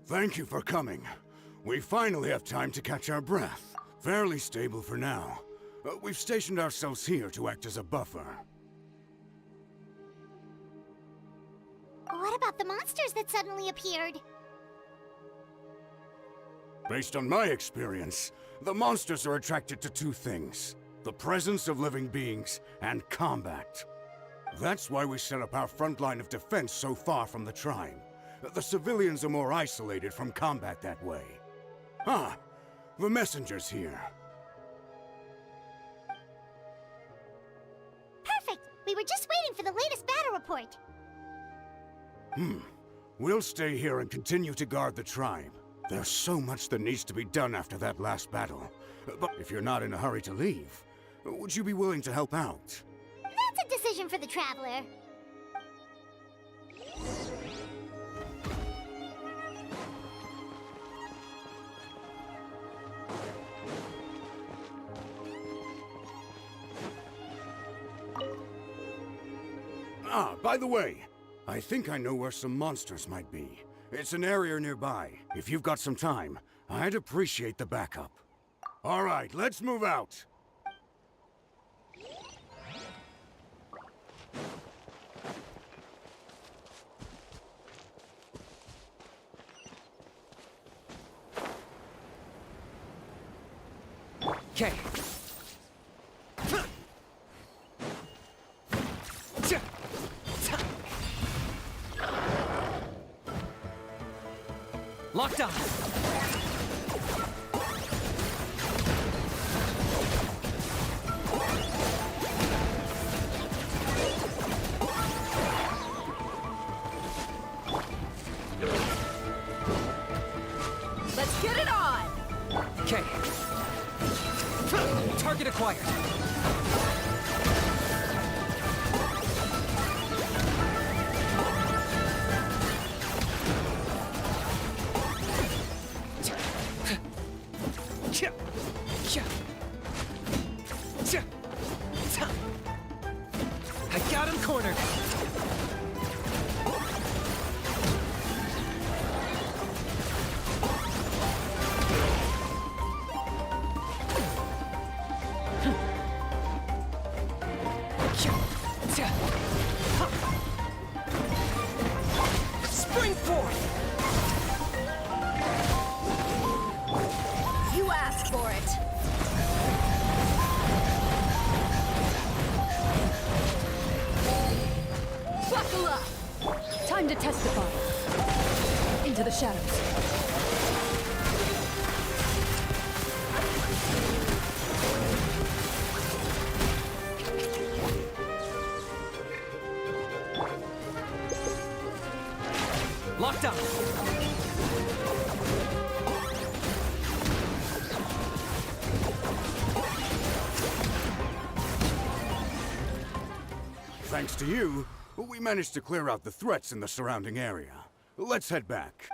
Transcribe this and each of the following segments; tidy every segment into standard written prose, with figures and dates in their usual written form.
Thank you for coming. We finally have time to catch our breath. Fairly stable for now. We've stationed ourselves here to act as a buffer. What about the monsters that suddenly appeared? Based on my experience, the monsters are attracted to two things: the presence of living beings and combat. That's why we set up our front line of defense so far from the tribe. The civilians are more isolated from combat that way. Ah, the messenger's here. Perfect! We were just waiting for the latest battle report. We'll stay here and continue to guard the tribe. There's so much that needs to be done after that last battle. But if you're not in a hurry to leave, would you be willing to help out? That's a decision for the Traveler. Ah, by the way, I think I know where some monsters might be. It's an area nearby. If you've got some time, I'd appreciate the backup. All right, let's move out. Okay. Locked on. Let's get it on! Okay. Target acquired. I got him cornered. Spring forth! You asked for it. Buckle up! Time to testify. Into the shadows. Locked on. Thanks to you, we managed to clear out the threats in the surrounding area. Let's head back.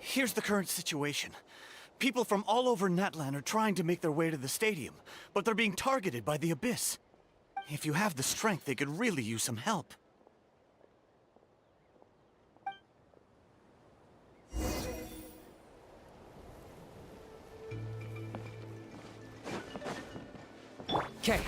Here's the current situation. People from all over Natlan are trying to make their way to the stadium, but they're being targeted by the Abyss. If you have the strength, they could really use some help. Okay.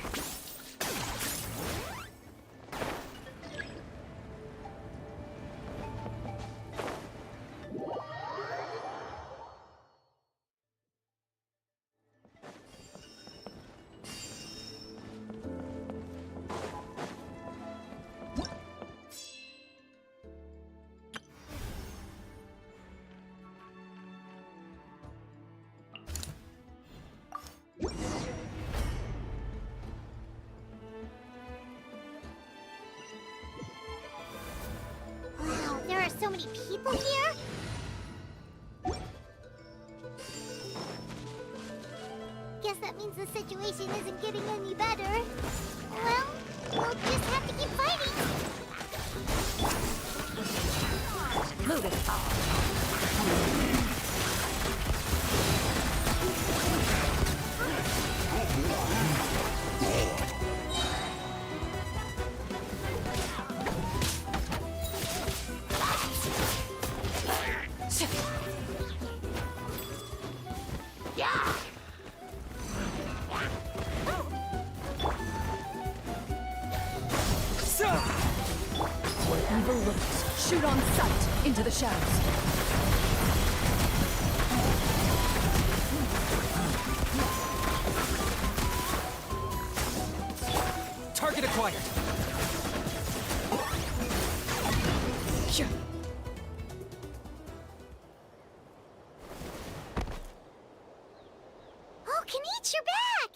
Wow, there are so many people here? Guess that means the situation isn't getting any better. Well, we'll just have to keep fighting. Move it. Where evil lurks, shoot on sight into the shadows. Target acquired. Yeah. Oh, Kenichi, you're back!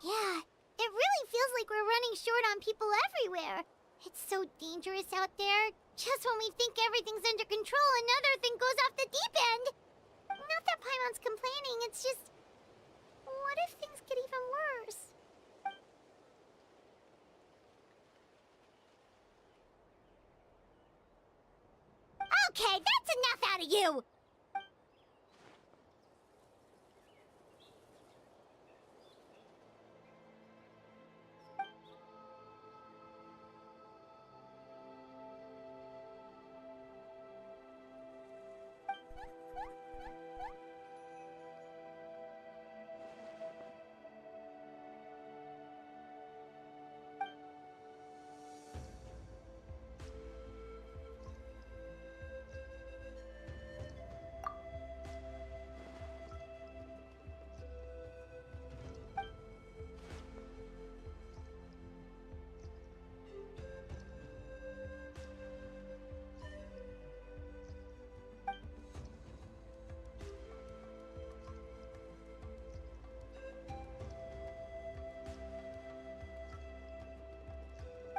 Yeah, it really feels like we're running short on people everywhere. It's so dangerous out there. Just when we think everything's under control, another thing goes off the deep end. Not that Paimon's complaining, it's just... What if things get even worse? Okay, that's enough out of you!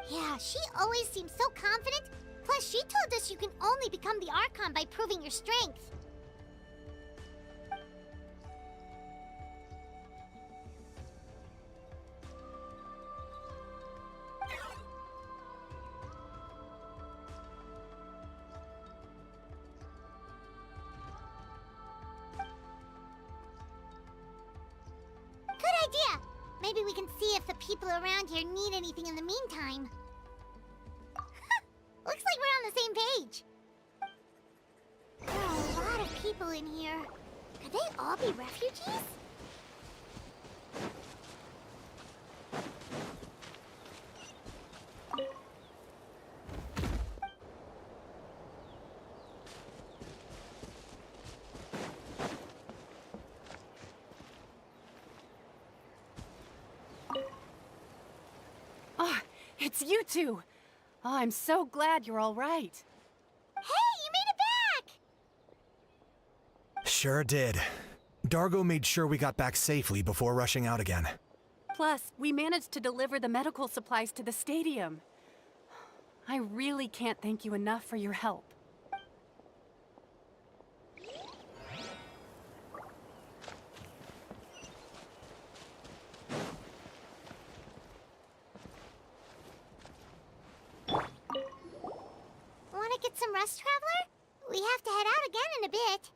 Yeah, she always seems so confident. Plus, she told us you can only become the Archon by proving your strength. Good idea! Maybe we can see if the people around here need anything in the meantime. Looks like we're on the same page. There are a lot of people in here. Could they all be refugees? Ah, it's you two. Oh, I'm so glad you're all right. Hey, you made it back! Sure did. Dargo made sure we got back safely before rushing out again. Plus, we managed to deliver the medical supplies to the stadium. I really can't thank you enough for your help. Want to get some rest, Traveler? We have to head out again in a bit.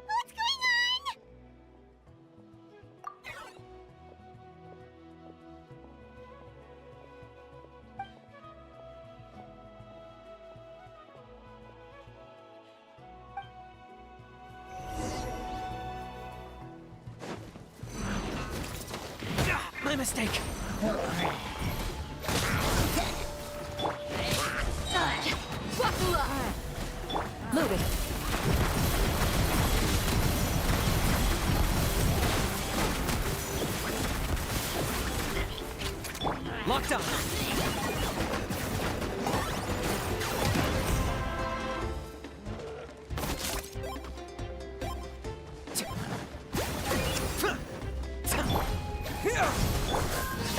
What's going on? My mistake. Move it. Locked on!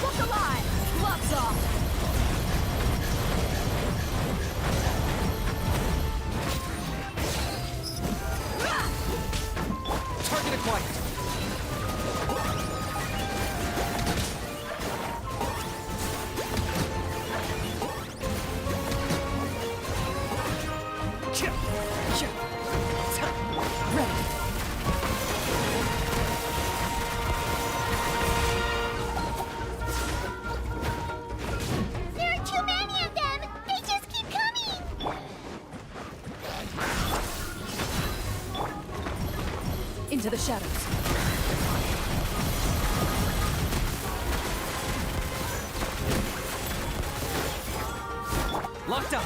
Look alive! Gloves off! Target acquired! Ready! There are too many of them! They just keep coming! Into the shadows. Locked on!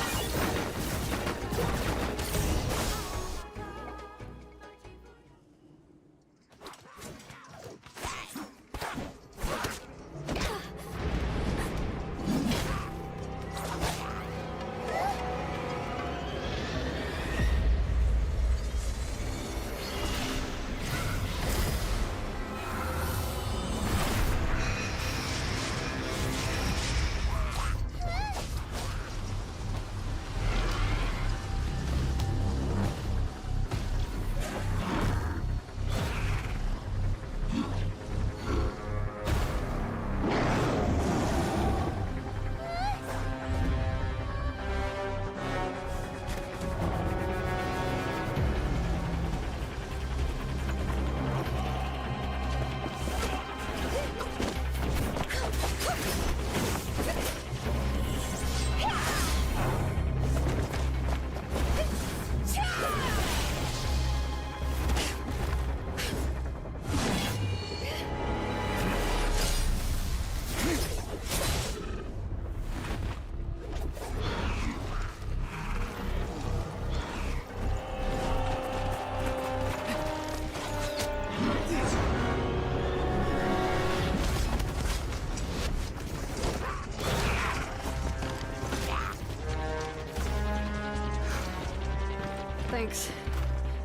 Thanks.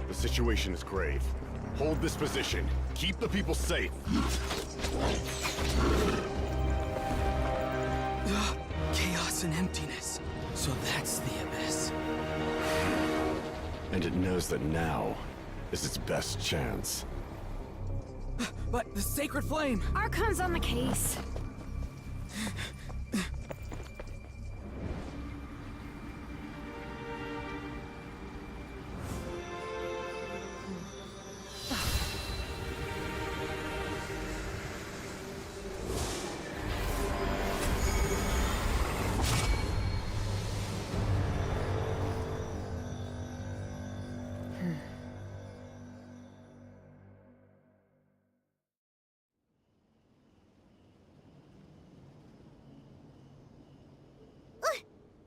The situation is grave. Hold this position. Keep the people safe. Chaos and emptiness. So that's the abyss. And it knows that now is its best chance. But the sacred flame! Archon's on the case.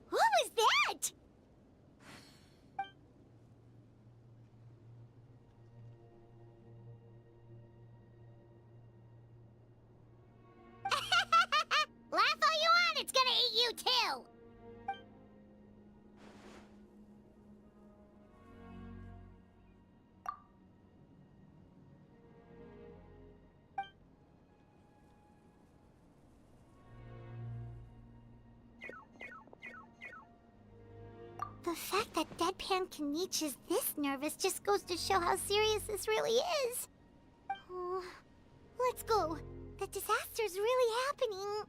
What was that? Laugh all you want, it's gonna eat you too! The fact that Deadpan Kaniche is this nervous just goes to show how serious this really is. Oh, let's go. The disaster's really happening.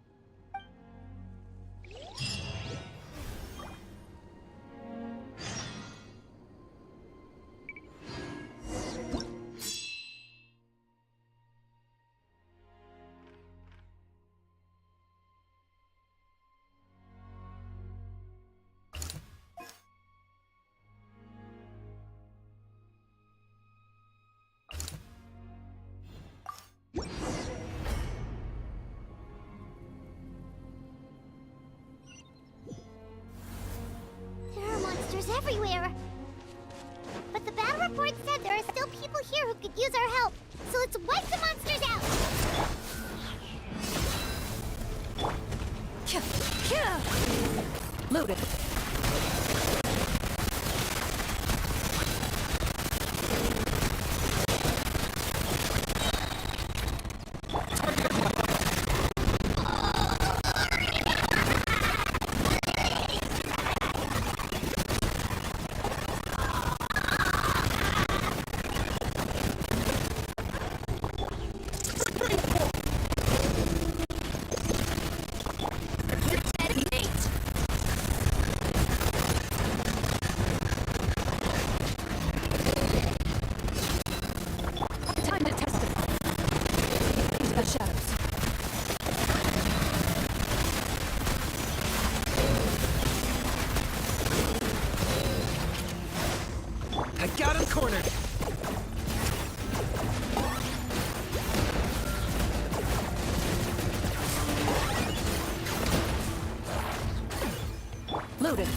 Everywhere. But the battle report said there are still people here who could use our help. So let's wipe the monsters out. Loaded. Time to test it. Into the shadows. I got him cornered. Loaded.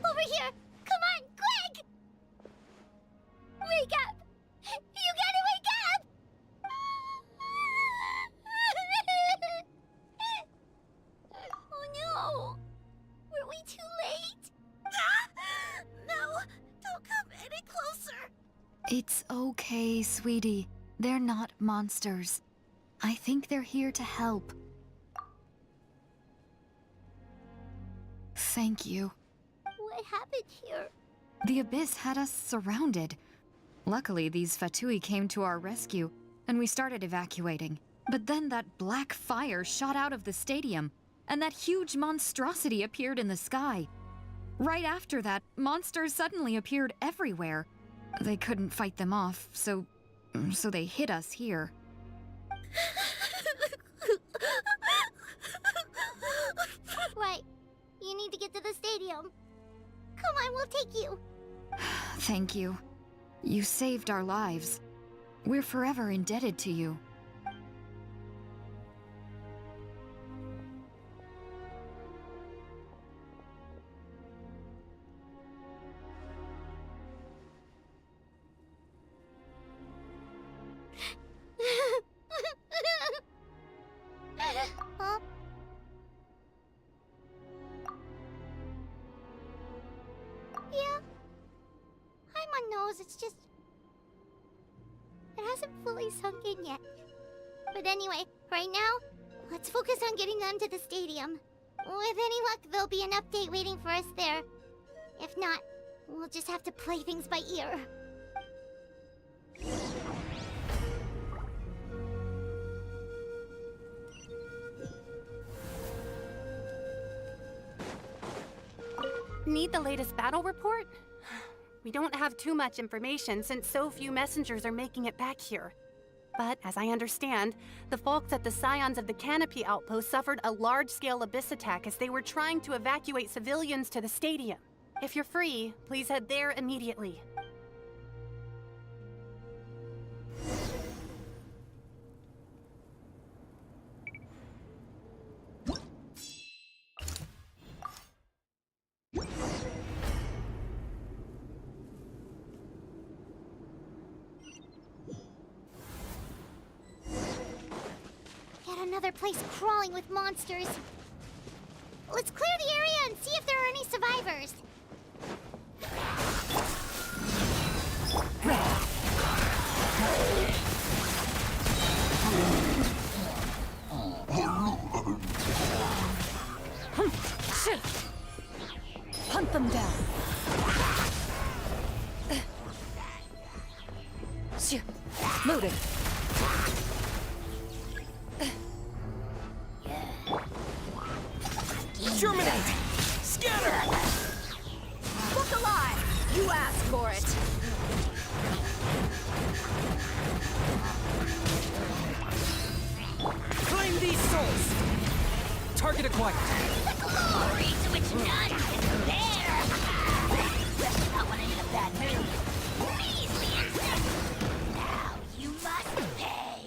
Over here! Come on, quick! Wake up! You gotta wake up! Oh no! Were we too late? No! Don't come any closer! It's okay, sweetie. They're not monsters. I think they're here to help. Thank you. What happened here? The Abyss had us surrounded. Luckily, these Fatui came to our rescue, and we started evacuating. But then that black fire shot out of the stadium, and that huge monstrosity appeared in the sky. Right after that, monsters suddenly appeared everywhere. They couldn't fight them off, so they hit us here. Right. You need to get to the stadium. Come on, we'll take you. Thank you. You saved our lives. We're forever indebted to you. Huh? Yeah. I'm on nose, it's just... It hasn't fully sunk in yet. But anyway, right now, let's focus on getting them to the stadium. With any luck, there'll be an update waiting for us there. If not, we'll just have to play things by ear. Need the latest battle report? We don't have too much information since so few messengers are making it back here. But as I understand, the folks at the Scions of the Canopy outpost suffered a large-scale abyss attack as they were trying to evacuate civilians to the stadium. If you're free, please head there immediately. Yet another place crawling with monsters. Let's clear the area and see if there are any survivors. Hunt them down. Loaded. Germinate! Scatter! Look alive! You asked for it. Close! Target acquired. Glory to which none can compare! Not when I'm in a bad mood. Measly insect! Now you must pay!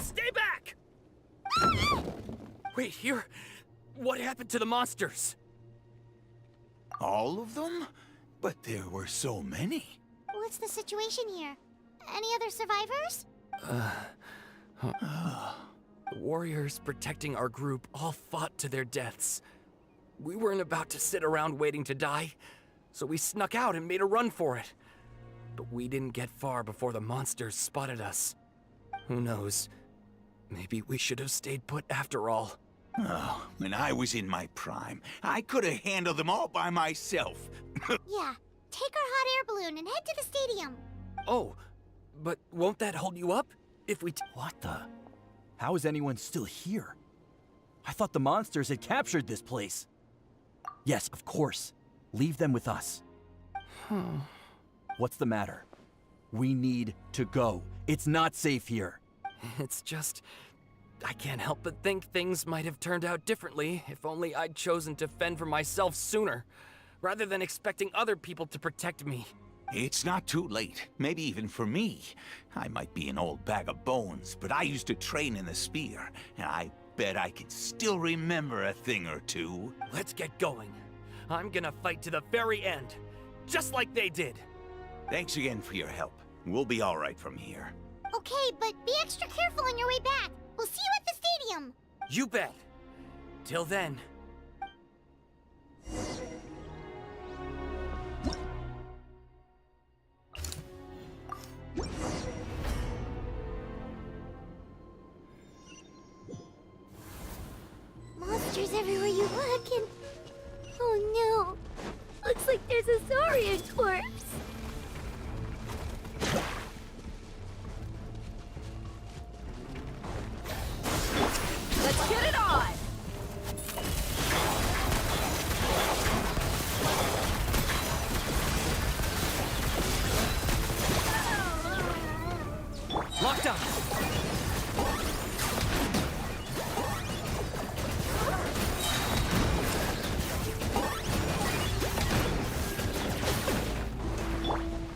Stay back! Wait, here? What happened to the monsters? All of them? But there were so many. What's the situation here? Any other survivors? The warriors protecting our group all fought to their deaths. We weren't about to sit around waiting to die, so we snuck out and made a run for it. But we didn't get far before the monsters spotted us. Who knows? Maybe we should have stayed put after all. Oh, when I was in my prime, I could have handled them all by myself. Yeah. Take our hot air balloon and head to the stadium. Oh, but won't that hold you up? If we What the? How is anyone still here? I thought the monsters had captured this place. Yes, of course. Leave them with us. What's the matter? We need to go. It's not safe here. It's just... I can't help but think things might have turned out differently if only I'd chosen to fend for myself sooner, rather than expecting other people to protect me. It's not too late, maybe even for me. I might be an old bag of bones, but I used to train in the spear, and I bet I can still remember a thing or two. Let's get going. I'm gonna fight to the very end, just like they did. Thanks again for your help. We'll be all right from here. Okay, but be extra careful on your way back. We'll see you at the stadium. You bet. Till then. Monsters everywhere you look, and... Oh no! Looks like there's a Saurian corpse! Let's get it on! Locked on.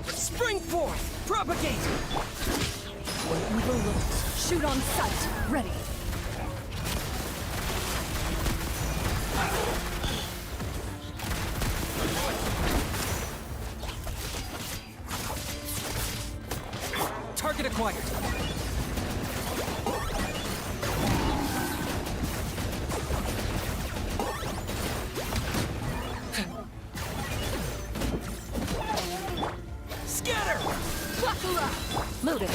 Spring forth! Propagate! Where evil lurks, shoot on sight. Ready. Target acquired. Scatter! Buckle up! Loaded.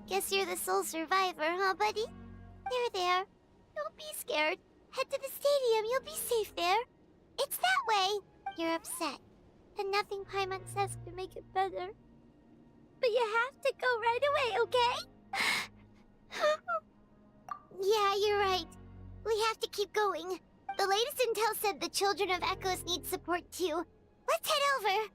Guess you're the sole survivor, huh, buddy? There. Don't be scared. Head to the stadium. You'll be safe there. It's that way. You're upset, and nothing Paimon says can make it better. But you have to go right away, okay? Yeah, you're right. We have to keep going. The latest intel said the Children of Echoes need support too. Let's head over.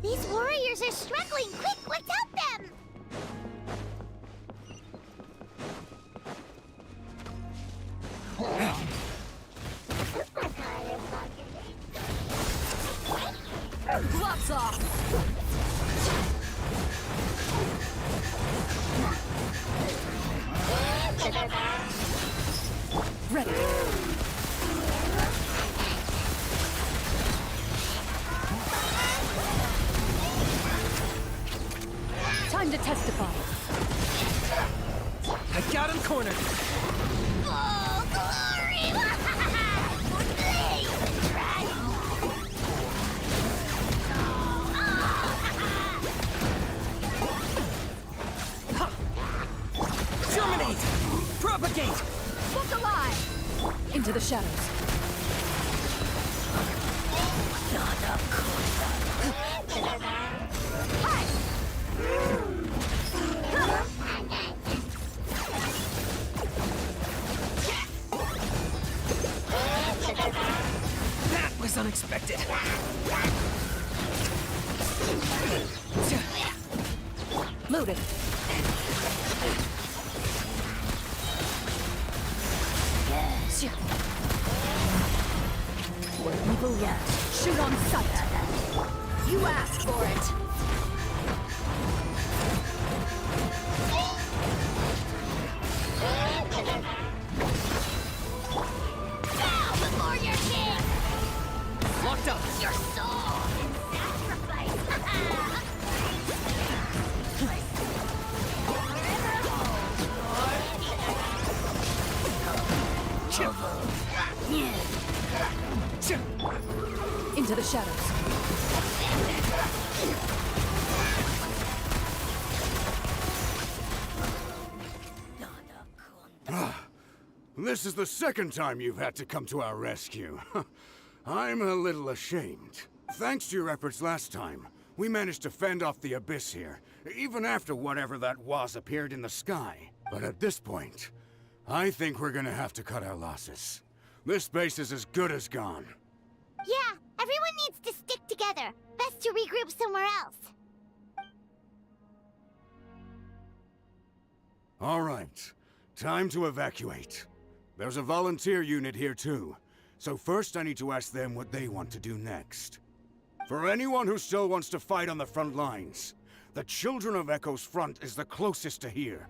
These warriors are struggling. Quick, let's help them! Gloves off! Ready. Time to testify. I got him cornered. Oh, glory! Blaze the dragon! Germinate! Propagate! Look alive! Into the shadows. That was unexpected. Loaded. Where evil lurks, shoot on sight. You asked for it. Bow before your king! Locked up. Your soul in sacrifice! Into the shadows. This is the second time you've had to come to our rescue. I'm a little ashamed. Thanks to your efforts last time, we managed to fend off the Abyss here, even after whatever that was appeared in the sky. But at this point, I think we're gonna have to cut our losses. This base is as good as gone. Yeah, everyone needs to stick together. Best to regroup somewhere else. All right, time to evacuate. There's a volunteer unit here too, so first I need to ask them what they want to do next. For anyone who still wants to fight on the front lines, the Children of Echo's front is the closest to here.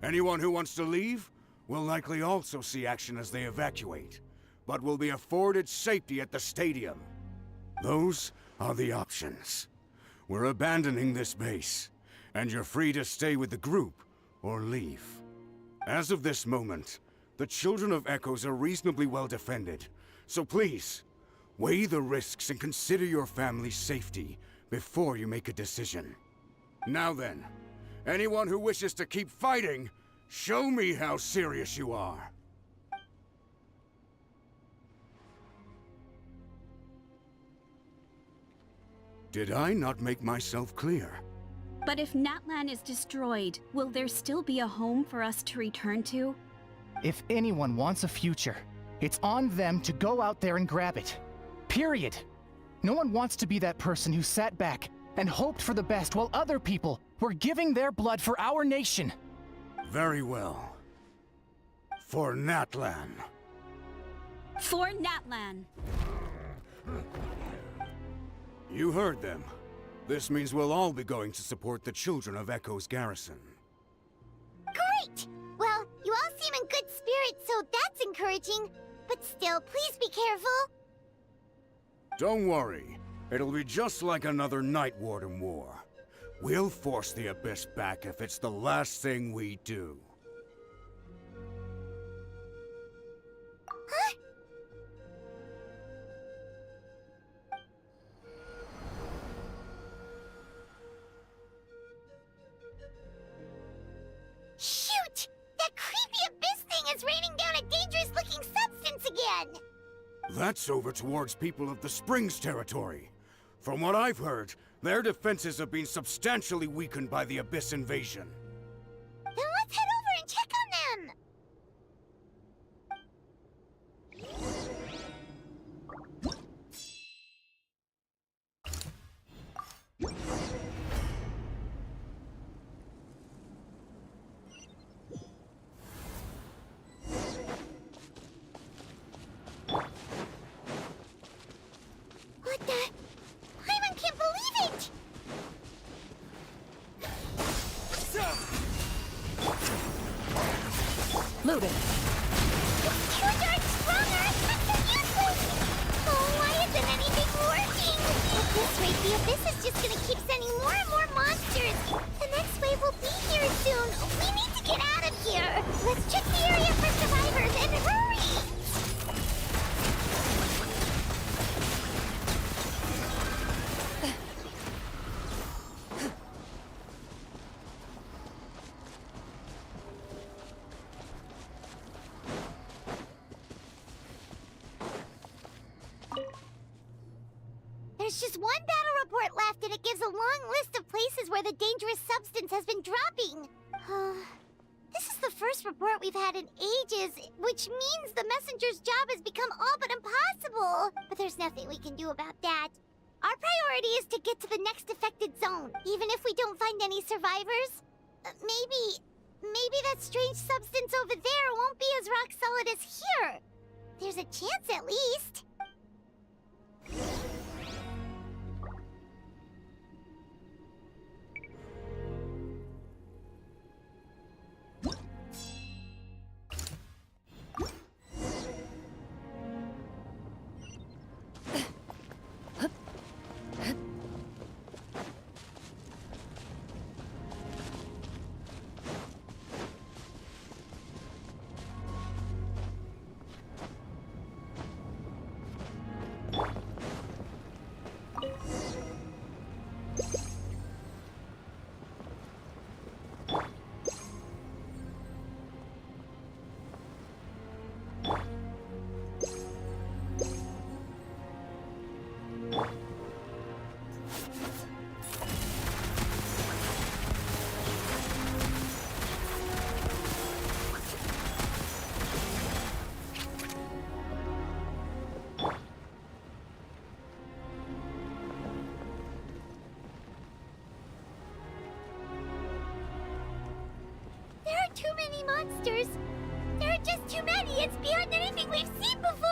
Anyone who wants to leave will likely also see action as they evacuate, but will be afforded safety at the stadium. Those are the options. We're abandoning this base, and you're free to stay with the group or leave. As of this moment, the Children of Echoes are reasonably well defended, so please, weigh the risks and consider your family's safety before you make a decision. Now then, anyone who wishes to keep fighting, show me how serious you are. Did I not make myself clear? But if Natlan is destroyed, will there still be a home for us to return to? If anyone wants a future, it's on them to go out there and grab it. Period. No one wants to be that person who sat back and hoped for the best while other people were giving their blood for our nation. Very well. For Natlan. For Natlan! You heard them. This means we'll all be going to support the Children of Echo's garrison. Great! Well, you all seem in good spirits, so that's encouraging. But still, please be careful. Don't worry. It'll be just like another Night Warden war. We'll force the Abyss back if it's the last thing we do. Huh? Shoot! That creepy Abyss thing is raining down a dangerous-looking substance again! That's over towards people of the Springs territory. From what I've heard, their defenses have been substantially weakened by the Abyss invasion. Then let's head over and check on them! What the? Paimon can't believe it! Loaded. It's 2 yards stronger! That's so useless! Oh, why isn't anything working? At this rate, the Abyss is just gonna keep sending more and more monsters! The next wave There's just one battle report left, and it gives a long list of places where the dangerous substance has been dropping. This is the first report we've had in ages, which means the messenger's job has become all but impossible. But there's nothing we can do about that. Our priority is to get to the next affected zone, even if we don't find any survivors. Maybe that strange substance over there won't be as rock solid as here. There's a chance at least. Too many monsters. There are just too many. It's beyond anything we've seen before.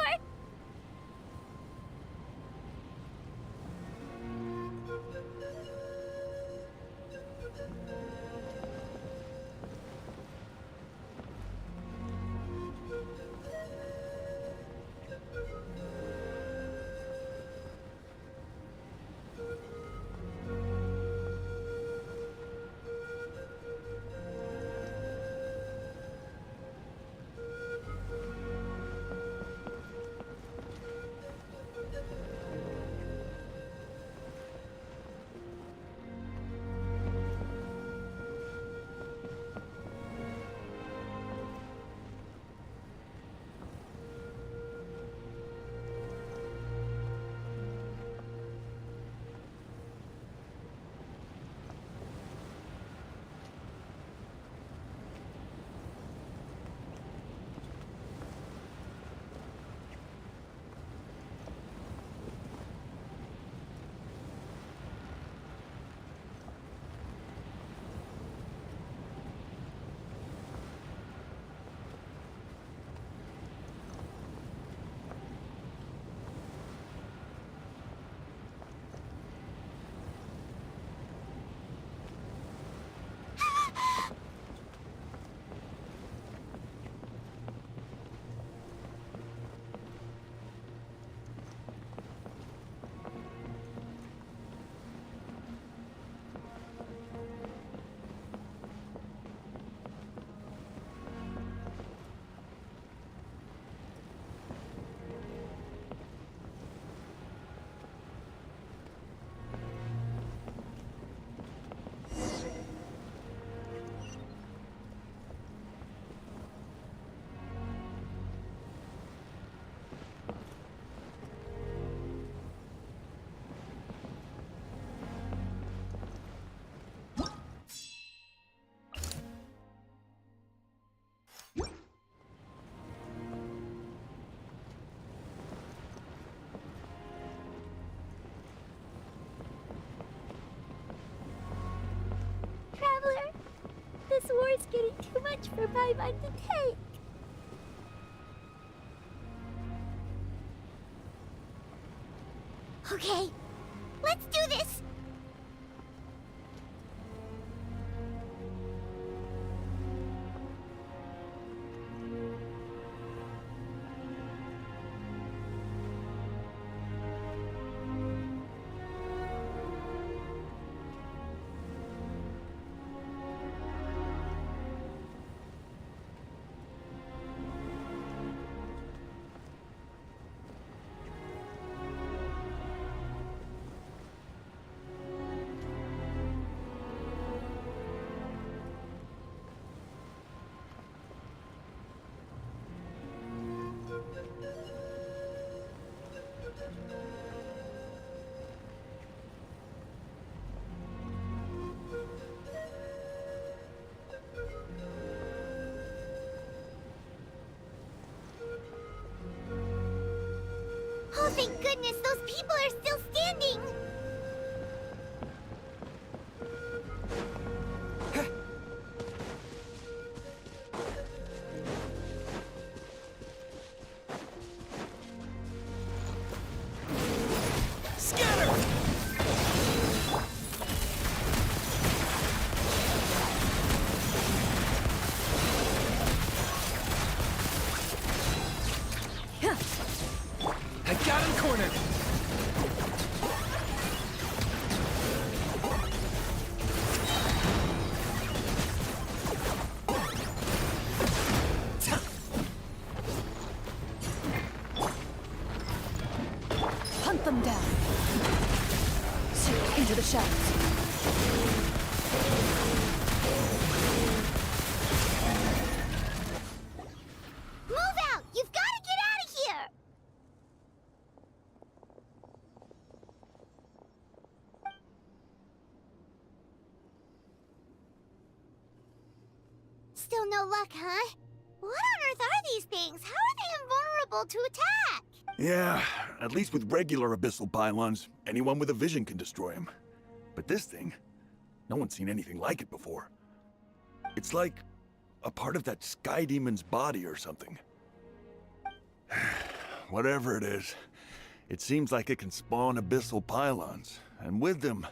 This war is getting too much for my mind to take. Okay, let's do this! Scatter! I got him cornered! Hunt them down. Sink into the shadows. Move out! You've got to get out of here! Still no luck, huh? What on earth are these things? How are they invulnerable to attack? Yeah, at least with regular abyssal pylons, anyone with a vision can destroy them. But this thing, no one's seen anything like it before. It's like a part of that sky demon's body or something. Whatever it is, it seems like it can spawn abyssal pylons, and with them,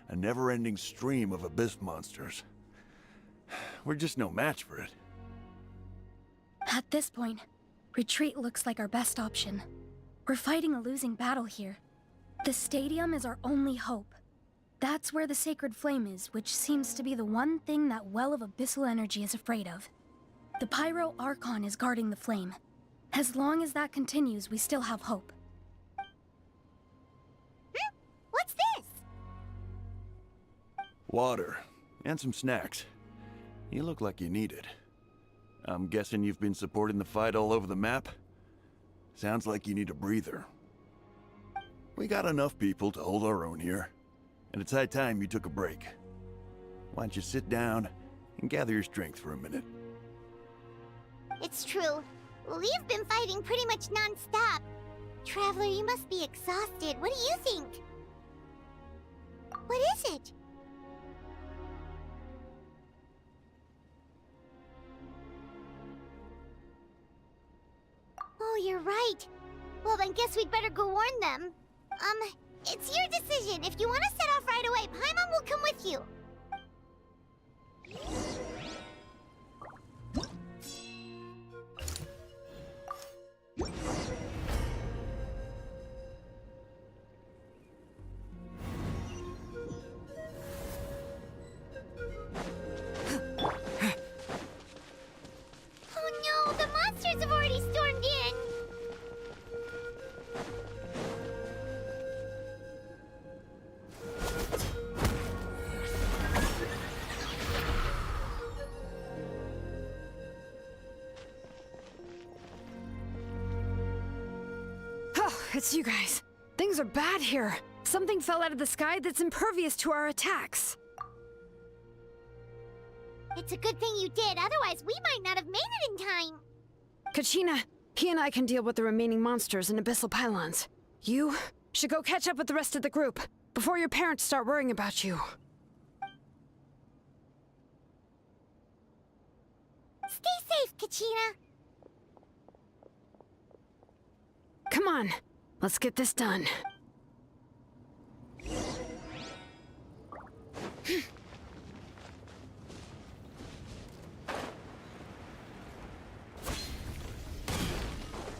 a never-ending stream of abyss monsters. We're just no match for it. At this point, retreat looks like our best option. We're fighting a losing battle here. The stadium is our only hope. That's where the sacred flame is, which seems to be the one thing that well of abyssal energy is afraid of. The Pyro Archon is guarding the flame. As long as that continues, we still have hope. What's this? Water, and some snacks. You look like you need it. I'm guessing you've been supporting the fight all over the map? Sounds like you need a breather. We got enough people to hold our own here, and it's high time you took a break. Why don't you sit down and gather your strength for a minute? It's true. We've been fighting pretty much non-stop. Traveler, you must be exhausted. What do you think? What is it? Oh, you're right. Well, then guess we'd better go warn them. It's your decision. If you want to set off right away, Paimon will come with you. Oh no, the monsters have already stormed in. Oh, it's you guys. Things are bad here. Something fell out of the sky that's impervious to our attacks. It's a good thing you did, otherwise we might not have made it in time. Kachina, he and I can deal with the remaining monsters and abyssal pylons. You should go catch up with the rest of the group before your parents start worrying about you. Stay safe, Kachina. Come on, let's get this done.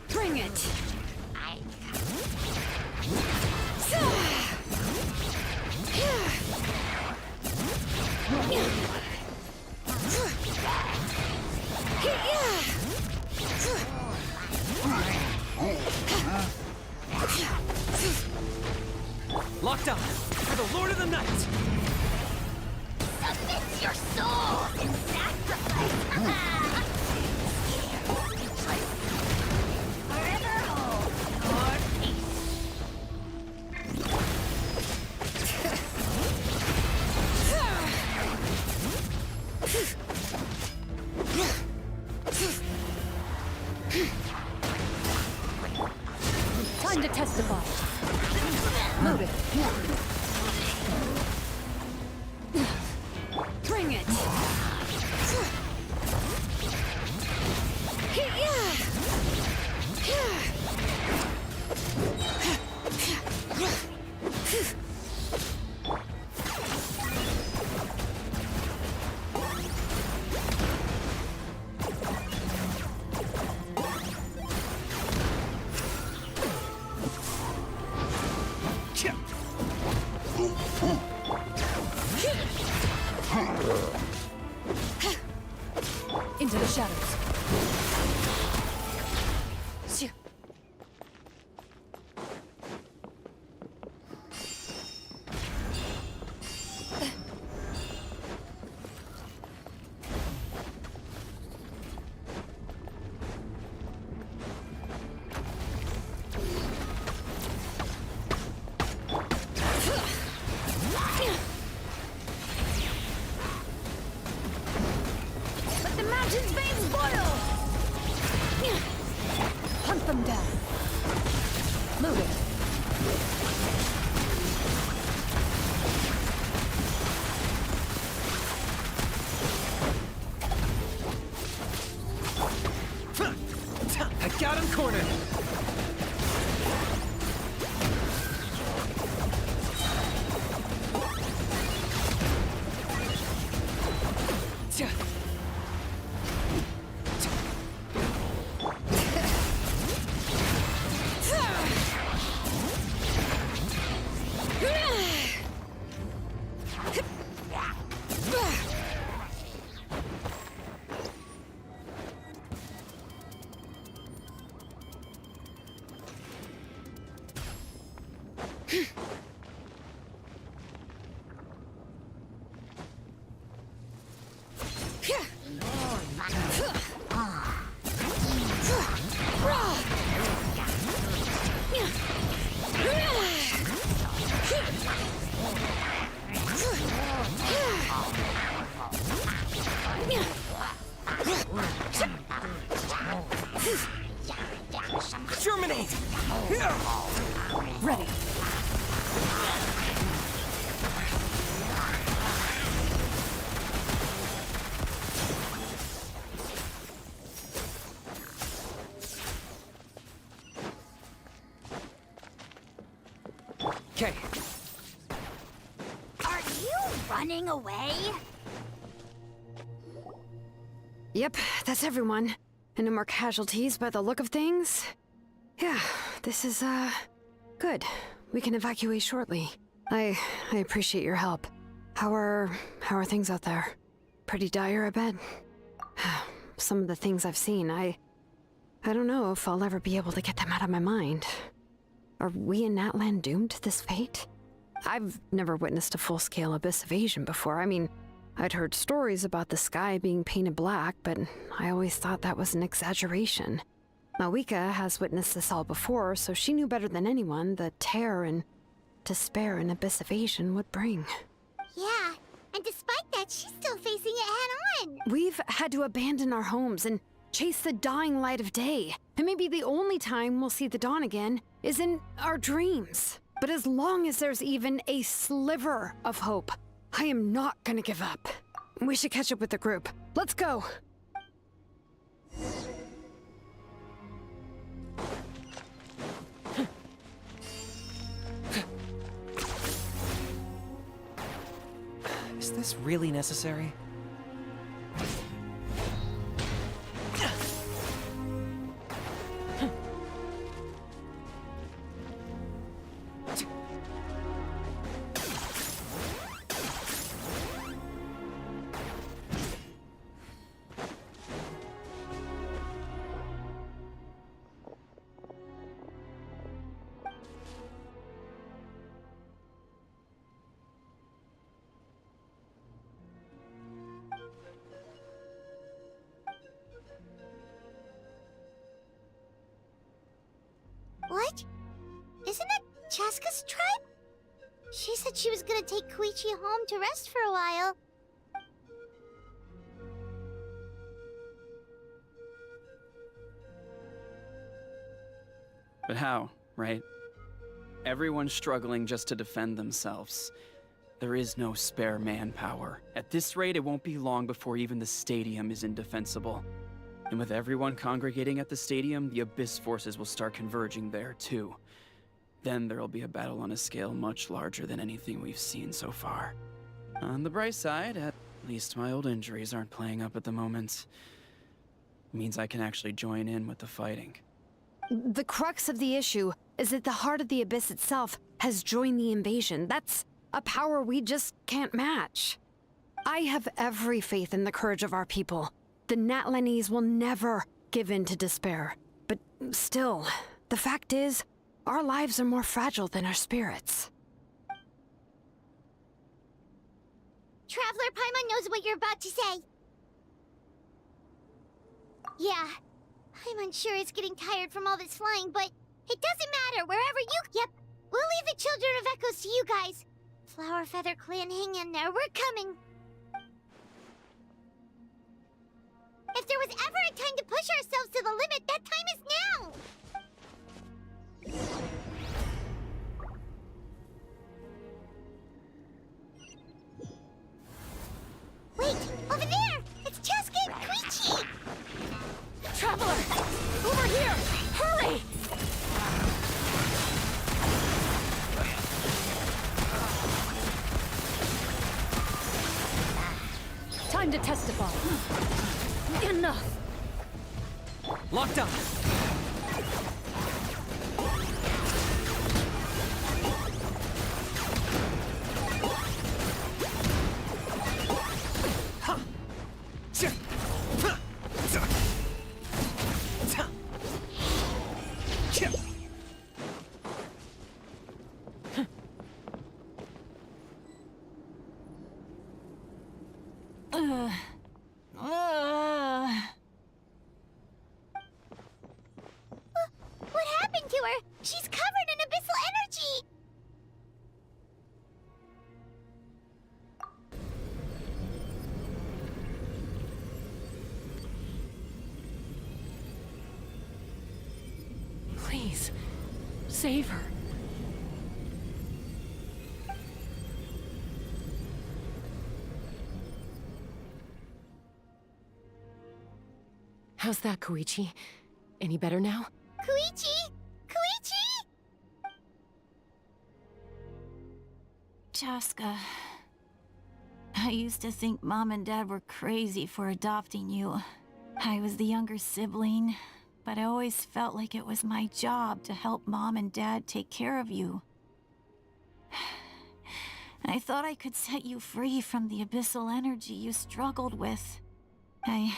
Bring it! Locked on for the Lord of the Night! Submit your soul and sacrifice! Forever hold your peace. Time to testify. Move it. Bring it. Into the shadows. Let the mountain's veins boil! Hunt them down. Moving. I got him cornered. Germinate! Ready. Okay. Are you running away? Yep, that's everyone. And no more casualties by the look of things. Yeah, this is, good. We can evacuate shortly. I appreciate your help. How are things out there? Pretty dire, I bet. Some of the things I've seen, I don't know if I'll ever be able to get them out of my mind. Are we in Natlan doomed to this fate? I've never witnessed a full-scale abyss invasion before. I mean, I'd heard stories about the sky being painted black, but I always thought that was an exaggeration. Malika has witnessed this all before, so she knew better than anyone the terror and despair an abyss invasion would bring. Yeah, and despite that, she's still facing it head-on. We've had to abandon our homes and chase the dying light of day. And maybe the only time we'll see the dawn again is in our dreams. But as long as there's even a sliver of hope, I am not gonna give up. We should catch up with the group. Let's go! Is this really necessary? What? Isn't that Chaska's tribe? She said she was gonna take Koichi home to rest for a while. But how, right? Everyone's struggling just to defend themselves. There is no spare manpower. At this rate, it won't be long before even the stadium is indefensible. And with everyone congregating at the stadium, the Abyss forces will start converging there, too. Then there'll be a battle on a scale much larger than anything we've seen so far. On the bright side, at least my old injuries aren't playing up at the moment. Means I can actually join in with the fighting. The crux of the issue is that the heart of the Abyss itself has joined the invasion. That's a power we just can't match. I have every faith in the courage of our people. The Natlanese will never give in to despair. But still, the fact is, our lives are more fragile than our spirits. Traveler Paimon knows what you're about to say. Yeah, Paimon sure is getting tired from all this flying, but it doesn't matter, wherever you... Yep, we'll leave the Children of Echoes to you guys. Flower Feather Clan, hang in there, we're coming. If there was ever a time to push ourselves to the limit, that time is now! Wait! Over there! It's Cheska and Koichi! Traveler! Over here! Hurry! Time to testify. Enough! Locked up! What happened to her? She's covered in abyssal energy! Please, save her. How's that, Koichi? Any better now? Koichi! Koichi! Cheska, I used to think Mom and Dad were crazy for adopting you. I was the younger sibling, but I always felt like it was my job to help Mom and Dad take care of you. I thought I could set you free from the abyssal energy you struggled with. I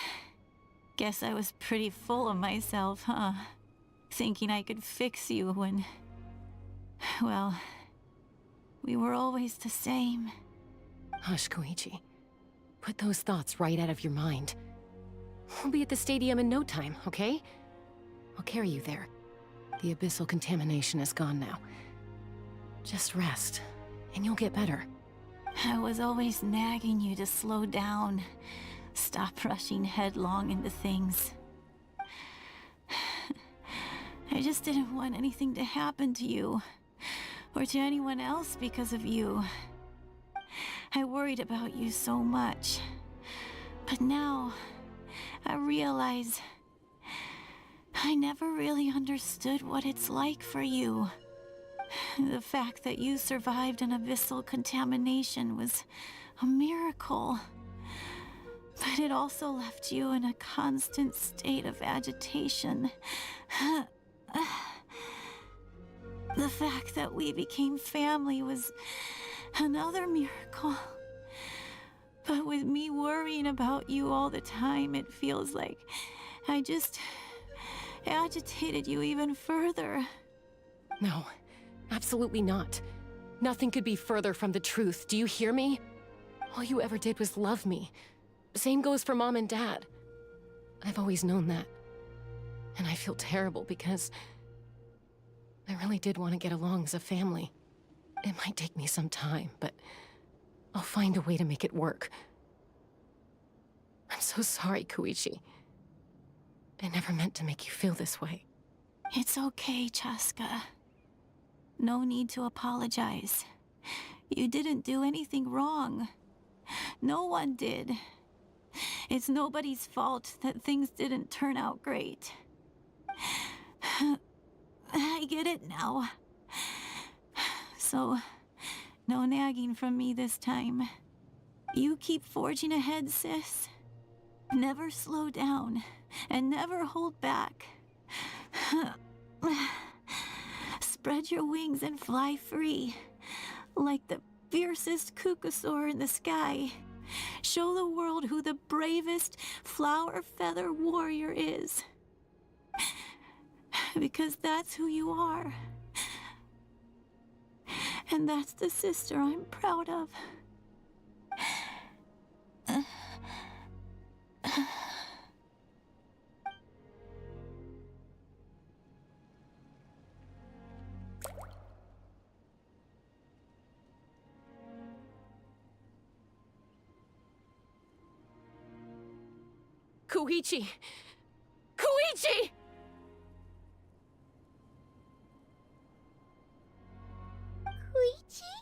guess I was pretty full of myself, huh? Thinking I could fix you when... well, we were always the same. Hush, Koichi. Put those thoughts right out of your mind. We'll be at the stadium in no time, okay? I'll carry you there. The abyssal contamination is gone now. Just rest, and you'll get better. I was always nagging you to slow down. Stop rushing headlong into things. I just didn't want anything to happen to you, or to anyone else because of you. I worried about you so much. But now, I realize I never really understood what it's like for you. The fact that you survived an abyssal contamination was a miracle. But it also left you in a constant state of agitation. The fact that we became family was another miracle. But with me worrying about you all the time, it feels like I just agitated you even further. No, absolutely not. Nothing could be further from the truth. Do you hear me? All you ever did was love me. Same goes for Mom and Dad. I've always known that. And I feel terrible because I really did want to get along as a family. It might take me some time, but I'll find a way to make it work. I'm so sorry, Koichi. I never meant to make you feel this way. It's okay, Cheska. No need to apologize. You didn't do anything wrong. No one did. It's nobody's fault that things didn't turn out great. I get it now. So, no nagging from me this time. You keep forging ahead, sis. Never slow down, and never hold back. Spread your wings and fly free, like the fiercest kukasaur in the sky. Show the world who the bravest flower feather warrior is. Because that's who you are. And that's the sister I'm proud of. Koichi! Koichi! Koichi?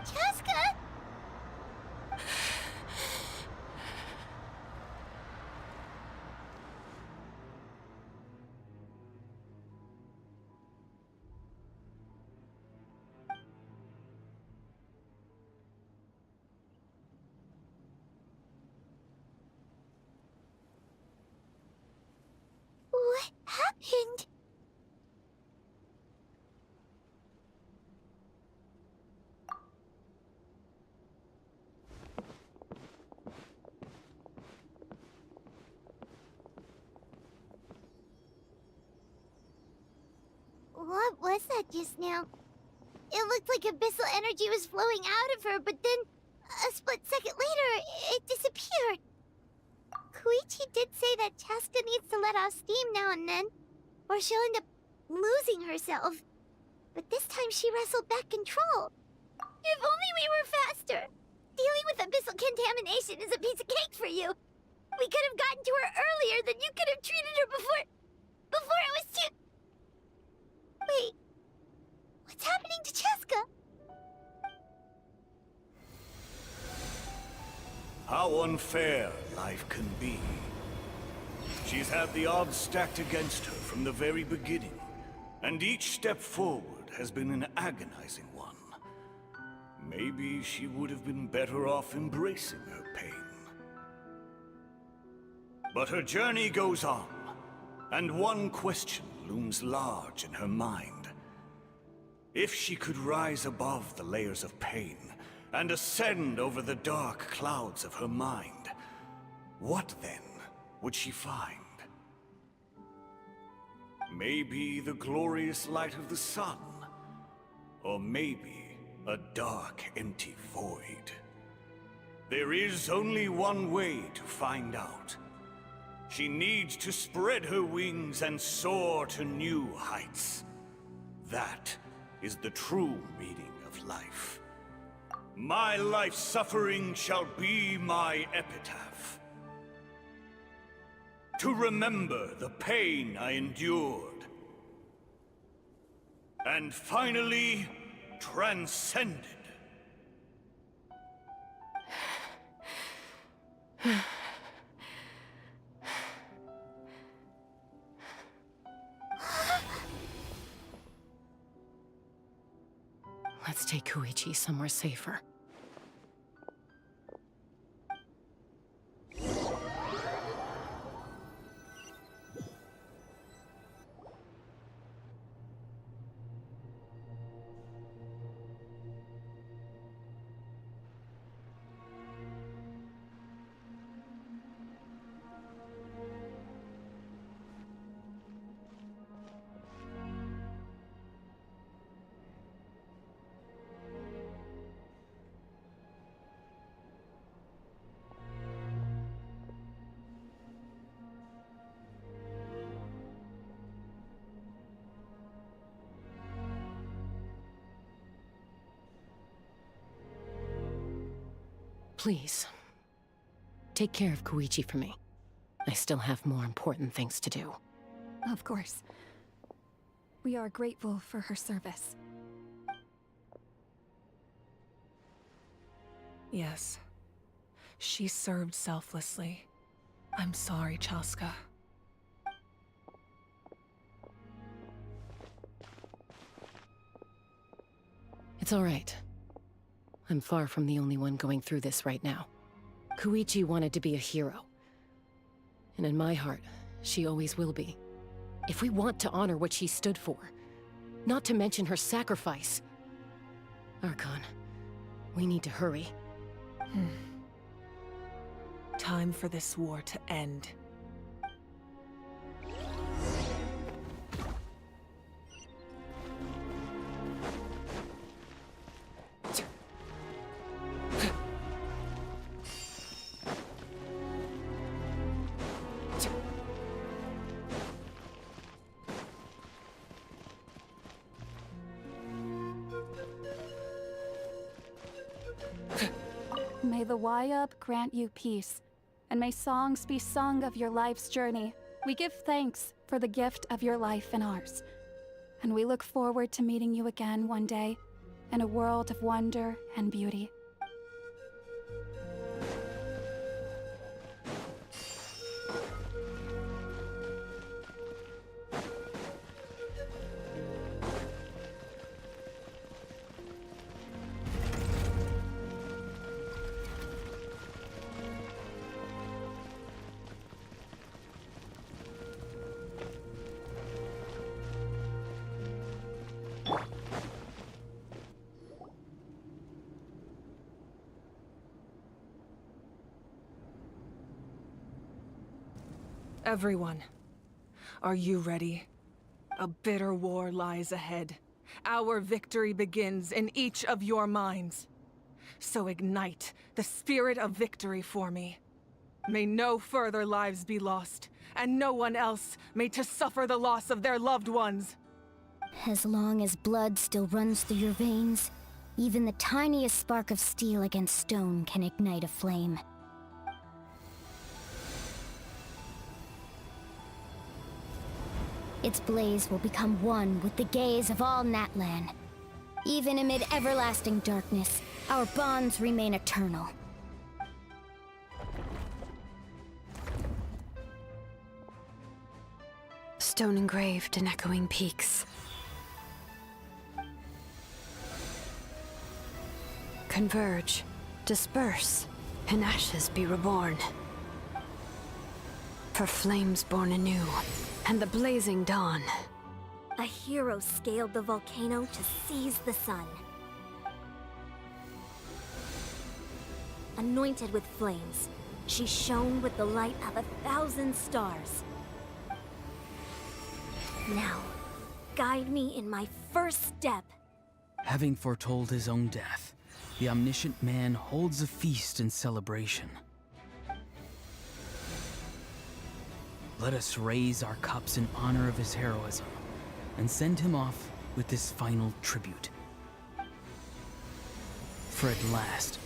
Chaska? What happened? What was that just now? It looked like abyssal energy was flowing out of her, but then a split second later, it disappeared. Koichi did say that Chaska needs to let off steam now and then, or she'll end up losing herself. But this time she wrestled back control. If only we were faster! Dealing with abyssal contamination is a piece of cake for you. We could have gotten to her earlier, then you could have treated her before it was too... Wait, what's happening to Chaska? How unfair life can be. She's had the odds stacked against her from the very beginning, and each step forward has been an agonizing one. Maybe she would have been better off embracing her pain. But her journey goes on, and one question looms large in her mind. If she could rise above the layers of pain and ascend over the dark clouds of her mind, what then would she find? Maybe the glorious light of the sun, or maybe a dark, empty void. There is only one way to find out. She needs to spread her wings and soar to new heights. That is the true meaning of life. My life's suffering shall be my epitaph. To remember the pain I endured. And finally, transcended. Let's take Koichi somewhere safer. Please, Take care of Koichi for me. I still have more important things to do. Of course. We are grateful for her service. Yes. She served selflessly. I'm sorry, Chaska. It's all right. I'm far from the only one going through this right now. Koichi wanted to be a hero. And in my heart, she always will be. If we want to honor what she stood for, not to mention her sacrifice. Archon, we need to hurry. Time for this war to end. May the Wayub grant you peace, and may songs be sung of your life's journey. We give thanks for the gift of your life and ours, and we look forward to meeting you again one day in a world of wonder and beauty. Everyone, are you ready? A bitter war lies ahead. Our victory begins in each of your minds. So ignite the spirit of victory for me. May no further lives be lost, and no one else may to suffer the loss of their loved ones. As long as blood still runs through your veins, even the tiniest spark of steel against stone can ignite a flame. Its blaze will become one with the gaze of all Natlan. Even amid everlasting darkness, our bonds remain eternal. Stone engraved in echoing peaks. Converge, disperse, in ashes be reborn. For flames born anew, and the blazing dawn. A hero scaled the volcano to seize the sun. Anointed with flames, she shone with the light of 1,000 stars. Now, guide me in my first step. Having foretold his own death, the omniscient man holds a feast in celebration. Let us raise our cups in honor of his heroism, and send him off with this final tribute. For at last,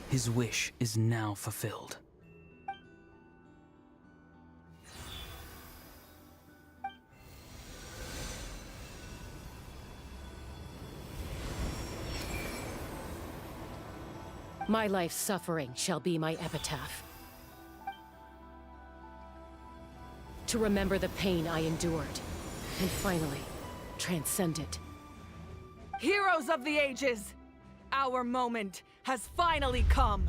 his wish is now fulfilled. My life's suffering shall be my epitaph. To remember the pain I endured, and finally, transcend it. Heroes of the ages! Our moment has finally come!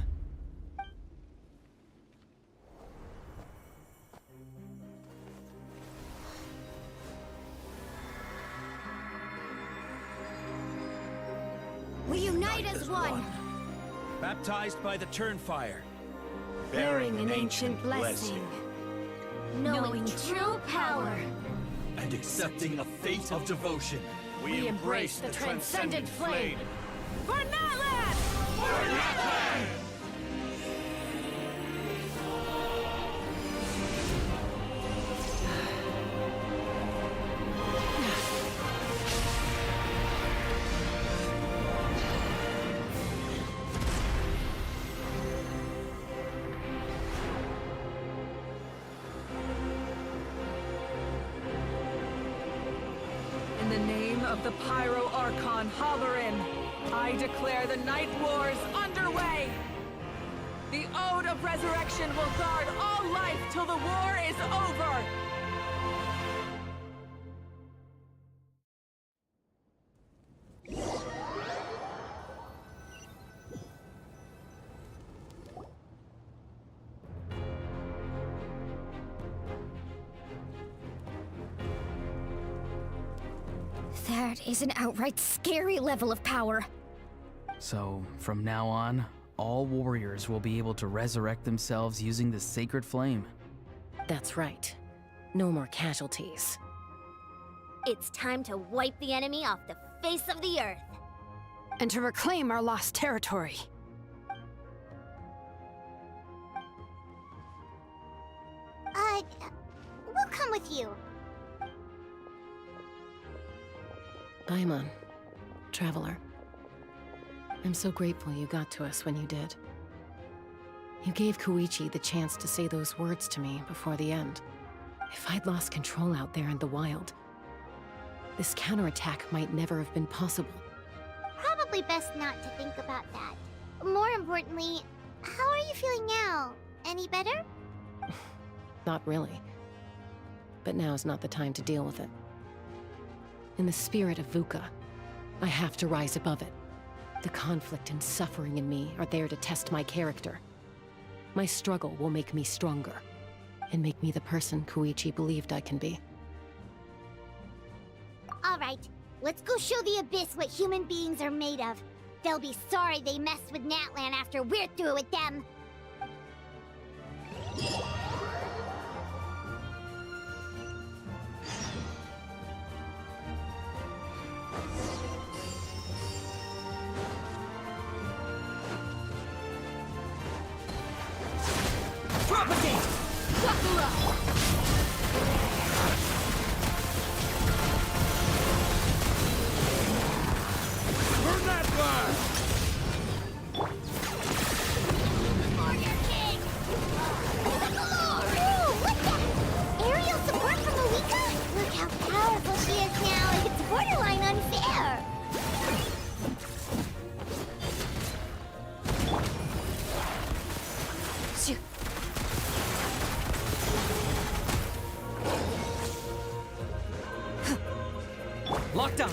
We unite as one! Baptized by the Turnfire. Bearing an ancient blessing. Knowing true power. And accepting a fate of devotion. We embrace the transcendent flame. For Natlan! For Natlan! of the Pyro Archon hover in. I declare the Night Wars underway! The Ode of Resurrection will guard all life till the war is over! That is an outright scary level of power. So, from now on, all warriors will be able to resurrect themselves using the sacred flame. That's right. No more casualties. It's time to wipe the enemy off the face of the earth. And to reclaim our lost territory. We'll come with you. Paimon, Traveler. I'm so grateful you got to us when you did. You gave Koichi the chance to say those words to me before the end. If I'd lost control out there in the wild, this counterattack might never have been possible. Probably best not to think about that. More importantly, how are you feeling now? Any better? Not really. But now's not the time to deal with it. In the spirit of VUCA, I have to rise above it. The conflict and suffering in me are there to test my character. My struggle will make me stronger, and make me the person Koichi believed I can be. Alright, let's go show the Abyss what human beings are made of. They'll be sorry they messed with Natlan after we're through with them. Propagate! Buckle up! Burn that flag! Warrior King! Ooh, what's that? Aerial support from Malika? Look how powerful she is now. It's borderline unfair. Locked on!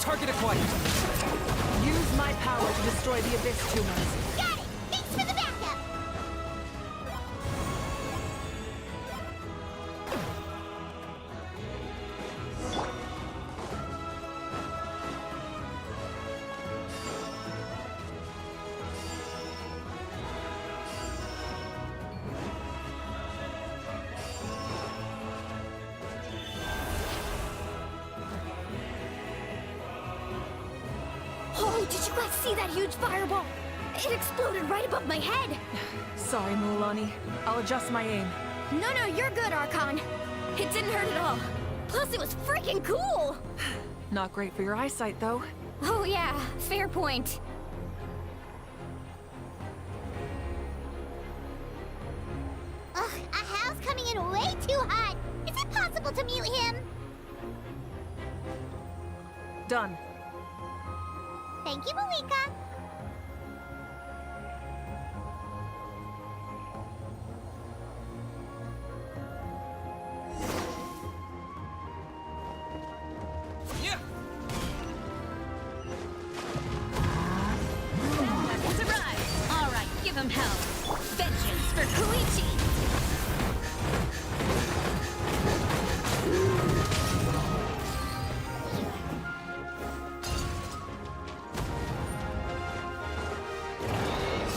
Target acquired! Use my power to destroy the Abyss tumors. Got it! Thanks for the backup! Oh, did you guys see that huge fireball? It exploded right above my head. Sorry, Mulan. I'll adjust my aim. No, you're good, Archon. It didn't hurt at all. Plus, it was freaking cool. Not great for your eyesight, though. Oh yeah, fair point. Ugh, Ahal's coming in way too hot. Is it possible to mute him? Done. Thank you, Malika. It's a rise! Alright, give him hell. Vengeance for Koichi!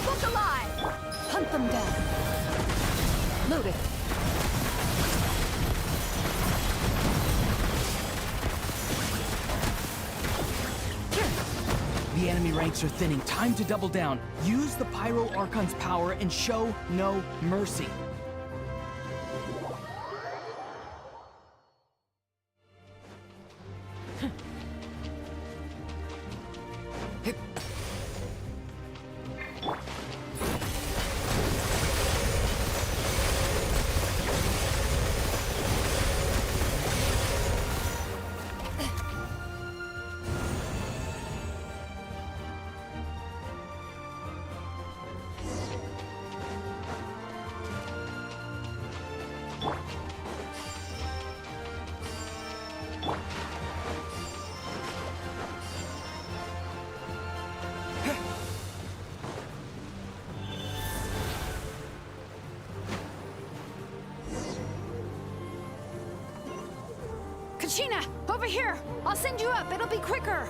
Look alive! Hunt them down. Loaded. The enemy ranks are thinning. Time to double down. Use the Pyro Archon's power and show no mercy. Sheena, over here! I'll send you up, it'll be quicker!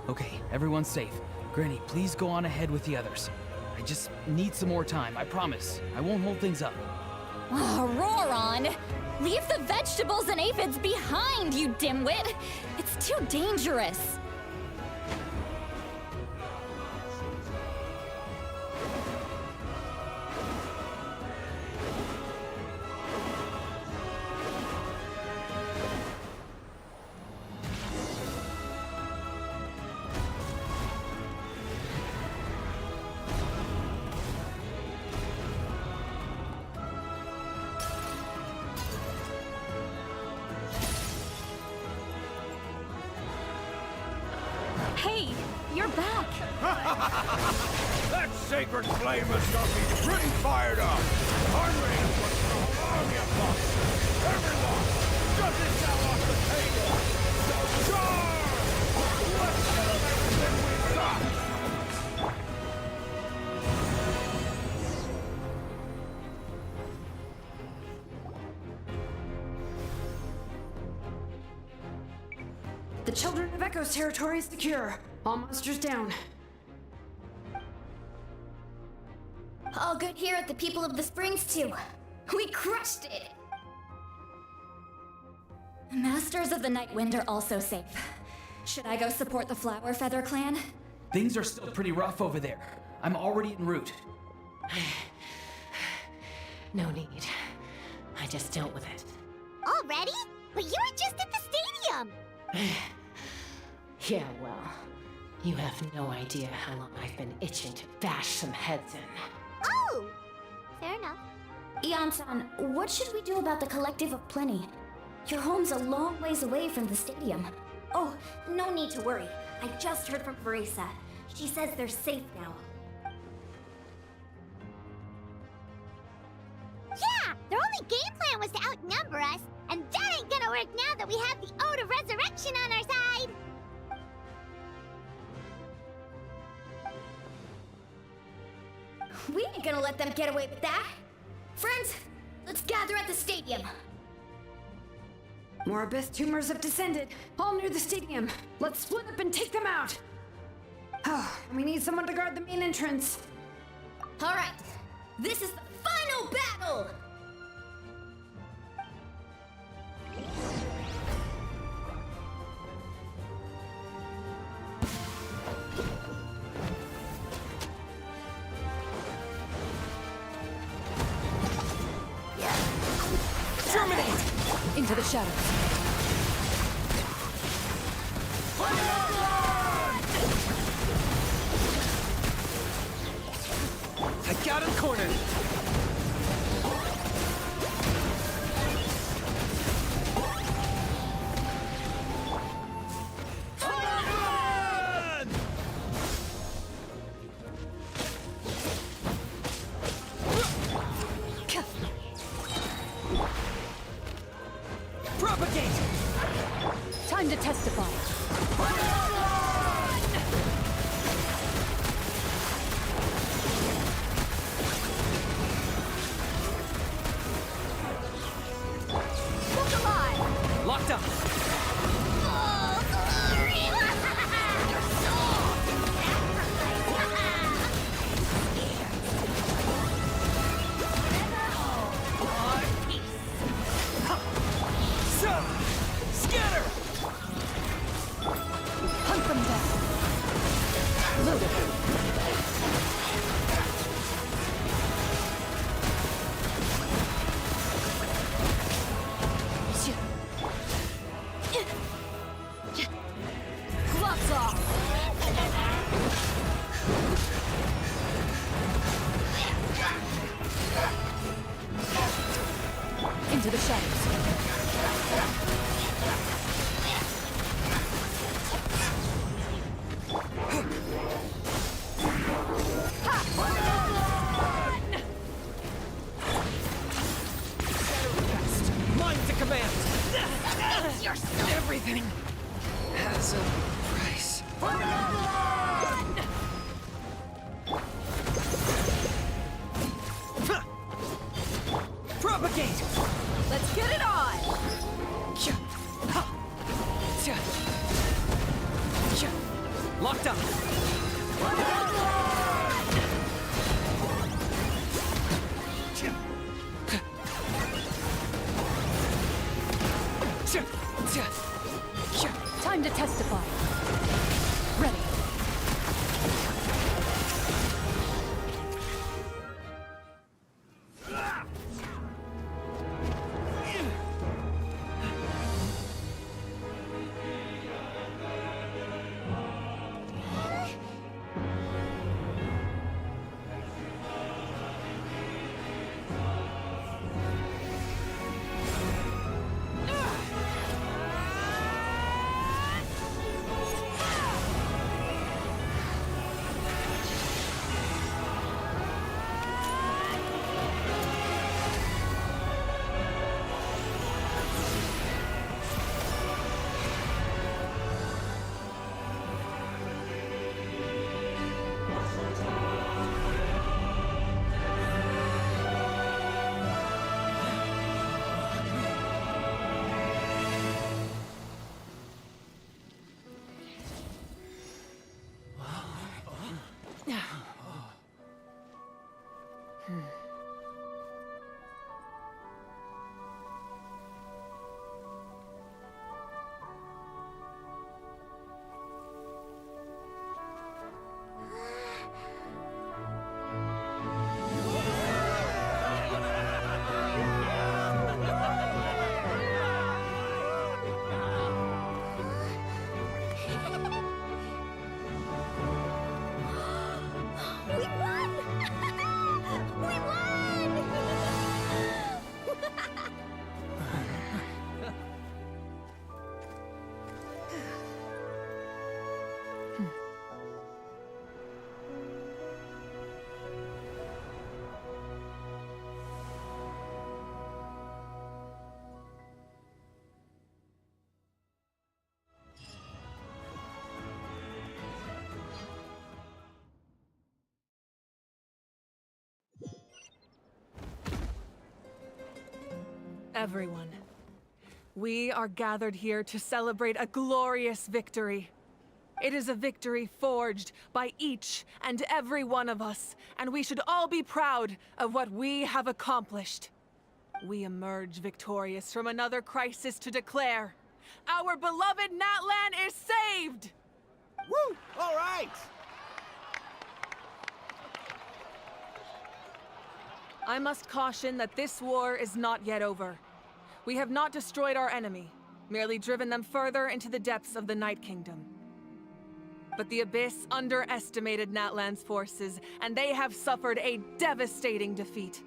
Okay, everyone's safe. Granny, please go on ahead with the others. I just need some more time, I promise. I won't hold things up. Oh, Roron! Leave the vegetables and aphids behind, you dimwit! It's too dangerous! Hey, you're back! That sacred flame has got me pretty fired up! I'm ready to put the whole army of monsters! Everyone! Shut this down off the table! So charge! Let's get them everything we've got! The Children of Echo's territory is secure. All monsters down. All good here at the People of the Springs, too. We crushed it! Masters of the Night Wind are also safe. Should I go support the Flower Feather clan? Things are still pretty rough over there. I'm already en route. No need. I just dealt with it. Already? But you were just at the stadium! Yeah, well, you have no idea how long I've been itching to bash some heads in. Oh! Fair enough. Ian-san, what should we do about the Collective of Plenty? Your home's a long ways away from the stadium. Oh, no need to worry. I just heard from Veresa. She says they're safe now. Yeah! Their only game plan was to outnumber us, and that ain't gonna work now that we have the Ode of Resurrection on our side! We ain't gonna let them get away with that! Friends, let's gather at the stadium! More abyss tumors have descended, all near the stadium. Let's split up and take them out. Oh, we need someone to guard the main entrance. Alright, this is the final battle! Terminate! Into the shadows. I got him cornered! Propagate! Time to testify. Look alive! Locked up! Scatter! Hunt them down. Loaded. Gloves off! Into the shadows. Mine to command! You're Everything has a Propagate! Let's get it on! Locked up! Time to testify. Ready. We won! We won! Everyone, we are gathered here to celebrate a glorious victory. It is a victory forged by each and every one of us, and we should all be proud of what we have accomplished. We emerge victorious from another crisis to declare, our beloved Natlan is saved! Woo! All right! I must caution that this war is not yet over. We have not destroyed our enemy, merely driven them further into the depths of the Night Kingdom. But the Abyss underestimated Natlan's forces, and they have suffered a devastating defeat.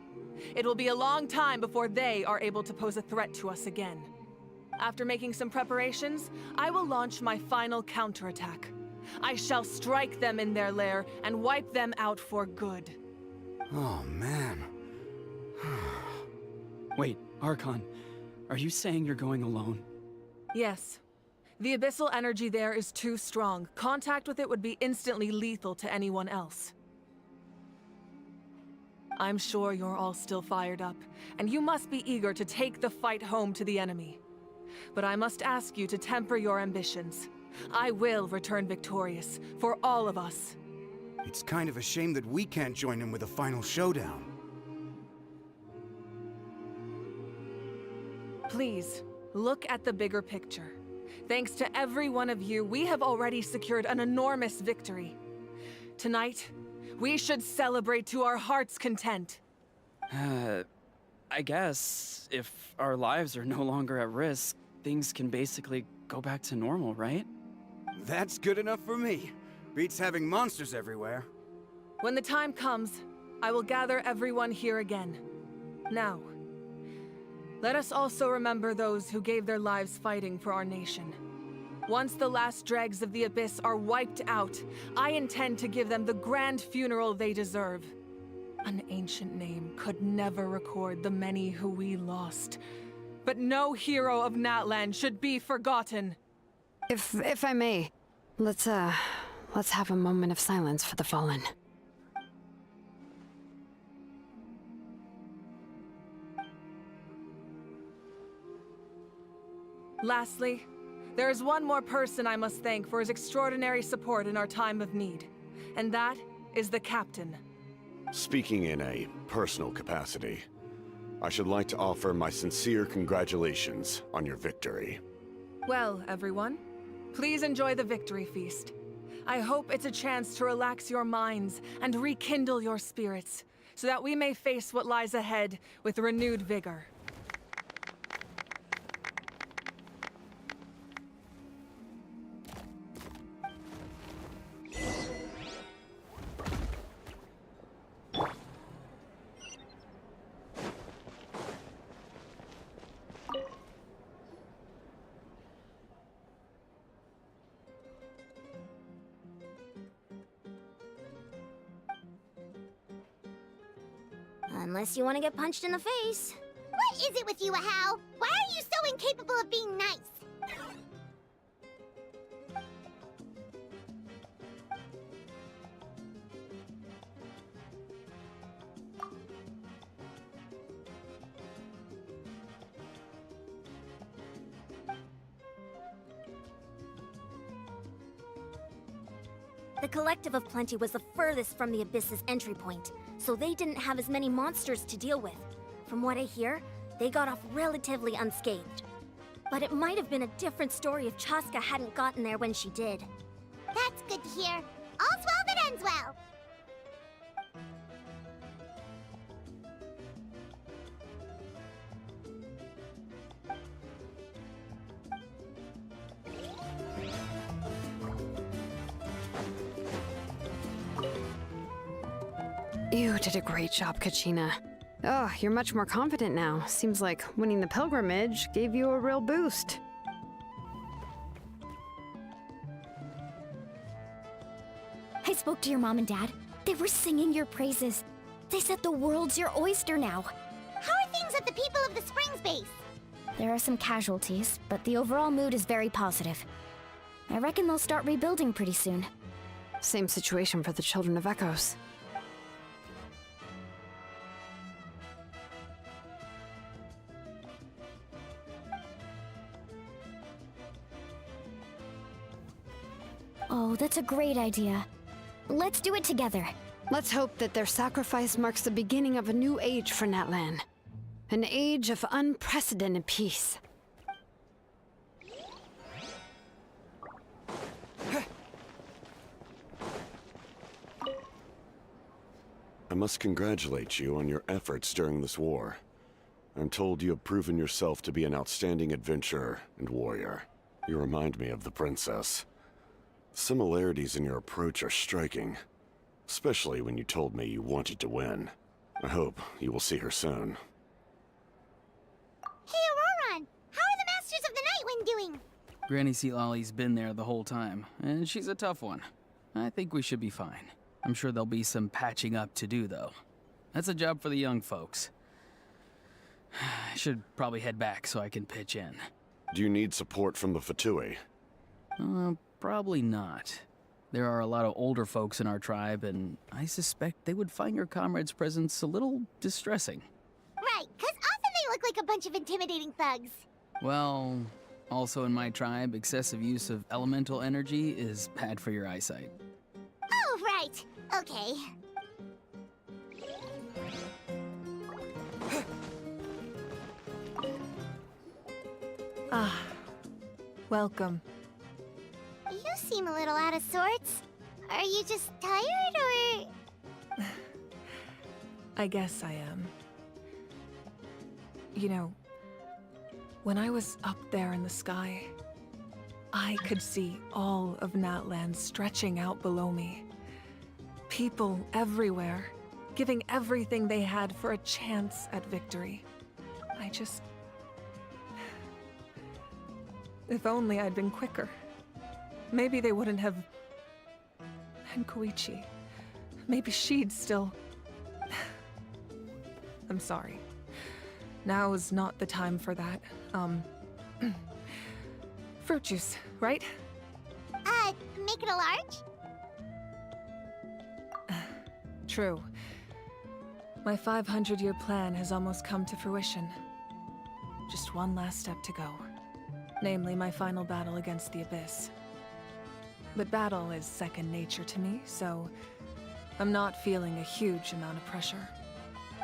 It will be a long time before they are able to pose a threat to us again. After making some preparations, I will launch my final counterattack. I shall strike them in their lair and wipe them out for good. Oh, man. Wait, Archon, are you saying you're going alone? Yes. The abyssal energy there is too strong. Contact with it would be instantly lethal to anyone else. I'm sure you're all still fired up, and you must be eager to take the fight home to the enemy. But I must ask you to temper your ambitions. I will return victorious, for all of us. It's kind of a shame that we can't join in with a final showdown. Please, look at the bigger picture. Thanks to every one of you, we have already secured an enormous victory. Tonight, we should celebrate to our heart's content. I guess if our lives are no longer at risk, things can basically go back to normal, right? That's good enough for me. Beats having monsters everywhere. When the time comes, I will gather everyone here again. Now, let us also remember those who gave their lives fighting for our nation. Once the last dregs of the Abyss are wiped out, I intend to give them the grand funeral they deserve. An ancient name could never record the many who we lost. But no hero of Natlan should be forgotten. If I may, Let's have a moment of silence for the fallen. Lastly, there is one more person I must thank for his extraordinary support in our time of need, and that is the Captain. Speaking in a personal capacity, I should like to offer my sincere congratulations on your victory. Well, everyone, please enjoy the victory feast. I hope it's a chance to relax your minds and rekindle your spirits, so that we may face what lies ahead with renewed vigor. Unless you want to get punched in the face. What is it with you, Hal? Why are you so incapable of being nice? The Collective of Plenty was the furthest from the Abyss's entry point, so they didn't have as many monsters to deal with. From what I hear, they got off relatively unscathed. But it might have been a different story if Chaska hadn't gotten there when she did. That's good to hear. All's well that ends well. You did a great job, Kachina. Oh, you're much more confident now. Seems like winning the pilgrimage gave you a real boost. I spoke to your mom and dad. They were singing your praises. They said the world's your oyster now. How are things at the People of the Springs base? There are some casualties, but the overall mood is very positive. I reckon they'll start rebuilding pretty soon. Same situation for the Children of Echoes. Oh, that's a great idea. Let's do it together. Let's hope that their sacrifice marks the beginning of a new age for Natlan. An age of unprecedented peace. I must congratulate you on your efforts during this war. I'm told you have proven yourself to be an outstanding adventurer and warrior. You remind me of the princess. Similarities in your approach are striking, especially when you told me you wanted to win. I hope you will see her soon. Hey, Auroron! How are the Masters of the Nightwind doing? Granny Sealolly's been there the whole time, and she's a tough one. I think we should be fine. I'm sure there'll be some patching up to do, though. That's a job for the young folks. I should probably head back so I can pitch in. Do you need support from the Fatui? Probably not. There are a lot of older folks in our tribe, and I suspect they would find your comrade's presence a little distressing. Right, 'cause often they look like a bunch of intimidating thugs. Well, also in my tribe, excessive use of elemental energy is bad for your eyesight. Oh, right. Okay. Welcome. You seem a little out of sorts. Are you just tired, or...? I guess I am. You know, when I was up there in the sky, I could see all of Natlan stretching out below me. People everywhere, giving everything they had for a chance at victory. I just... If only I'd been quicker. Maybe they wouldn't have... And Koichi. Maybe she'd still... I'm sorry. Now is not the time for that. Fruit juice, right? make it a large? True. My 500-year plan has almost come to fruition. Just one last step to go. Namely, my final battle against the Abyss. But battle is second nature to me, so I'm not feeling a huge amount of pressure.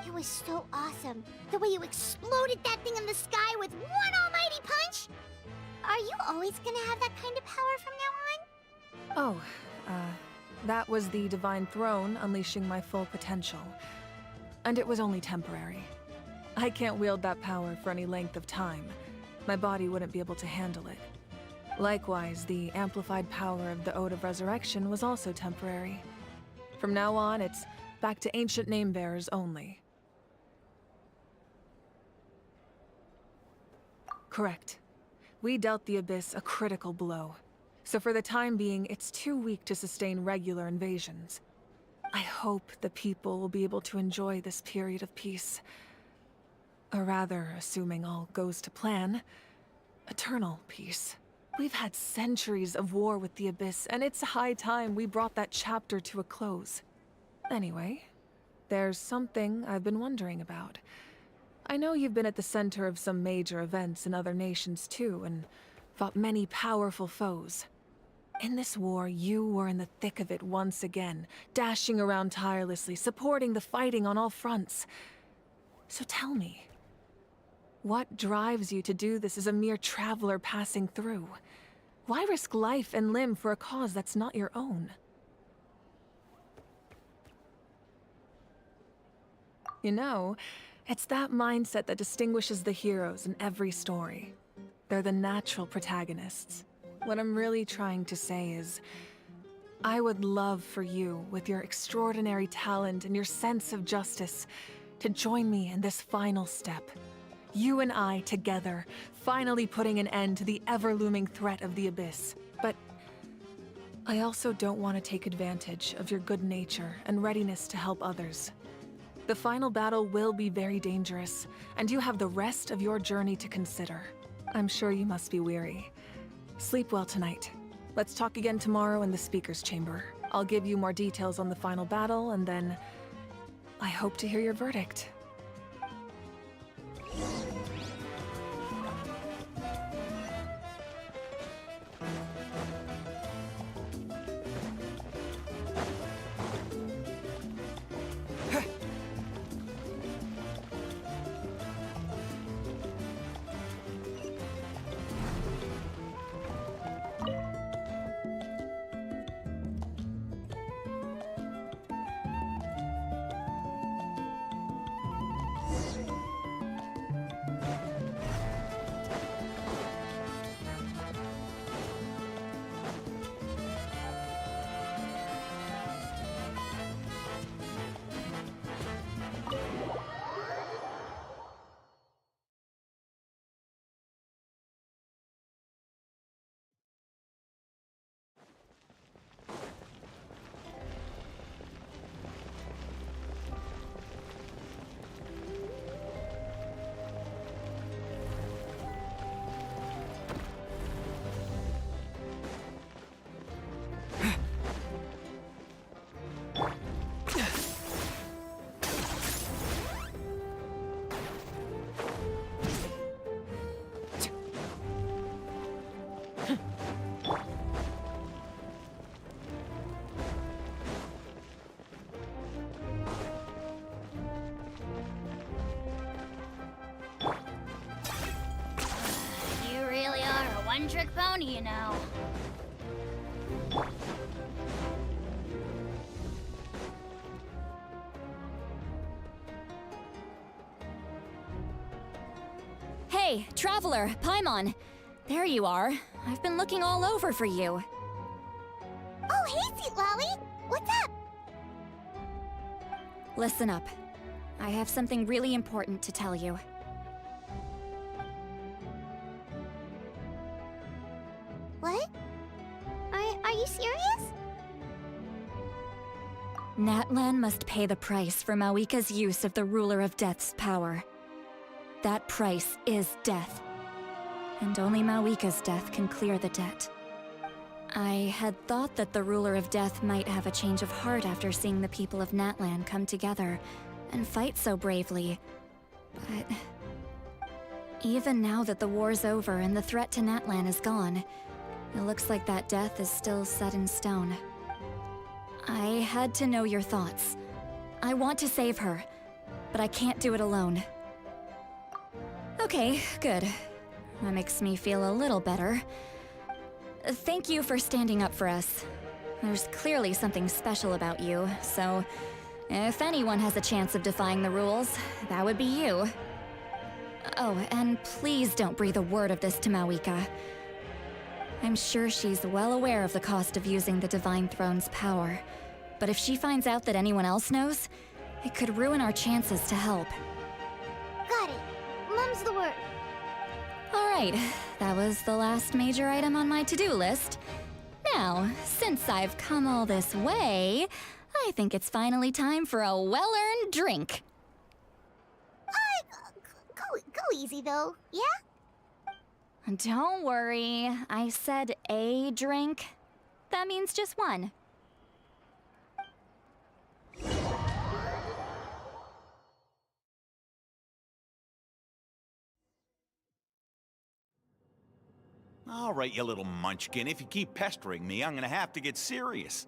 It was so awesome. The way you exploded that thing in the sky with one almighty punch! Are you always gonna have that kind of power from now on? Oh, that was the Divine Throne unleashing my full potential. And it was only temporary. I can't wield that power for any length of time. My body wouldn't be able to handle it. Likewise, the amplified power of the Ode of Resurrection was also temporary. From now on, it's back to ancient name-bearers only. Correct. We dealt the Abyss a critical blow. So for the time being, it's too weak to sustain regular invasions. I hope the people will be able to enjoy this period of peace. Or rather, assuming all goes to plan, eternal peace. We've had centuries of war with the Abyss, and it's high time we brought that chapter to a close. Anyway, there's something I've been wondering about. I know you've been at the center of some major events in other nations too, and fought many powerful foes. In this war, you were in the thick of it once again, dashing around tirelessly, supporting the fighting on all fronts. So tell me, what drives you to do this as a mere traveler passing through? Why risk life and limb for a cause that's not your own? You know, it's that mindset that distinguishes the heroes in every story. They're the natural protagonists. What I'm really trying to say is, I would love for you, with your extraordinary talent and your sense of justice, to join me in this final step. You and I together, finally putting an end to the ever-looming threat of the Abyss. But I also don't want to take advantage of your good nature and readiness to help others. The final battle will be very dangerous, and you have the rest of your journey to consider. I'm sure you must be weary. Sleep well tonight. Let's talk again tomorrow in the Speaker's Chamber. I'll give you more details on the final battle, and then I hope to hear your verdict. You really are a one-trick pony, you know. Hey, Traveler, Paimon. There you are. I've been looking all over for you. Oh, hey, Sweet Lolly! What's up? Listen up. I have something really important to tell you. What? Are you serious? Natlan must pay the price for Mawika's use of the Ruler of Death's power. That price is death. And only Mawika's death can clear the debt. I had thought that the Ruler of Death might have a change of heart after seeing the people of Natlan come together and fight so bravely. But even now that the war's over and the threat to Natlan is gone, it looks like that death is still set in stone. I had to know your thoughts. I want to save her, but I can't do it alone. Okay, good. That makes me feel a little better. Thank you for standing up for us. There's clearly something special about you, so if anyone has a chance of defying the rules, that would be you. Oh, and please don't breathe a word of this to Mawika. I'm sure she's well aware of the cost of using the Divine Throne's power, but if she finds out that anyone else knows, it could ruin our chances to help. Got it. Mum's the word. Alright, that was the last major item on my to-do list. Now, since I've come all this way, I think it's finally time for a well-earned drink. Go easy though, yeah? Don't worry, I said a drink. That means just one. All right, you little munchkin. If you keep pestering me, I'm gonna have to get serious.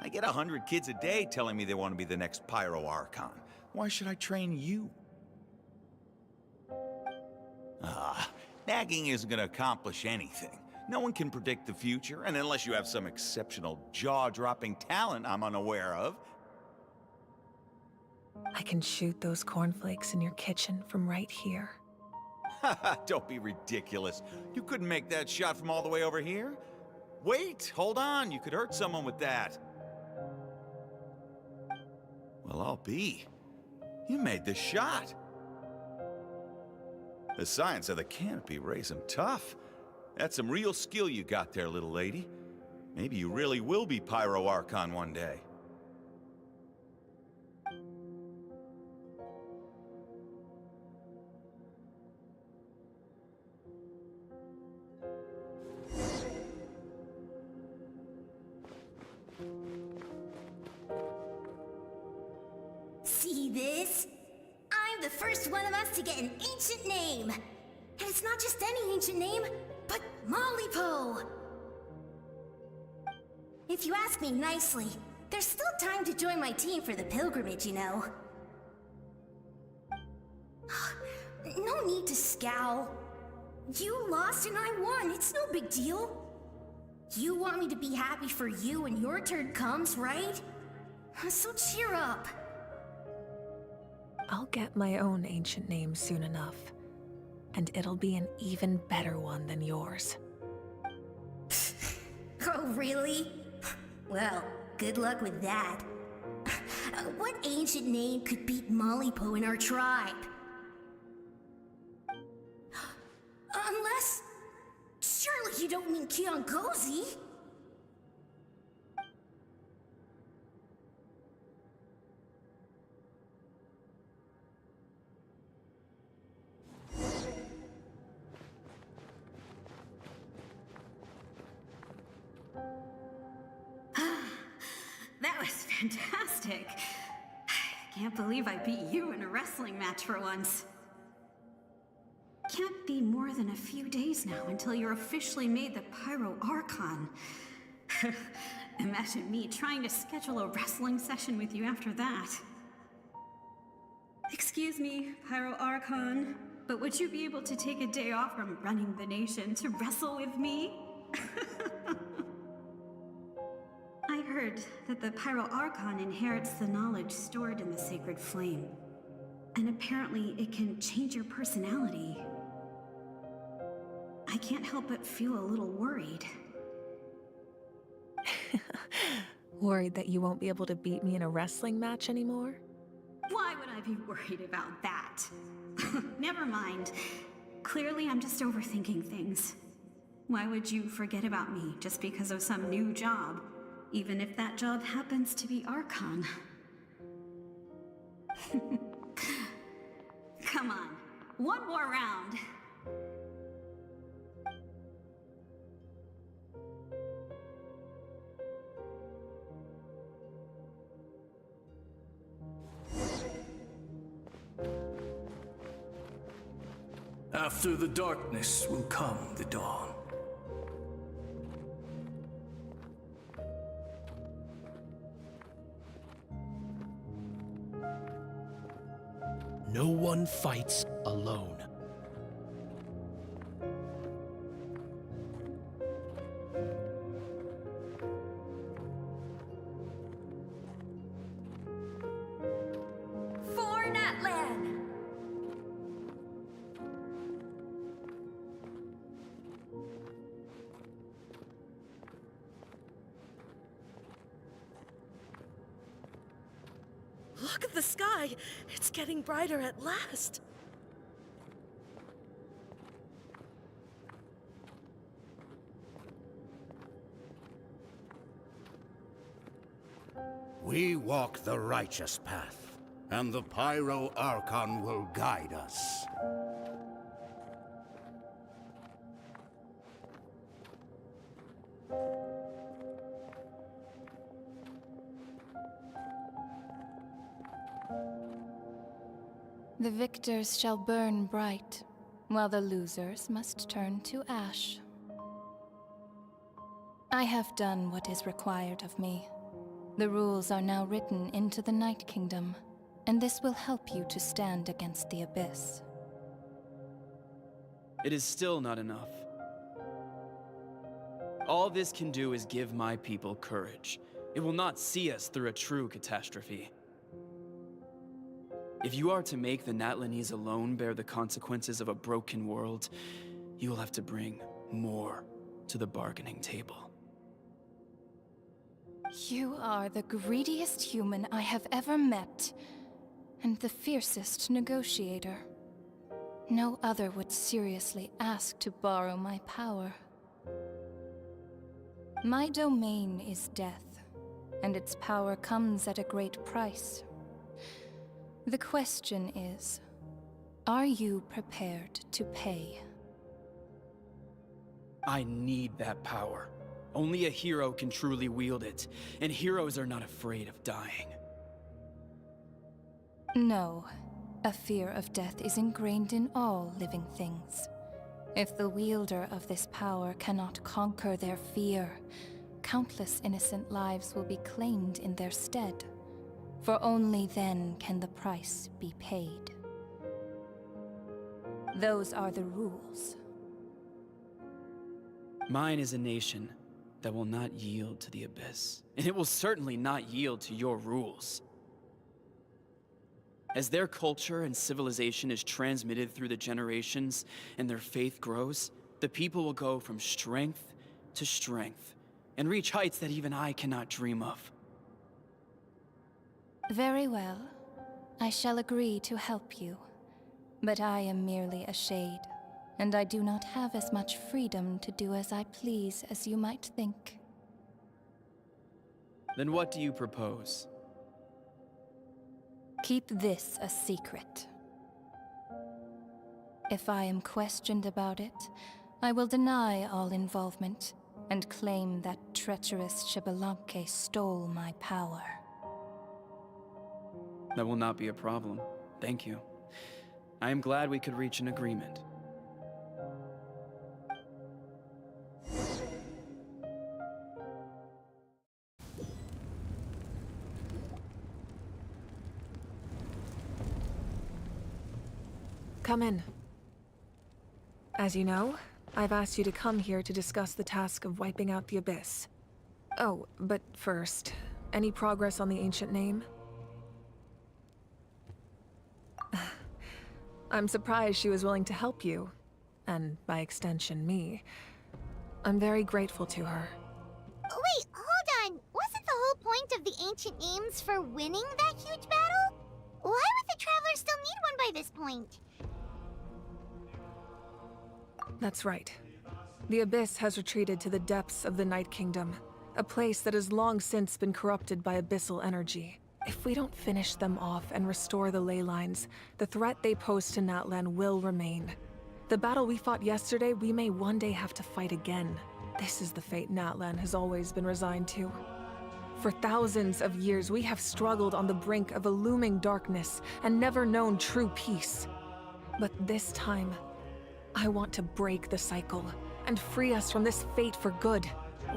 I get 100 kids a day telling me they want to be the next Pyro Archon. Why should I train you? Nagging isn't gonna accomplish anything. No one can predict the future, and unless you have some exceptional jaw-dropping talent I'm unaware of. I can shoot those cornflakes in your kitchen from right here. Don't be ridiculous. You couldn't make that shot from all the way over here? Wait, hold on. You could hurt someone with that. Well, I'll be. You made the shot. The science of the canopy raised him tough. That's some real skill you got there, little lady. Maybe you really will be Pyro Archon one day. See this? I'm the first one of us to get an ancient name. And it's not just any ancient name, but Malipo. If you ask me nicely, there's still time to join my team for the pilgrimage, you know. No need to scowl. You lost and I won, it's no big deal. You want me to be happy for you when your turn comes, right? So cheer up. I'll get my own ancient name soon enough, and it'll be an even better one than yours. Oh, really? Well, good luck with that. What ancient name could beat Malipo in our tribe? Unless... surely you don't mean Kiangozi? That was fantastic. Can't believe I beat you in a wrestling match for once. Can't be more than a few days now until you're officially made the Pyro Archon. Imagine me trying to schedule a wrestling session with you after that. Excuse me, Pyro Archon, but would you be able to take a day off from running the nation to wrestle with me? I heard that the Pyro Archon inherits the knowledge stored in the sacred flame. And apparently it can change your personality. I can't help but feel a little worried. Worried that you won't be able to beat me in a wrestling match anymore? Why would I be worried about that? Never mind. Clearly I'm just overthinking things. Why would you forget about me just because of some new job? Even if that job happens to be Archon. Come on, one more round. After the darkness will come the dawn. No one fights alone. For Natlan! Look at the sky! It's getting brighter at last! We walk the righteous path, and the Pyro Archon will guide us. The victors shall burn bright, while the losers must turn to ash. I have done what is required of me. The rules are now written into the Night Kingdom, and this will help you to stand against the Abyss. It is still not enough. All this can do is give my people courage. It will not see us through a true catastrophe. If you are to make the Natlanese alone bear the consequences of a broken world, you will have to bring more to the bargaining table. You are the greediest human I have ever met, and the fiercest negotiator. No other would seriously ask to borrow my power. My domain is death, and its power comes at a great price. The question is, are you prepared to pay? I need that power. Only a hero can truly wield it, and heroes are not afraid of dying. No. A fear of death is ingrained in all living things. If the wielder of this power cannot conquer their fear, countless innocent lives will be claimed in their stead. For only then can the price be paid. Those are the rules. Mine is a nation that will not yield to the Abyss, and it will certainly not yield to your rules. As their culture and civilization is transmitted through the generations and their faith grows, the people will go from strength to strength and reach heights that even I cannot dream of. Very well. I shall agree to help you. But I am merely a shade, and I do not have as much freedom to do as I please as you might think. Then what do you propose? Keep this a secret. If I am questioned about it, I will deny all involvement and claim that treacherous Xbalanque stole my power. That will not be a problem. Thank you. I am glad we could reach an agreement. Come in. As you know, I've asked you to come here to discuss the task of wiping out the Abyss. Oh, but first, any progress on the ancient name? I'm surprised she was willing to help you, and by extension, me. I'm very grateful to her. Wait, hold on! Wasn't the whole point of the ancient names for winning that huge battle? Why would the Travelers still need one by this point? That's right. The Abyss has retreated to the depths of the Night Kingdom, a place that has long since been corrupted by abyssal energy. If we don't finish them off and restore the ley lines, the threat they pose to Natlan will remain. The battle we fought yesterday, we may one day have to fight again. This is the fate Natlan has always been resigned to. For thousands of years, we have struggled on the brink of a looming darkness and never known true peace. But this time, I want to break the cycle and free us from this fate for good.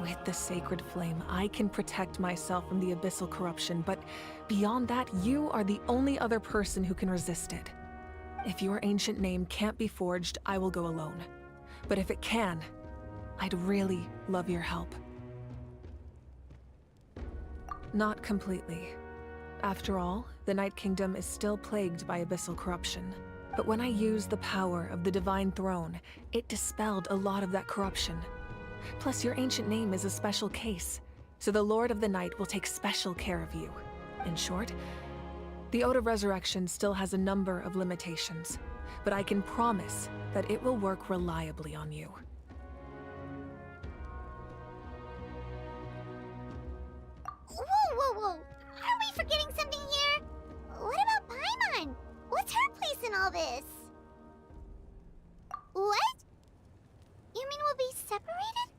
With the sacred flame, I can protect myself from the abyssal corruption, but beyond that, you are the only other person who can resist it. If your ancient name can't be forged, I will go alone. But if it can, I'd really love your help. Not completely. After all, the Night Kingdom is still plagued by abyssal corruption. But when I used the power of the Divine Throne, it dispelled a lot of that corruption. Plus, your ancient name is a special case, so the Lord of the Night will take special care of you. In short, the Ode of Resurrection still has a number of limitations, but I can promise that it will work reliably on you. Whoa! Are we forgetting something here? What about Paimon? What's her place in all this? What? You mean we'll be separated?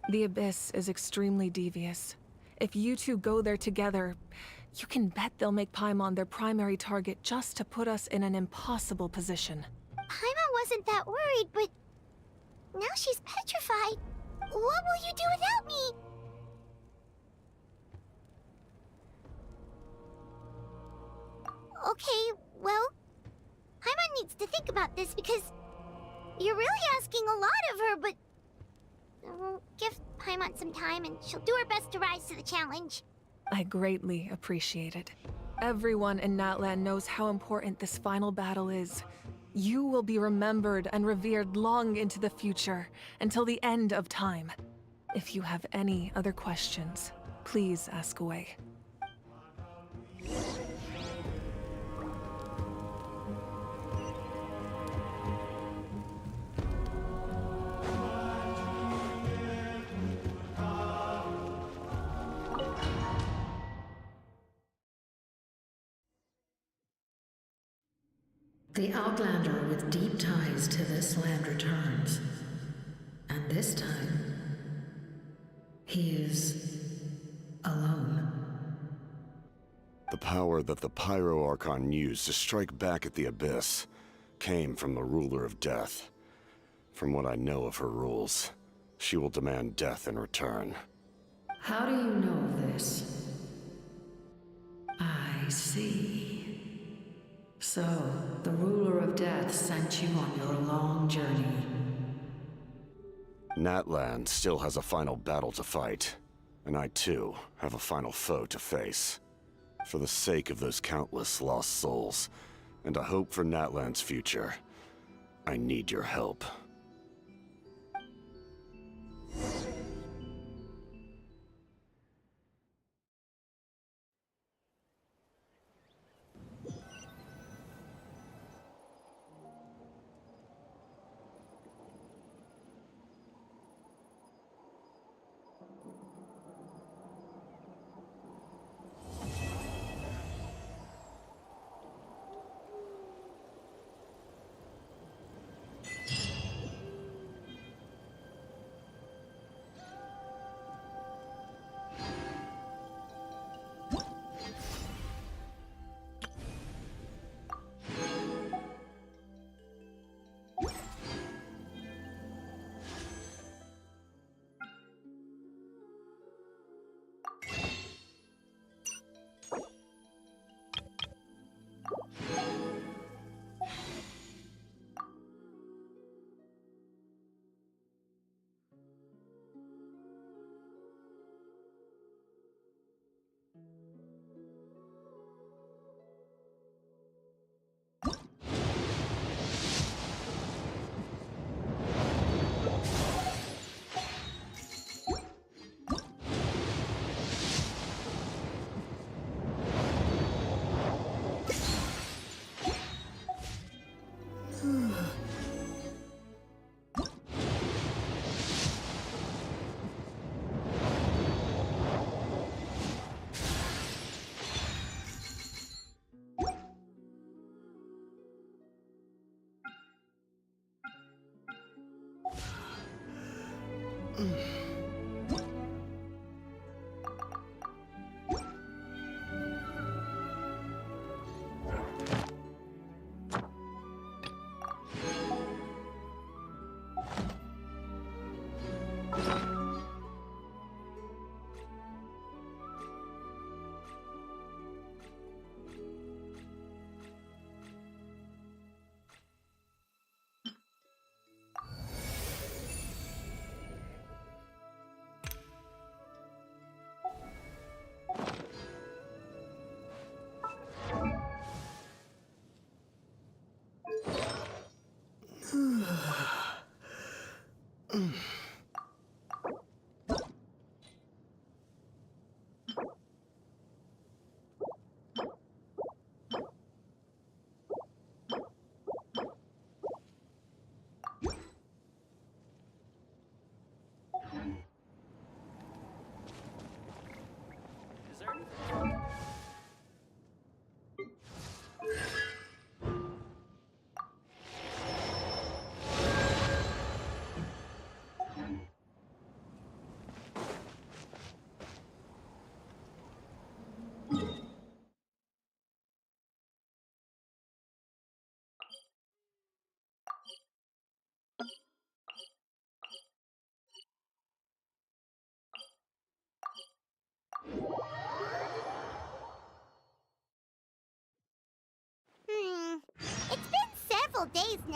The Abyss is extremely devious. If you two go there together, you can bet they'll make Paimon their primary target just to put us in an impossible position. Paimon wasn't that worried, but now she's petrified. What will you do without me? Okay, well, Paimon needs to think about this because you're really asking a lot of her, but give Paimon some time and she'll do her best to rise to the challenge. I greatly appreciate it. Everyone in Natlan knows how important this final battle is. You will be remembered and revered long into the future, until the end of time. If you have any other questions, please ask away. The Outlander with deep ties to this land returns. And this time, he is alone. The power that the Pyro Archon used to strike back at the Abyss came from the Ruler of Death. From what I know of her rules, she will demand death in return. How do you know this? I see. So, the Ruler of Death sent you on your long journey. Natlan still has a final battle to fight, and I too have a final foe to face. For the sake of those countless lost souls, and a hope for Natlan's future, I need your help.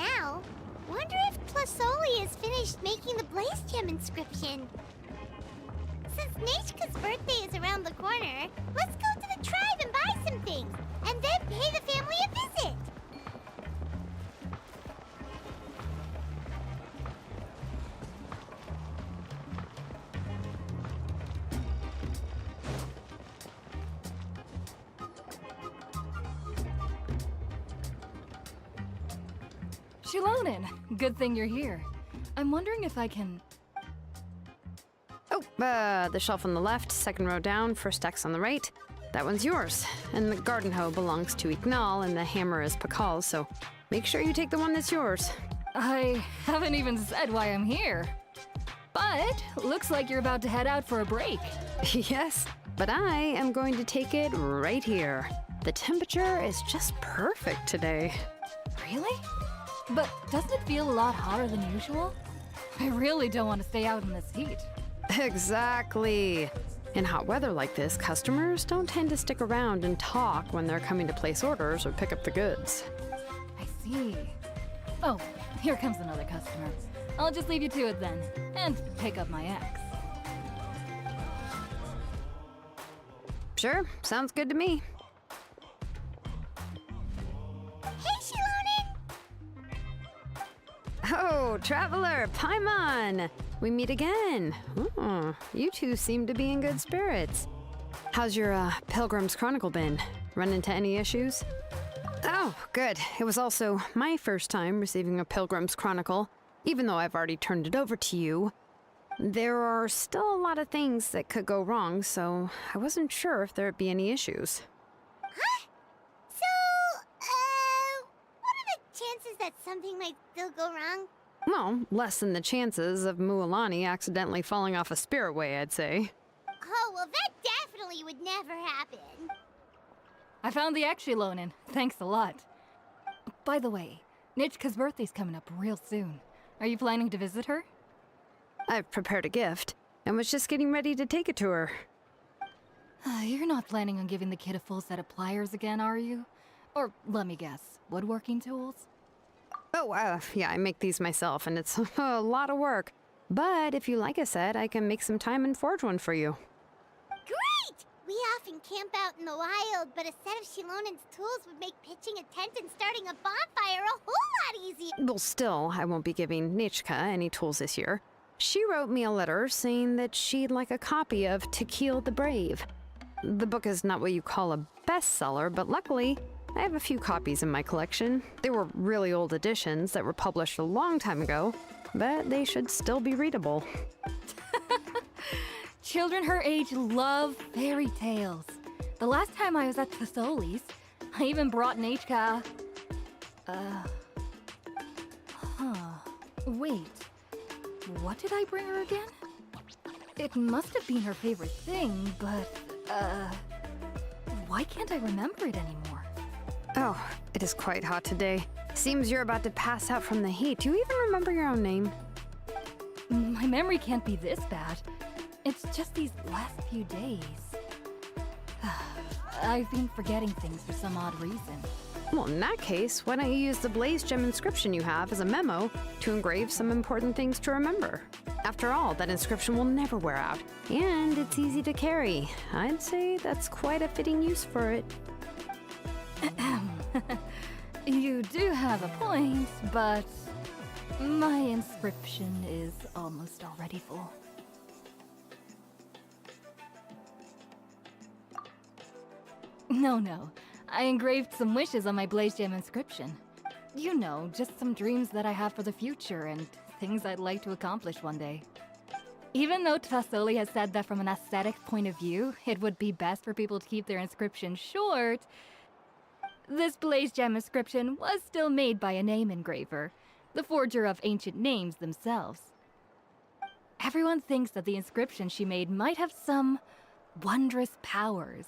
now. Wonder if Tlasoli has finished making the Blaze Gem inscription. Since Nechka's birthday is around the corner, let's go to the tribe and buy some things, and then pay the family a visit. Shilonen, good thing you're here. I'm wondering if I can... Oh, the shelf on the left, second row down, first X on the right. That one's yours. And the garden hoe belongs to Ignal, and the hammer is Pakal's, so make sure you take the one that's yours. I haven't even said why I'm here. But looks like you're about to head out for a break. Yes, but I am going to take it right here. The temperature is just perfect today. Really? But doesn't it feel a lot hotter than usual? I really don't want to stay out in this heat. Exactly. In hot weather like this, customers don't tend to stick around and talk when they're coming to place orders or pick up the goods. I see. Oh, here comes another customer. I'll just leave you to it then, and pick up my ex. Sure, sounds good to me. Oh, Traveler, Paimon! We meet again. Oh, you two seem to be in good spirits. How's your Pilgrim's Chronicle been? Run into any issues? Oh, good. It was also my first time receiving a Pilgrim's Chronicle. Even though I've already turned it over to you, there are still a lot of things that could go wrong, so I wasn't sure if there'd be any issues. Huh? What are the chances that something might still go wrong? Well, less than the chances of Mualani accidentally falling off a spirit way, I'd say. Oh, well that definitely would never happen. I found the ex, Shilonen. Thanks a lot. By the way, Nitchka's birthday's coming up real soon. Are you planning to visit her? I've prepared a gift, and was just getting ready to take it to her. You're not planning on giving the kid a full set of pliers again, are you? Or, let me guess, woodworking tools? Oh, yeah, I make these myself, and it's a lot of work. But if you like a set, I can make some time and forge one for you. Great! We often camp out in the wild, but a set of Shilonen's tools would make pitching a tent and starting a bonfire a whole lot easier. Well, still, I won't be giving Nichka any tools this year. She wrote me a letter saying that she'd like a copy of To Kill the Brave. The book is not what you call a bestseller, but luckily, I have a few copies in my collection. They were really old editions that were published a long time ago, but they should still be readable. Children her age love fairy tales. The last time I was at Thasoli's, I even brought Nechka... Wait. What did I bring her again? It must have been her favorite thing, but, why can't I remember it anymore? Oh, it is quite hot today. Seems you're about to pass out from the heat. Do you even remember your own name? My memory can't be this bad. It's just these last few days. I've been forgetting things for some odd reason. Well, in that case, why don't you use the Blaze Gem inscription you have as a memo to engrave some important things to remember? After all, that inscription will never wear out, and it's easy to carry. I'd say that's quite a fitting use for it. You do have a point, but my inscription is almost already full. No. I engraved some wishes on my Blaze Gem inscription. You know, just some dreams that I have for the future and things I'd like to accomplish one day. Even though Trasoli has said that from an aesthetic point of view, it would be best for people to keep their inscription short, this Blaze Gem inscription was still made by a name engraver, the forger of ancient names themselves. Everyone thinks that the inscription she made might have some wondrous powers.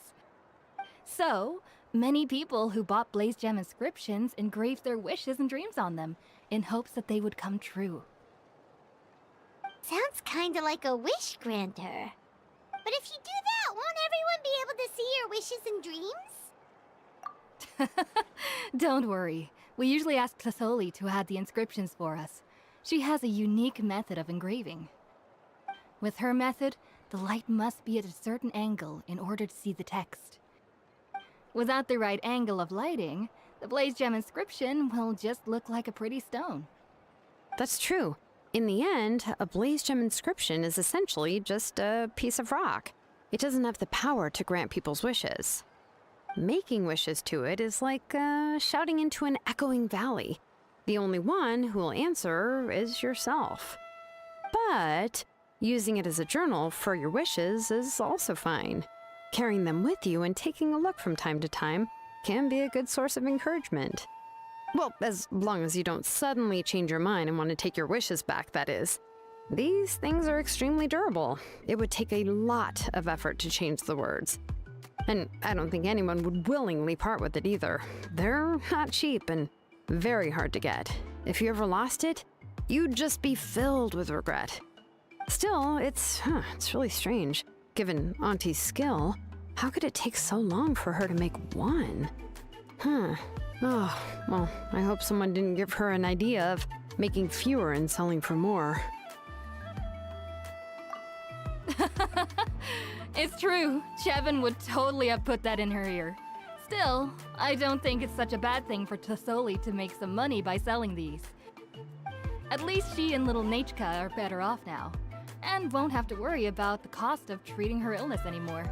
So, many people who bought Blaze Gem inscriptions engraved their wishes and dreams on them, in hopes that they would come true. Sounds kinda like a wish granter. But if you do that, won't everyone be able to see your wishes and dreams? Don't worry. We usually ask Tlatholi to add the inscriptions for us. She has a unique method of engraving. With her method, the light must be at a certain angle in order to see the text. Without the right angle of lighting, the blaze gem inscription will just look like a pretty stone. That's true. In the end, a blaze gem inscription is essentially just a piece of rock. It doesn't have the power to grant people's wishes. Making wishes to it is like shouting into an echoing valley. The only one who will answer is yourself. But using it as a journal for your wishes is also fine. Carrying them with you and taking a look from time to time can be a good source of encouragement. Well, as long as you don't suddenly change your mind and want to take your wishes back, that is. These things are extremely durable. It would take a lot of effort to change the words. And I don't think anyone would willingly part with it either. They're not cheap and very hard to get. If you ever lost it, you'd just be filled with regret. Still, it's really strange. Given Auntie's skill, how could it take so long for her to make one? Oh, well, I hope someone didn't give her an idea of making fewer and selling for more. It's true. Chevin would totally have put that in her ear. Still, I don't think it's such a bad thing for Tlatholi to make some money by selling these. At least she and little Nachka are better off now, and won't have to worry about the cost of treating her illness anymore.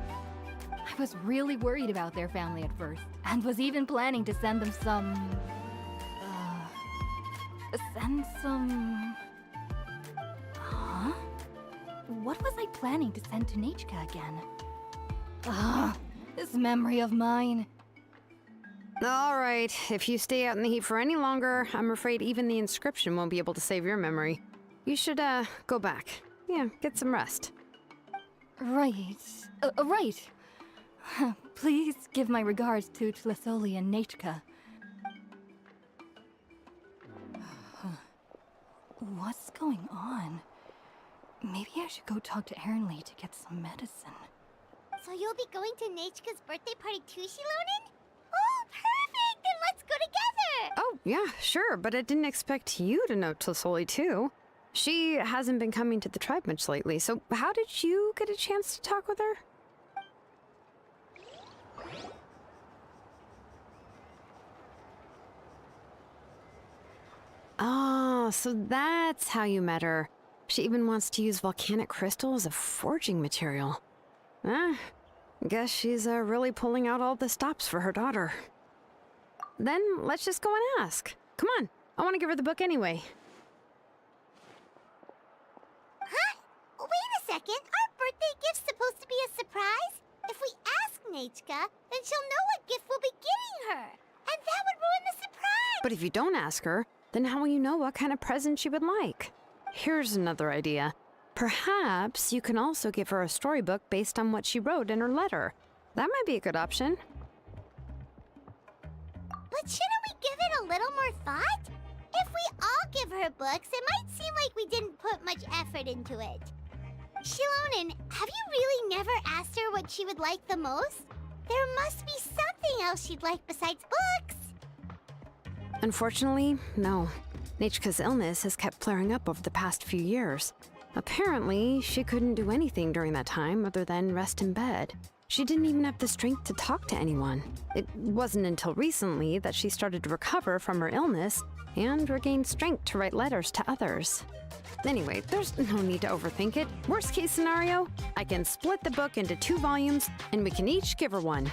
I was really worried about their family at first, and was even planning to send them some... Huh? What was I planning to send to Nachka again? This memory of mine. All right, if you stay out in the heat for any longer, I'm afraid even the inscription won't be able to save your memory. You should, go back. Yeah, get some rest. Right. Right. Please give my regards to Tlatholi and Nachka. What's going on? Maybe I should go talk to Ernly to get some medicine. So you'll be going to Nachka's birthday party too, Shilonen? Oh, perfect! Then let's go together! Oh, yeah, sure, but I didn't expect you to know Tlatholi too. She hasn't been coming to the tribe much lately, so how did you get a chance to talk with her? Oh, so that's how you met her. She even wants to use volcanic crystal as a forging material. Guess she's really pulling out all the stops for her daughter. Then let's just go and ask. Come on, I want to give her the book anyway. Huh? Wait a second, our birthday gift's supposed to be a surprise? If we ask Nachka, then she'll know what gift we'll be getting her. And that would ruin the surprise! But if you don't ask her, then how will you know what kind of present she would like? Here's another idea. Perhaps you can also give her a storybook based on what she wrote in her letter. That might be a good option. But shouldn't we give it a little more thought? If we all give her books, it might seem like we didn't put much effort into it. Shilonen, have you really never asked her what she would like the most? There must be something else she'd like besides books. Unfortunately, no. Nachka's illness has kept flaring up over the past few years. Apparently, she couldn't do anything during that time other than rest in bed. She didn't even have the strength to talk to anyone. It wasn't until recently that she started to recover from her illness and regained strength to write letters to others. Anyway, there's no need to overthink it. Worst case scenario, I can split the book into 2 volumes and we can each give her one.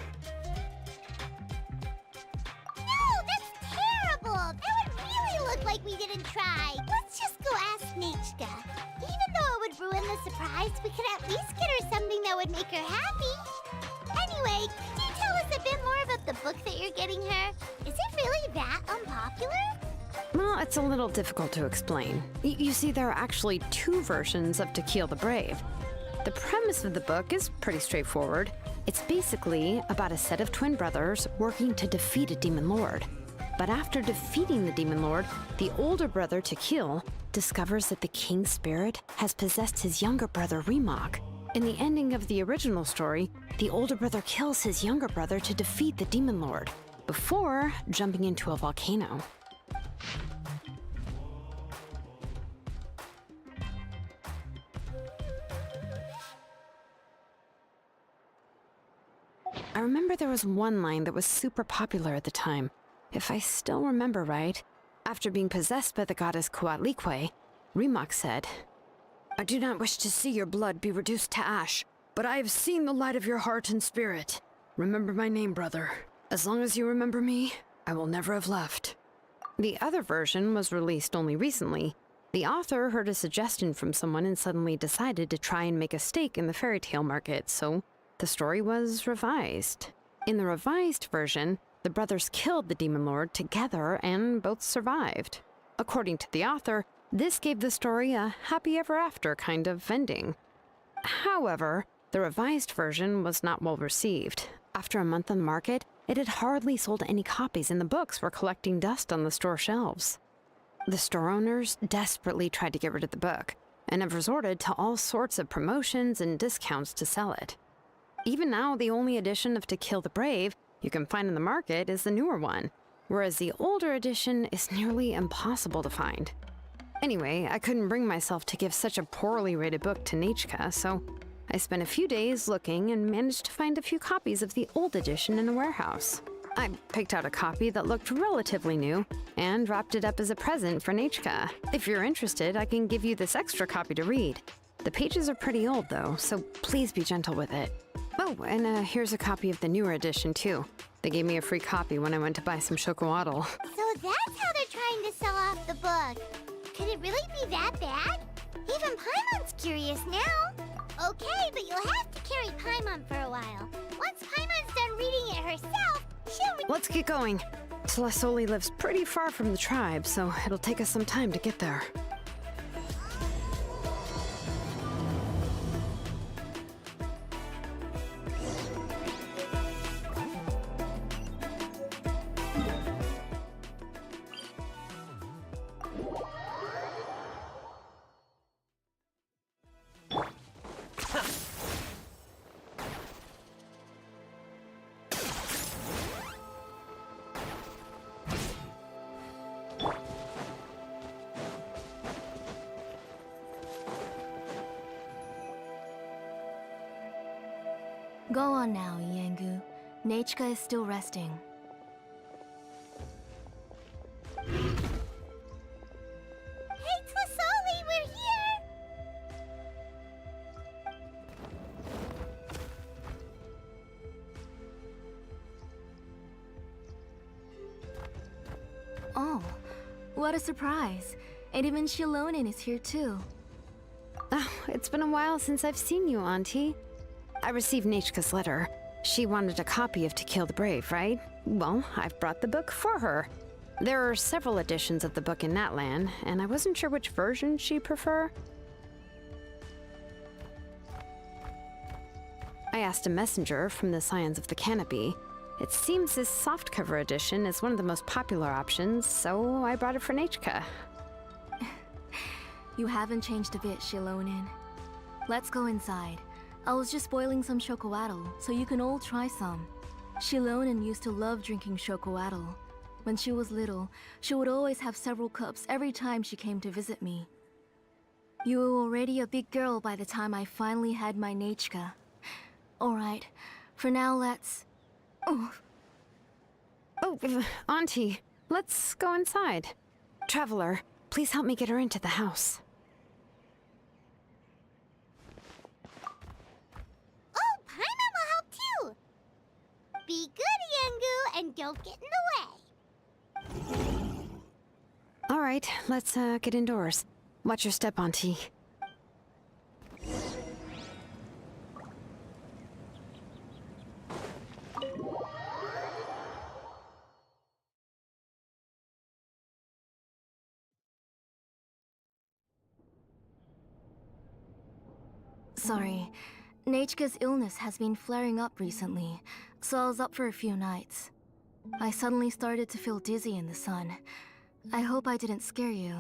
No, that's terrible! That would really look like we didn't try. Let's just go ask Nachka. Even though it would ruin the surprise, we could at least get her something that would make her happy. Anyway, can you tell us a bit more about the book that you're getting her? Is it really that unpopular? Well, it's a little difficult to explain. You see, there are actually 2 versions of To Kill the Brave. The premise of the book is pretty straightforward. It's basically about a set of twin brothers working to defeat a demon lord. But after defeating the demon lord, the older brother, Tequil, discovers that the king's spirit has possessed his younger brother, Remok. In the ending of the original story, the older brother kills his younger brother to defeat the demon lord, before jumping into a volcano. I remember there was one line that was super popular at the time. If I still remember right, after being possessed by the goddess Coatlicue, Rimac said, "I do not wish to see your blood be reduced to ash, but I have seen the light of your heart and spirit. Remember my name, brother. As long as you remember me, I will never have left." The other version was released only recently. The author heard a suggestion from someone and suddenly decided to try and make a stake in the fairy tale market, so the story was revised. In the revised version, the brothers killed the demon lord together and both survived. According to the author, this gave the story a happy ever after kind of ending. However, the revised version was not well received. After a month on the market, it had hardly sold any copies and the books were collecting dust on the store shelves. The store owners desperately tried to get rid of the book and have resorted to all sorts of promotions and discounts to sell it. Even now, the only edition of To Kill the Brave you can find in the market is the newer one, whereas the older edition is nearly impossible to find. Anyway, I couldn't bring myself to give such a poorly rated book to Nechka, so I spent a few days looking and managed to find a few copies of the old edition in a warehouse. I picked out a copy that looked relatively new and wrapped it up as a present for Nechka. If you're interested, I can give you this extra copy to read. The pages are pretty old though, so please be gentle with it. Oh, and here's a copy of the newer edition too. They gave me a free copy when I went to buy some chocolatl. So that's how they're trying to sell off the book. Could it really be that bad? Even Paimon's curious now. Okay, but you'll have to carry Paimon for a while. Once Paimon's done reading it herself, she'll Let's get going. Celestoli lives pretty far from the tribe, so it'll take us some time to get there. Go on now, Yengu. Nechka is still resting. Hey, Tlasoli, we're here! Oh, what a surprise. And even Shilonin is here too. Oh, it's been a while since I've seen you, Auntie. I received Nechka's letter. She wanted a copy of To Kill the Brave, right? Well, I've brought the book for her. There are several editions of the book in Natlan, and I wasn't sure which version she'd prefer. I asked a messenger from the Scions of the Canopy. It seems this softcover edition is one of the most popular options, so I brought it for Nechka. You haven't changed a bit, Shilonin. Let's go inside. I was just boiling some chocolatl, so you can all try some. Shilonin used to love drinking chocolatl. When she was little, she would always have several cups every time she came to visit me. You were already a big girl by the time I finally had my Nechka. Alright, for now let's... Oh, Auntie, let's go inside. Traveler, please help me get her into the house. Oh, Paimon will help too! Be good, Yengu, and don't get in the way. All right, let's get indoors. Watch your step, Auntie. Sorry, Nechka's illness has been flaring up recently, so I was up for a few nights. I suddenly started to feel dizzy in the sun. I hope I didn't scare you.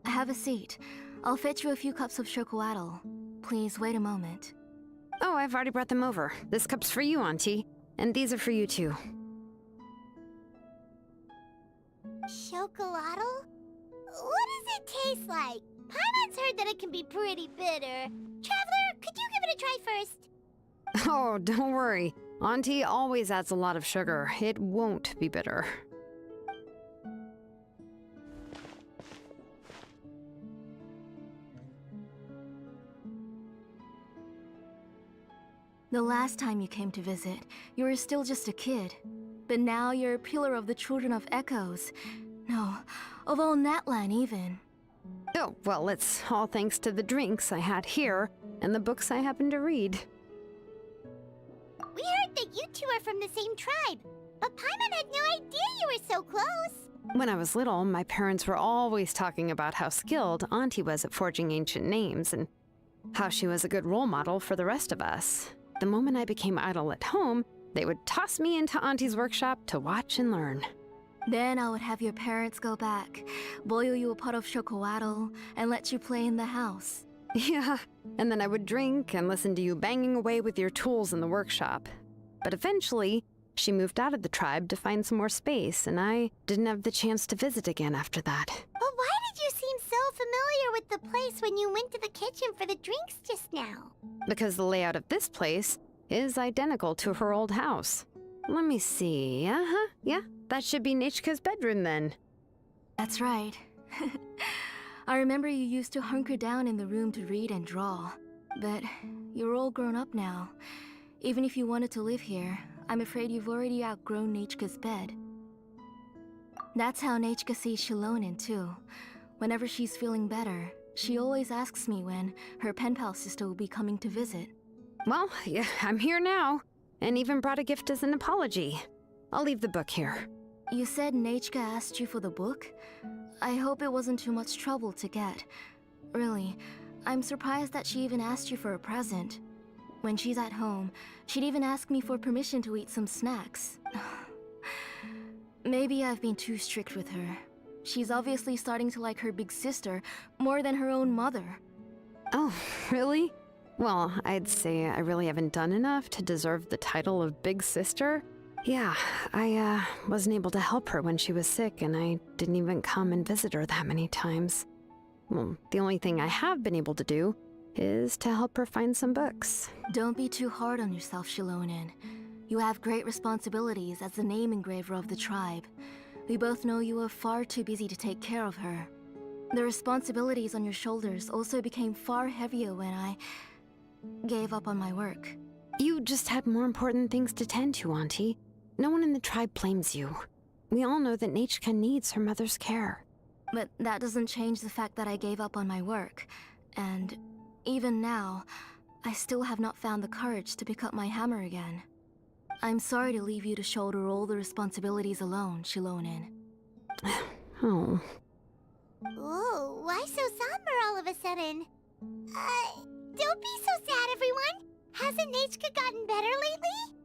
Have a seat. I'll fetch you a few cups of chocolatl. Please wait a moment. Oh, I've already brought them over. This cup's for you, Auntie. And these are for you too. Chocolatl? What does it taste like? Paimon's heard that it can be pretty bitter. Traveler, could you give it a try first? Oh, don't worry. Auntie always adds a lot of sugar. It won't be bitter. The last time you came to visit, you were still just a kid. But now you're a pillar of the Children of Echoes. No, of all Natlan even. Oh, well, it's all thanks to the drinks I had here and the books I happen to read. We heard that you two are from the same tribe, but Paimon had no idea you were so close. When I was little, my parents were always talking about how skilled Auntie was at forging ancient names and how she was a good role model for the rest of us. The moment I became idle at home, they would toss me into Auntie's workshop to watch and learn. Then I would have your parents go back, boil you a pot of chocolatl, and let you play in the house. Yeah, and then I would drink and listen to you banging away with your tools in the workshop. But eventually, she moved out of the tribe to find some more space, and I didn't have the chance to visit again after that. But why did you seem so familiar with the place when you went to the kitchen for the drinks just now? Because the layout of this place is identical to her old house. Let me see. Yeah, that should be Nechka's bedroom then. That's right. I remember you used to hunker down in the room to read and draw. But you're all grown up now. Even if you wanted to live here, I'm afraid you've already outgrown Nechka's bed. That's how Nechka sees Shilonen too. Whenever she's feeling better, she always asks me when her pen pal sister will be coming to visit. Well, yeah, I'm here now, and even brought a gift as an apology. I'll leave the book here. You said Nechka asked you for the book? I hope it wasn't too much trouble to get. Really, I'm surprised that she even asked you for a present. When she's at home, she'd even ask me for permission to eat some snacks. Maybe I've been too strict with her. She's obviously starting to like her big sister more than her own mother. Oh, really? Well, I'd say I really haven't done enough to deserve the title of big sister. Yeah, I wasn't able to help her when she was sick, and I didn't even come and visit her that many times. Well, the only thing I have been able to do is to help her find some books. Don't be too hard on yourself, Shilonen. You have great responsibilities as the name engraver of the tribe. We both know you are far too busy to take care of her. The responsibilities on your shoulders also became far heavier when I gave up on my work. You just had more important things to tend to, Auntie. No one in the tribe blames you. We all know that Nechka needs her mother's care. But that doesn't change the fact that I gave up on my work. And even now, I still have not found the courage to pick up my hammer again. I'm sorry to leave you to shoulder all the responsibilities alone, Shilonen. Oh. Whoa, why so somber all of a sudden? Don't be so sad, everyone. Hasn't Nechka gotten better lately?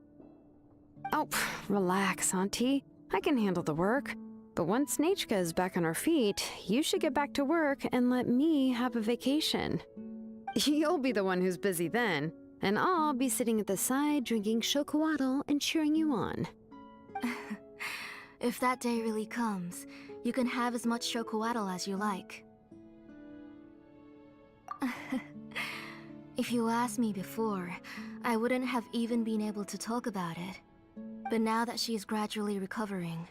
Oh, relax, Auntie. I can handle the work. But once Nechka is back on her feet, you should get back to work and let me have a vacation. You'll be the one who's busy then, and I'll be sitting at the side drinking chocolatl and cheering you on. If that day really comes, you can have as much chocolatl as you like. If you asked me before, I wouldn't have even been able to talk about it. But now that she's gradually recovering,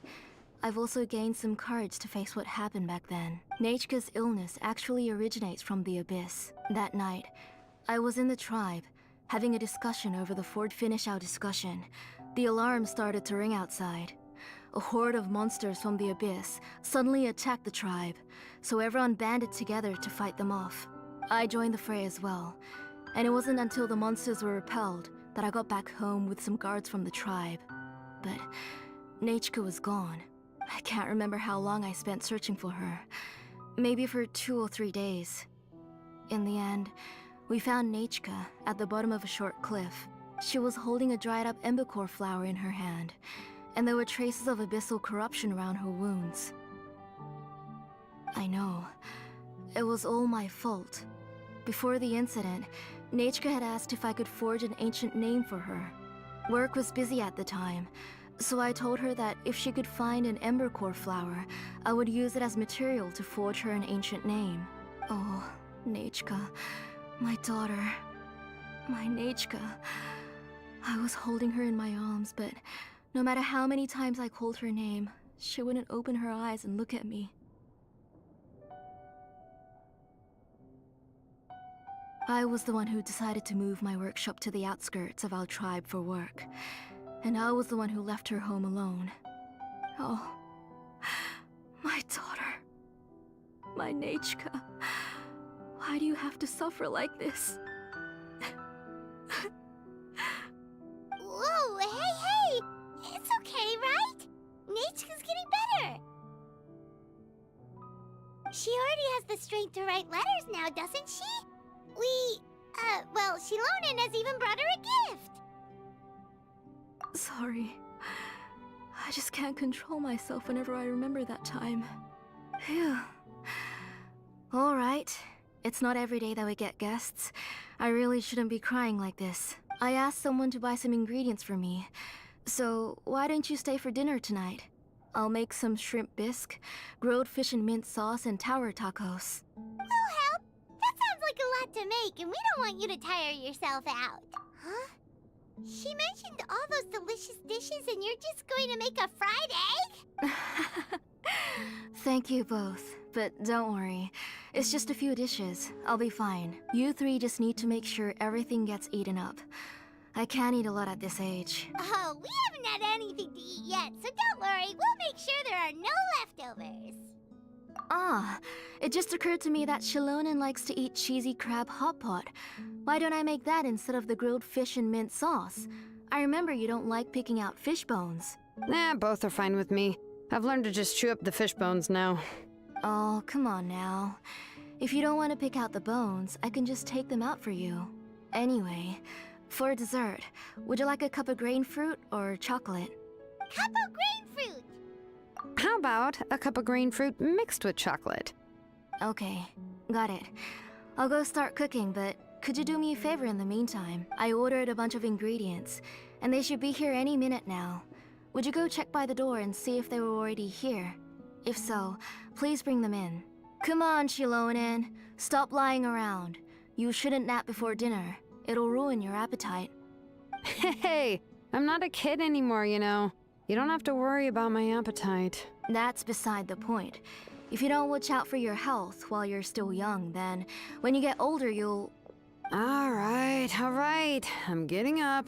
I've also gained some courage to face what happened back then. Nechka's illness actually originates from the Abyss. That night, I was in the tribe, having a discussion over the Ford finish-out discussion. The alarm started to ring outside. A horde of monsters from the Abyss suddenly attacked the tribe, so everyone banded together to fight them off. I joined the fray as well, and it wasn't until the monsters were repelled that I got back home with some guards from the tribe. But Nechka was gone. I can't remember how long I spent searching for her. Maybe for 2 or 3 days. In the end, we found Nechka at the bottom of a short cliff. She was holding a dried-up embercore flower in her hand, and there were traces of abyssal corruption around her wounds. I know. It was all my fault. Before the incident, Nechka had asked if I could forge an ancient name for her. Work was busy at the time, So I told her that if she could find an embercore flower, I would use it as material to forge her an ancient name. Oh, Nechka, my daughter. My Nechka. I was holding her in my arms, but no matter how many times I called her name, she wouldn't open her eyes and look at me. I was the one who decided to move my workshop to the outskirts of our tribe for work, and I was the one who left her home alone. Oh, my daughter. My Nechka. Why do you have to suffer like this? Whoa, hey! It's okay, right? Nechka's getting better. She already has the strength to write letters now, doesn't she? Well, Shilonen has even brought her a gift. Sorry. I just can't control myself whenever I remember that time. Phew. Alright. It's not every day that we get guests. I really shouldn't be crying like this. I asked someone to buy some ingredients for me. So, why don't you stay for dinner tonight? I'll make some shrimp bisque, grilled fish and mint sauce, and tower tacos. We'll help. That sounds like a lot to make, and we don't want you to tire yourself out. Huh? She mentioned all those delicious dishes, and you're just going to make a fried egg? Thank you both, but don't worry. It's just a few dishes. I'll be fine. You three just need to make sure everything gets eaten up. I can't eat a lot at this age. Oh, we haven't had anything to eat yet, so don't worry. We'll make sure there are no leftovers. Ah, it just occurred to me that Shilonen likes to eat cheesy crab hot pot. Why don't I make that instead of the grilled fish and mint sauce? I remember you don't like picking out fish bones. Nah, both are fine with me. I've learned to just chew up the fish bones now. Oh, come on now. If you don't want to pick out the bones, I can just take them out for you. Anyway, for dessert, would you like a cup of grain fruit or chocolate? Cup of grain fruit! How about a cup of green fruit mixed with chocolate? Okay, got it. I'll go start cooking, but could you do me a favor in the meantime? I ordered a bunch of ingredients, and they should be here any minute now. Would you go check by the door and see if they were already here? If so, please bring them in. Come on, Shilonen. Stop lying around. You shouldn't nap before dinner. It'll ruin your appetite. Hey, I'm not a kid anymore, you know. You don't have to worry about my appetite. That's beside the point. If you don't watch out for your health while you're still young, then when you get older, you'll... All right. I'm getting up.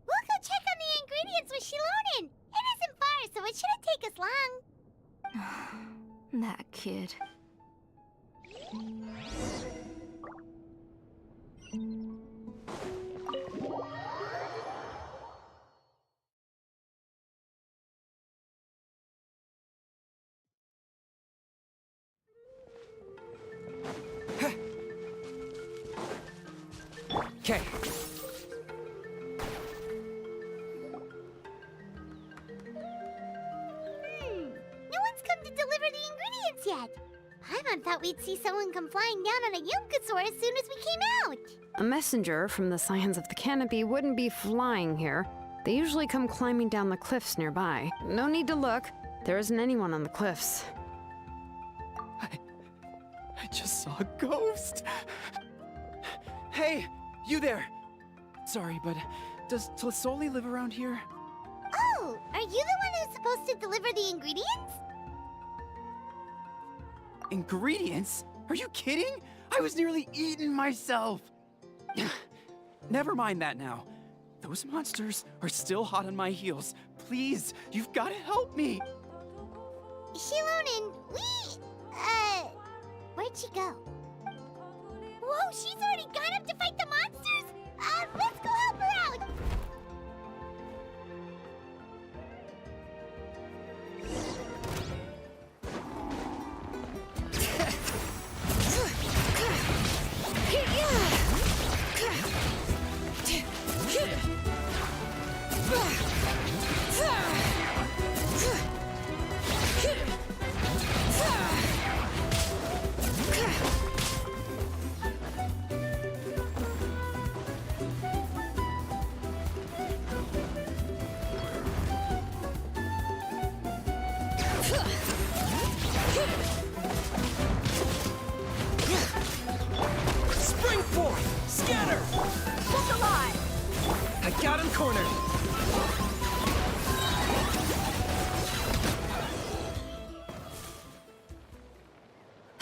We'll go check on the ingredients with Shilonen. It isn't far, so it shouldn't take us long. That kid. Okay. No one's come to deliver the ingredients yet. Paimon thought we'd see someone come flying down on a Yunkasaur as soon as we came out. A messenger from the Scions of the Canopy wouldn't be flying here. They usually come climbing down the cliffs nearby. No need to look. There isn't anyone on the cliffs. I just saw a ghost. Hey, you there. Sorry, but does Tlasoli live around here? Oh, are you the one who's supposed to deliver the ingredients? Ingredients? Are you kidding? I was nearly eaten myself. Never mind that now. Those monsters are still hot on my heels. Please, you've got to help me. Shilonen, where'd she go? Whoa, she's already gone up to fight the monsters! Let's go help her out! Spring forth! Scatter! Look alive! I got him cornered!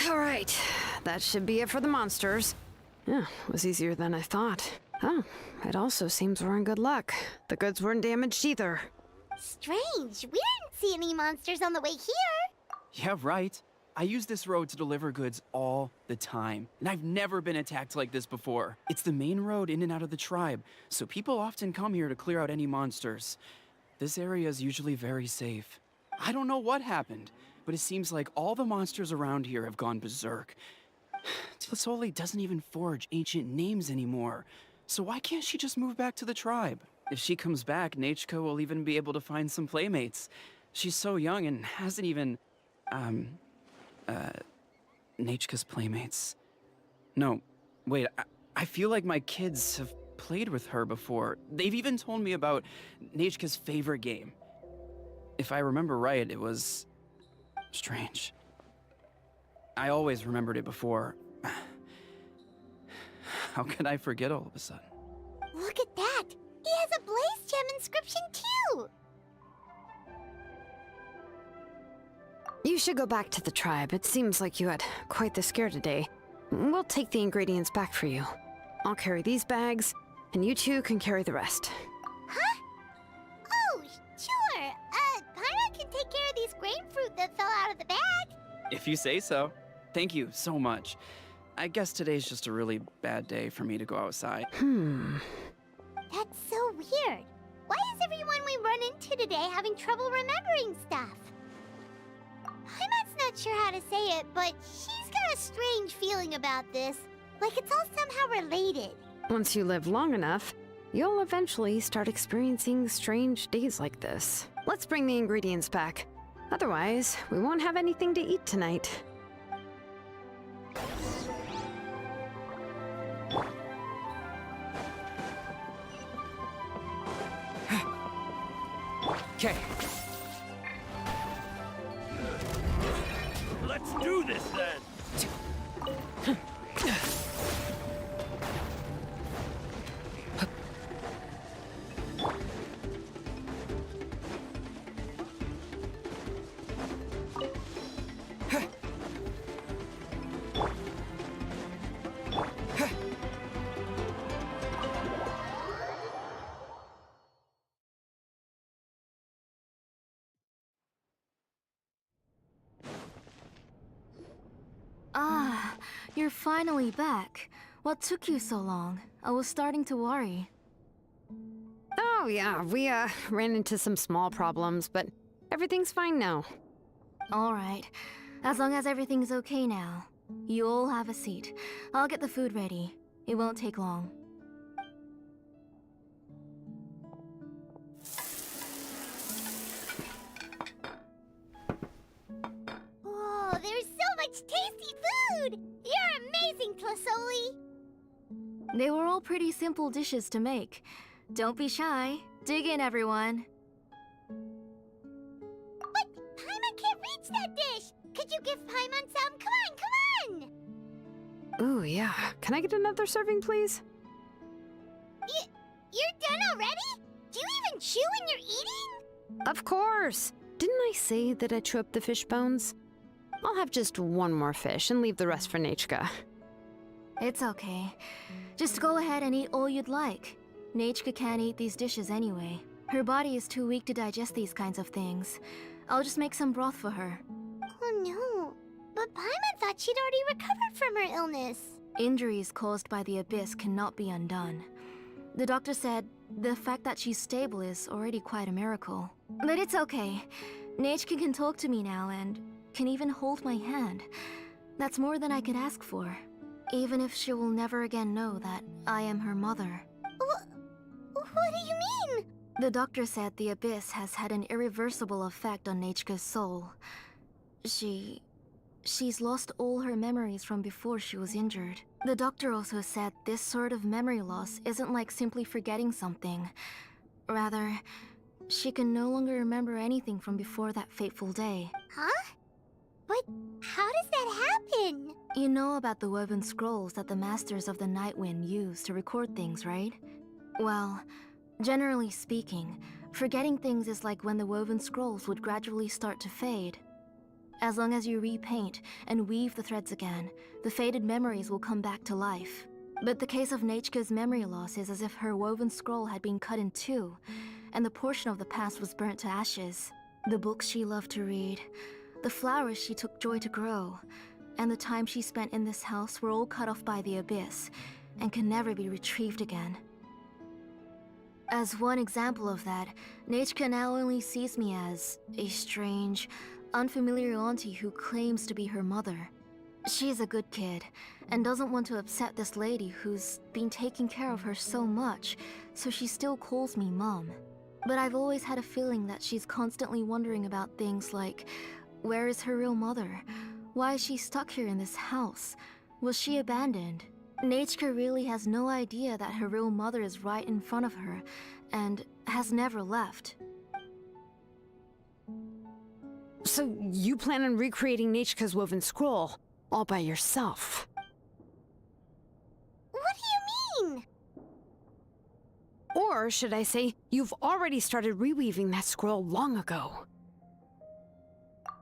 Alright, that should be it for the monsters. Yeah, was easier than I thought. Oh, it also seems we're in good luck. The goods weren't damaged either. Strange. We didn't see any monsters on the way here. Yeah, right. I use this road to deliver goods all the time, and I've never been attacked like this before. It's the main road in and out of the tribe, so people often come here to clear out any monsters. This area is usually very safe. I don't know what happened, but it seems like all the monsters around here have gone berserk. Tlasoli doesn't even forge ancient names anymore, so why can't she just move back to the tribe? If she comes back, Nachka will even be able to find some playmates. She's so young and hasn't even, Nachka's playmates. No, wait, I feel like my kids have played with her before. They've even told me about Nachka's favorite game. If I remember right, it was strange. I always remembered it before. How could I forget all of a sudden? Look at that! He has a blaze gem inscription too! You should go back to the tribe. It seems like you had quite the scare today. We'll take the ingredients back for you. I'll carry these bags, and you two can carry the rest. Huh? Oh, sure. Paimon can take care of these grapefruit that fell out of the bag. If you say so. Thank you so much. I guess today's just a really bad day for me to go outside. That's so weird. Why is everyone we run into today having trouble remembering stuff? Paimon's not sure how to say it, but she's got a strange feeling about this. Like it's all somehow related. Once you live long enough, you'll eventually start experiencing strange days like this. Let's bring the ingredients back. Otherwise, we won't have anything to eat tonight. Okay. Let's do this then! Ah, you're finally back. What took you so long? I was starting to worry. Oh yeah, we ran into some small problems, but everything's fine now. All right. As long as everything's okay now. You all have a seat. I'll get the food ready. It won't take long. Whoa, there's so much tasty food! You're amazing, Tlasoli! They were all pretty simple dishes to make. Don't be shy. Dig in, everyone. But Paimon can't reach that dish! Could you give Paimon some? Come on! Ooh, yeah. Can I get another serving, please? You're done already? Do you even chew when you're eating? Of course! Didn't I say that I chew up the fish bones? I'll have just one more fish and leave the rest for Nachka. It's okay. Just go ahead and eat all you'd like. Nachka can't eat these dishes anyway. Her body is too weak to digest these kinds of things. I'll just make some broth for her. Oh no. But Paimon thought she'd already recovered from her illness. Injuries caused by the Abyss cannot be undone. The doctor said the fact that she's stable is already quite a miracle. But it's okay. Nachka can talk to me now and can even hold my hand. That's more than I could ask for. Even if she will never again know that I am her mother. What do you mean? The doctor said the Abyss has had an irreversible effect on Nachka's soul. She's lost all her memories from before she was injured. The doctor also said this sort of memory loss isn't like simply forgetting something. Rather, She can no longer remember anything from before that fateful day. Huh? But how does that happen? You know about the woven scrolls that the Masters of the Night Wind use to record things, right? Well, generally speaking, forgetting things is like when the woven scrolls would gradually start to fade. As long as you repaint and weave the threads again, the faded memories will come back to life. But the case of Nechka's memory loss is as if her woven scroll had been cut in two, and the portion of the past was burnt to ashes. The books she loved to read, the flowers she took joy to grow, and the time she spent in this house were all cut off by the abyss, and can never be retrieved again. As one example of that, Nechka now only sees me as a strange, unfamiliar auntie who claims to be her mother. She's a good kid, and doesn't want to upset this lady who's been taking care of her so much, so she still calls me Mom. But I've always had a feeling that she's constantly wondering about things like, where is her real mother? Why is she stuck here in this house? Was she abandoned? Nechka really has no idea that her real mother is right in front of her, and has never left. So you plan on recreating Nechka's woven scroll, all by yourself? What do you mean? Or should I say, you've already started reweaving that scroll long ago.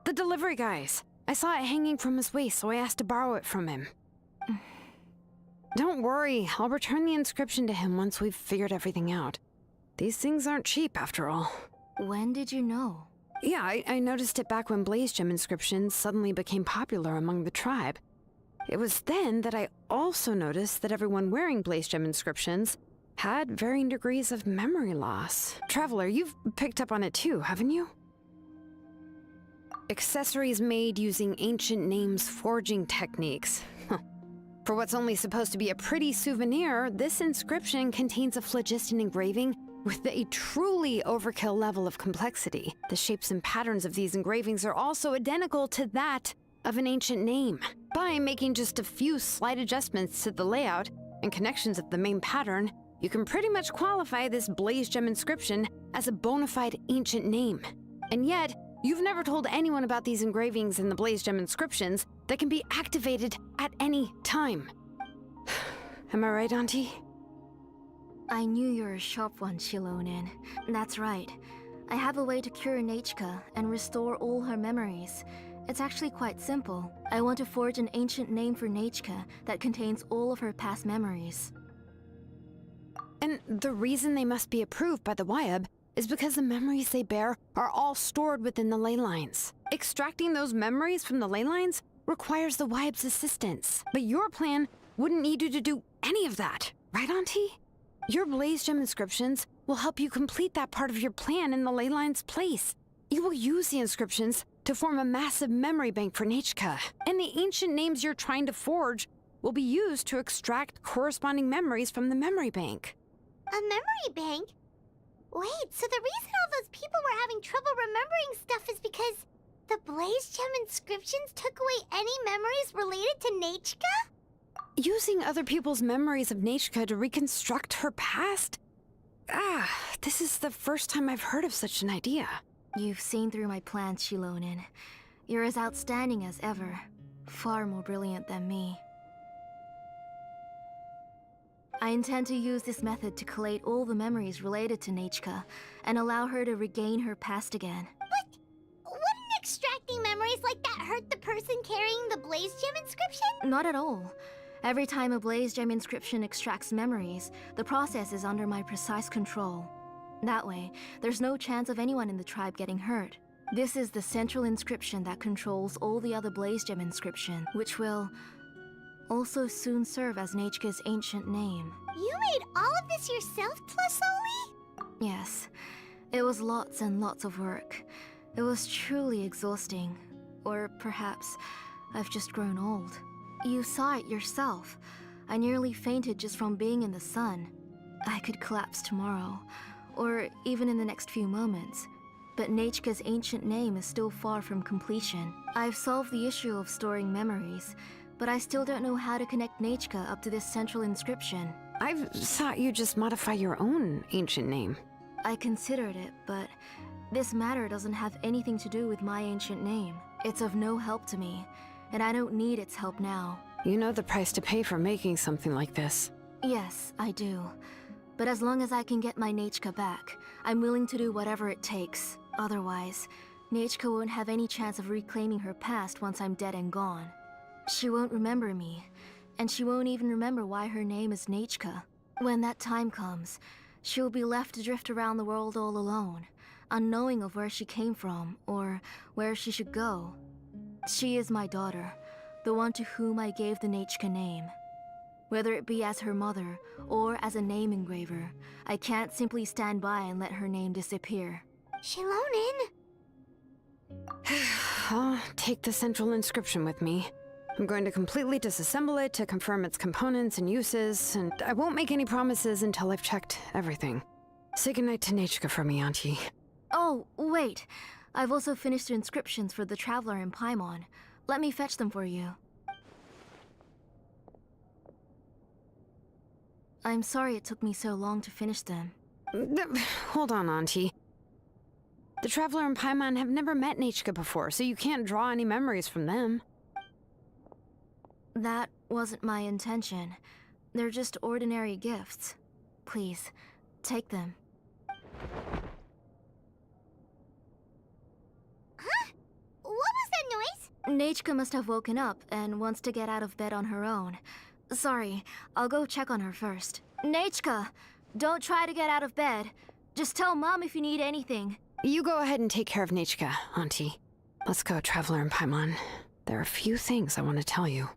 The delivery guys. I saw it hanging from his waist, so I asked to borrow it from him. Don't worry, I'll return the inscription to him once we've figured everything out. These things aren't cheap, after all. When did you know? Yeah, I noticed it back when Blaze Gem inscriptions suddenly became popular among the tribe. It was then that I also noticed that everyone wearing Blaze Gem inscriptions had varying degrees of memory loss. Traveler, you've picked up on it too, haven't you? Accessories made using ancient names forging techniques. For what's only supposed to be a pretty souvenir, this inscription contains a phlogiston engraving with a truly overkill level of complexity. The shapes and patterns of these engravings are also identical to that of an ancient name. By making just a few slight adjustments to the layout and connections of the main pattern, you can pretty much qualify this Blaze Gem inscription as a bona fide ancient name. And yet, you've never told anyone about these engravings in the Blaze Gem inscriptions that can be activated at any time. Am I right, Auntie? I knew you were a sharp one, Shilonen. That's right. I have a way to cure Nechka and restore all her memories. It's actually quite simple. I want to forge an ancient name for Nechka that contains all of her past memories. And the reason they must be approved by the Wyab is because the memories they bear are all stored within the ley lines. Extracting those memories from the ley lines requires the Wyab's assistance. But your plan wouldn't need you to do any of that, right, Auntie? Your Blaze Gem inscriptions will help you complete that part of your plan in the ley line's place. You will use the inscriptions to form a massive memory bank for Nechka, and the ancient names you're trying to forge will be used to extract corresponding memories from the memory bank. A memory bank? Wait, so the reason all those people were having trouble remembering stuff is because the Blaze Gem inscriptions took away any memories related to Nechka? Using other people's memories of Nechka to reconstruct her past? This is the first time I've heard of such an idea. You've seen through my plans, Shilonen. You're as outstanding as ever. Far more brilliant than me. I intend to use this method to collate all the memories related to Nechka and allow her to regain her past again. But wouldn't extracting memories like that hurt the person carrying the Blaze Gem inscription? Not at all. Every time a Blaze Gem inscription extracts memories, the process is under my precise control. That way, there's no chance of anyone in the tribe getting hurt. This is the central inscription that controls all the other Blaze Gem inscription, which will also soon serve as Nechka's ancient name. You made all of this yourself, Tlasoli? Yes. It was lots and lots of work. It was truly exhausting. Or perhaps I've just grown old. You saw it yourself. I nearly fainted just from being in the sun. I could collapse tomorrow, or even in the next few moments. But Nechka's ancient name is still far from completion. I've solved the issue of storing memories, but I still don't know how to connect Nechka up to this central inscription. I've thought you just modify your own ancient name. I considered it, but this matter doesn't have anything to do with my ancient name. It's of no help to me, and I don't need its help now. You know the price to pay for making something like this. Yes, I do. But as long as I can get my Nechka back, I'm willing to do whatever it takes. Otherwise, Nechka won't have any chance of reclaiming her past once I'm dead and gone. She won't remember me, and she won't even remember why her name is Nechka. When that time comes, she'll be left to drift around the world all alone, unknowing of where she came from or where she should go. She is my daughter, the one to whom I gave the Nechka name. Whether it be as her mother or as a name engraver, I can't simply stand by and let her name disappear. Shilonin! I'll take the central inscription with me. I'm going to completely disassemble it to confirm its components and uses, and I won't make any promises until I've checked everything. Say goodnight to Nechka for me, Auntie. Oh, wait. I've also finished the inscriptions for the Traveler in Paimon. Let me fetch them for you. I'm sorry it took me so long to finish them. Hold on, Auntie. The Traveler and Paimon have never met Nechka before, so you can't draw any memories from them. That wasn't my intention. They're just ordinary gifts. Please, take them. Huh? What was that noise? Nechka must have woken up and wants to get out of bed on her own. Sorry, I'll go check on her first. Nechka! Don't try to get out of bed. Just tell Mom if you need anything. You go ahead and take care of Nechka, Auntie. Let's go, Traveler and Paimon. There are a few things I want to tell you.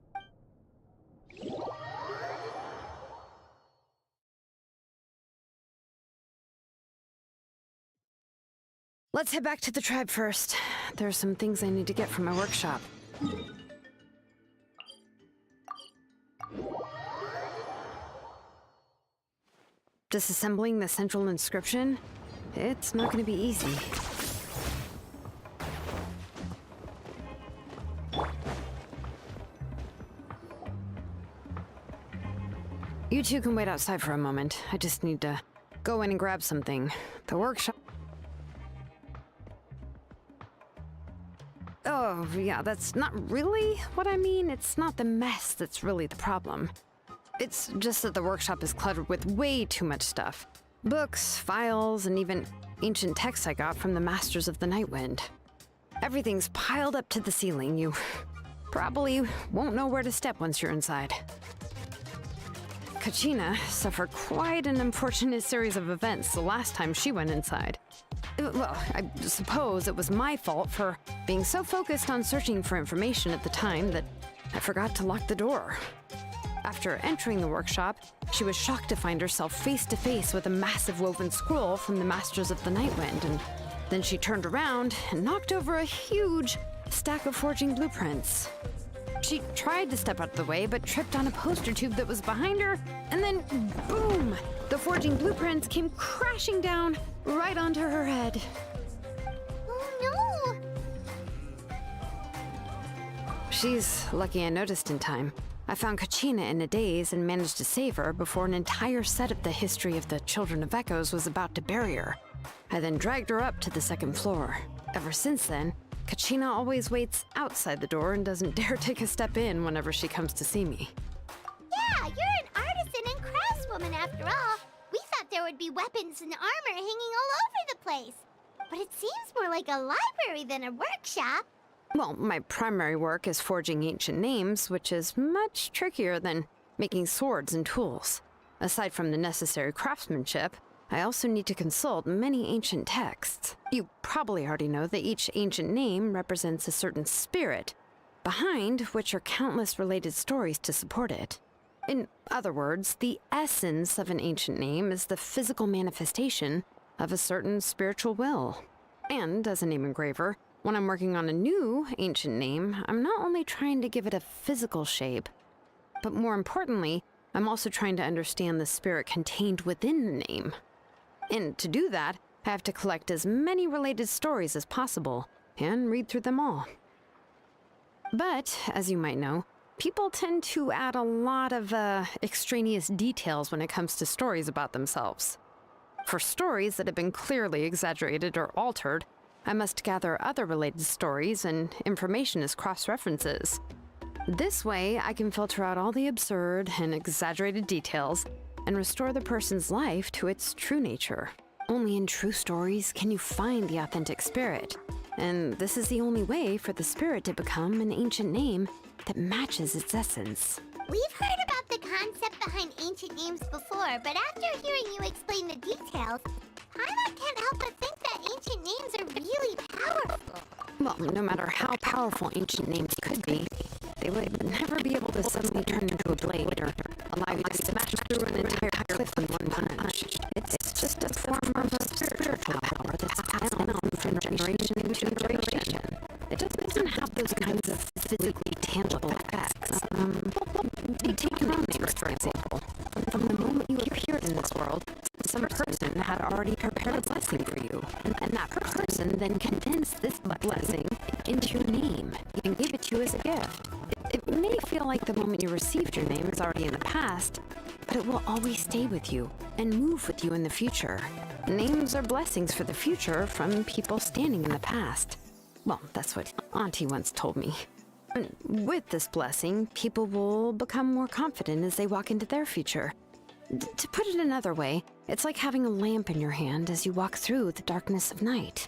Let's head back to the tribe first. There are some things I need to get from my workshop. Disassembling the central inscription? It's not going to be easy. You two can wait outside for a moment. I just need to go in and grab something. The workshop... Oh, yeah, that's not really what I mean. It's not the mess that's really the problem. It's just that the workshop is cluttered with way too much stuff. Books, files, and even ancient texts I got from the Masters of the Nightwind. Everything's piled up to the ceiling. You probably won't know where to step once you're inside. Kachina suffered quite an unfortunate series of events the last time she went inside. Well, I suppose it was my fault for being so focused on searching for information at the time that I forgot to lock the door. After entering the workshop, she was shocked to find herself face to face with a massive woven scroll from the Masters of the Nightwind, and then she turned around and knocked over a huge stack of forging blueprints. She tried to step out of the way, but tripped on a poster tube that was behind her, and then boom! The forging blueprints came crashing down right onto her head. Oh no! She's lucky I noticed in time. I found Kachina in a daze and managed to save her before an entire set of the history of the Children of Echoes was about to bury her. I then dragged her up to the second floor. Ever since then, Kachina always waits outside the door and doesn't dare take a step in whenever she comes to see me. Yeah, you're an artisan and craftswoman after all. We thought there would be weapons and armor hanging all over the place. But it seems more like a library than a workshop. Well, my primary work is forging ancient names, which is much trickier than making swords and tools. Aside from the necessary craftsmanship, I also need to consult many ancient texts. You probably already know that each ancient name represents a certain spirit, behind which are countless related stories to support it. In other words, the essence of an ancient name is the physical manifestation of a certain spiritual will. And as a name engraver, when I'm working on a new ancient name, I'm not only trying to give it a physical shape, but more importantly, I'm also trying to understand the spirit contained within the name. And to do that, I have to collect as many related stories as possible and read through them all. But, as you might know, people tend to add a lot of extraneous details when it comes to stories about themselves. For stories that have been clearly exaggerated or altered, I must gather other related stories and information as cross-references. This way, I can filter out all the absurd and exaggerated details and restore the person's life to its true nature. Only in true stories can you find the authentic spirit, and this is the only way for the spirit to become an ancient name that matches its essence. We've heard about the concept behind ancient names before, but after hearing you explain the details, I can't help but think that ancient names are really powerful. Well, no matter how powerful ancient names could be, they would never be able to suddenly turn into a blade or allow you to smash through an entire cliff in one punch. It's just a form of a spiritual power that's passed down from generation to generation. It doesn't have those kinds of physically tangible effects. Take your own name, for example. From the moment you appeared in this world, some person had already prepared a blessing for you, and that person then condensed this blessing into your name and gave it to you as a gift. It may feel like the moment you received your name is already in the past, but it will always stay with you and move with you in the future. Names are blessings for the future from people standing in the past. Well, that's what Auntie once told me. With this blessing, people will become more confident as they walk into their future. To put it another way, it's like having a lamp in your hand as you walk through the darkness of night.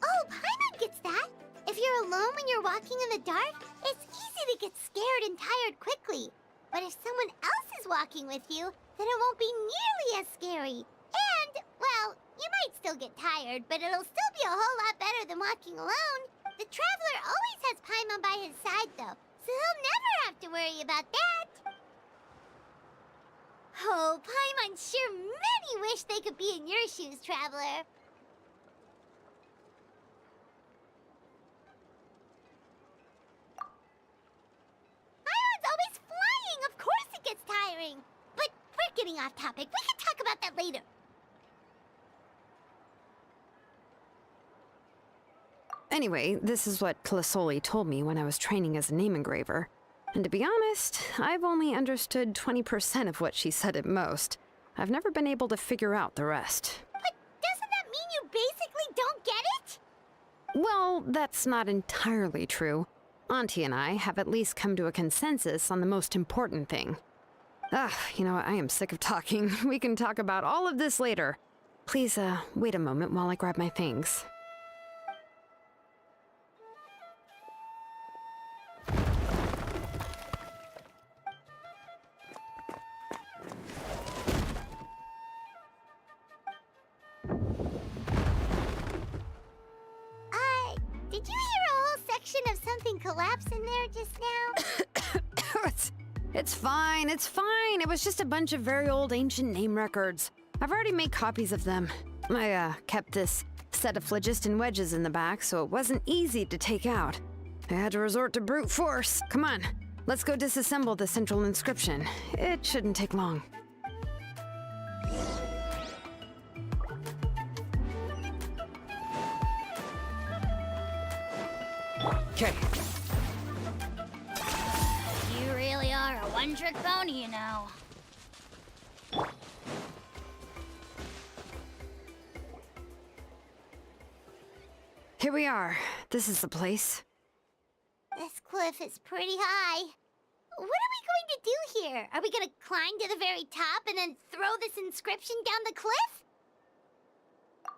Oh, Paimon gets that! If you're alone when you're walking in the dark, it's easy to get scared and tired quickly. But if someone else is walking with you, then it won't be nearly as scary. And, well, you might still get tired, but it'll still be a whole lot better than walking alone. The Traveler always has Paimon by his side, though, so he'll never have to worry about that. Oh, Paimon sure many wish they could be in your shoes, Traveler. Paimon's always flying! Of course it gets tiring! But we're getting off topic. We can talk about that later. Anyway, this is what Clisoli told me when I was training as a name engraver. And to be honest, I've only understood 20% of what she said at most. I've never been able to figure out the rest. But doesn't that mean you basically don't get it? Well, that's not entirely true. Auntie and I have at least come to a consensus on the most important thing. You know what? I am sick of talking. We can talk about all of this later. Please, wait a moment while I grab my things. Did you hear a whole section of something collapse in there just now? It's fine, it's fine. It was just a bunch of very old ancient name records. I've already made copies of them. I, kept this set of phlogiston wedges in the back, so it wasn't easy to take out. I had to resort to brute force. Come on, let's go disassemble the central inscription. It shouldn't take long. Okay. You really are a one-trick pony, you know. Here we are. This is the place. This cliff is pretty high. What are we going to do here? Are we going to climb to the very top and then throw this inscription down the cliff?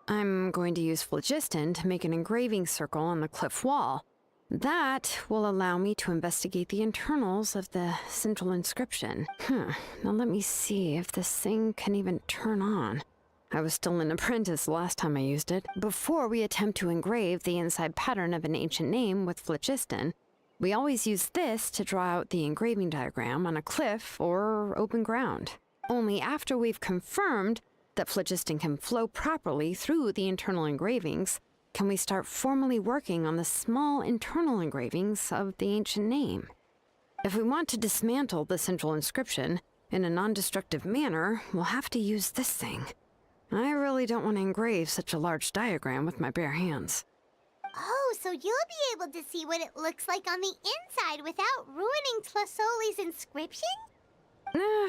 I'm going to use phlogiston to make an engraving circle on the cliff wall. That will allow me to investigate the internals of the central inscription. Now let me see if this thing can even turn on. I was still an apprentice last time I used it. Before we attempt to engrave the inside pattern of an ancient name with phlogiston, we always use this to draw out the engraving diagram on a cliff or open ground. Only after we've confirmed that phlogiston can flow properly through the internal engravings, can we start formally working on the small internal engravings of the ancient name. If we want to dismantle the central inscription in a non-destructive manner, we'll have to use this thing. I really don't want to engrave such a large diagram with my bare hands. Oh, so you'll be able to see what it looks like on the inside without ruining Tlasoli's inscription?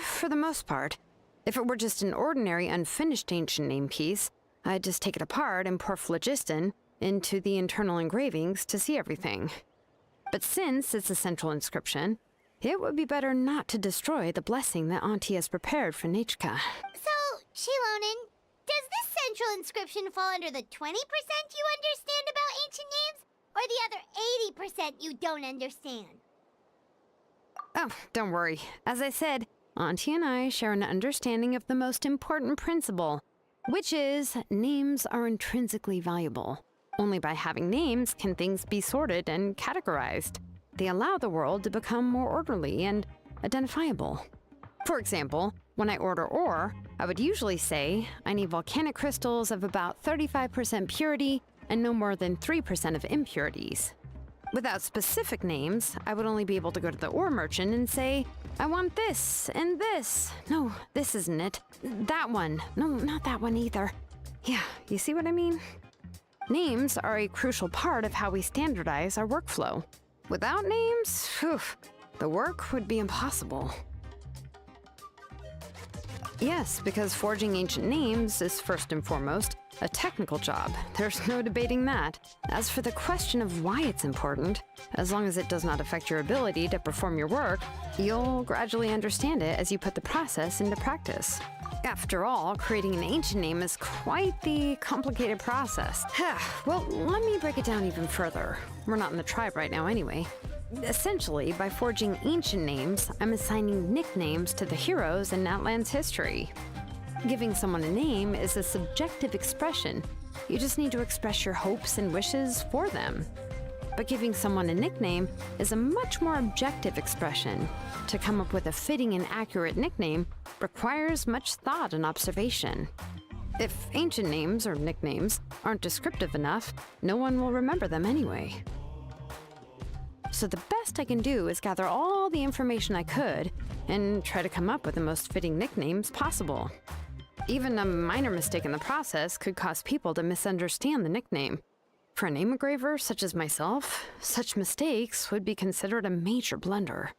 For the most part. If it were just an ordinary unfinished ancient name piece, I'd just take it apart and pour phlogiston into the internal engravings to see everything. But since it's a central inscription, it would be better not to destroy the blessing that Auntie has prepared for Nechka. So, Shilonen, does this central inscription fall under the 20% you understand about ancient names, or the other 80% you don't understand? Oh, don't worry. As I said, Auntie and I share an understanding of the most important principle, which is names are intrinsically valuable. Only by having names can things be sorted and categorized. They allow the world to become more orderly and identifiable. For example, when I order ore, I would usually say I need volcanic crystals of about 35% purity and no more than 3% of impurities. Without specific names, I would only be able to go to the ore merchant and say, I want this and this. No, this isn't it. That one. No, not that one either. Yeah, you see what I mean? Names are a crucial part of how we standardize our workflow. Without names, the work would be impossible. Yes, because forging ancient names is first and foremost a technical job. There's no debating that. As for the question of why it's important, as long as it does not affect your ability to perform your work, you'll gradually understand it as you put the process into practice. After all, creating an ancient name is quite the complicated process. Well, let me break it down even further. We're not in the tribe right now anyway. Essentially, by forging ancient names, I'm assigning nicknames to the heroes in Natlan's history. Giving someone a name is a subjective expression. You just need to express your hopes and wishes for them. But giving someone a nickname is a much more objective expression. To come up with a fitting and accurate nickname requires much thought and observation. If ancient names or nicknames aren't descriptive enough, no one will remember them anyway. So the best I can do is gather all the information I could and try to come up with the most fitting nicknames possible. Even a minor mistake in the process could cause people to misunderstand the nickname. For a name engraver such as myself, such mistakes would be considered a major blunder.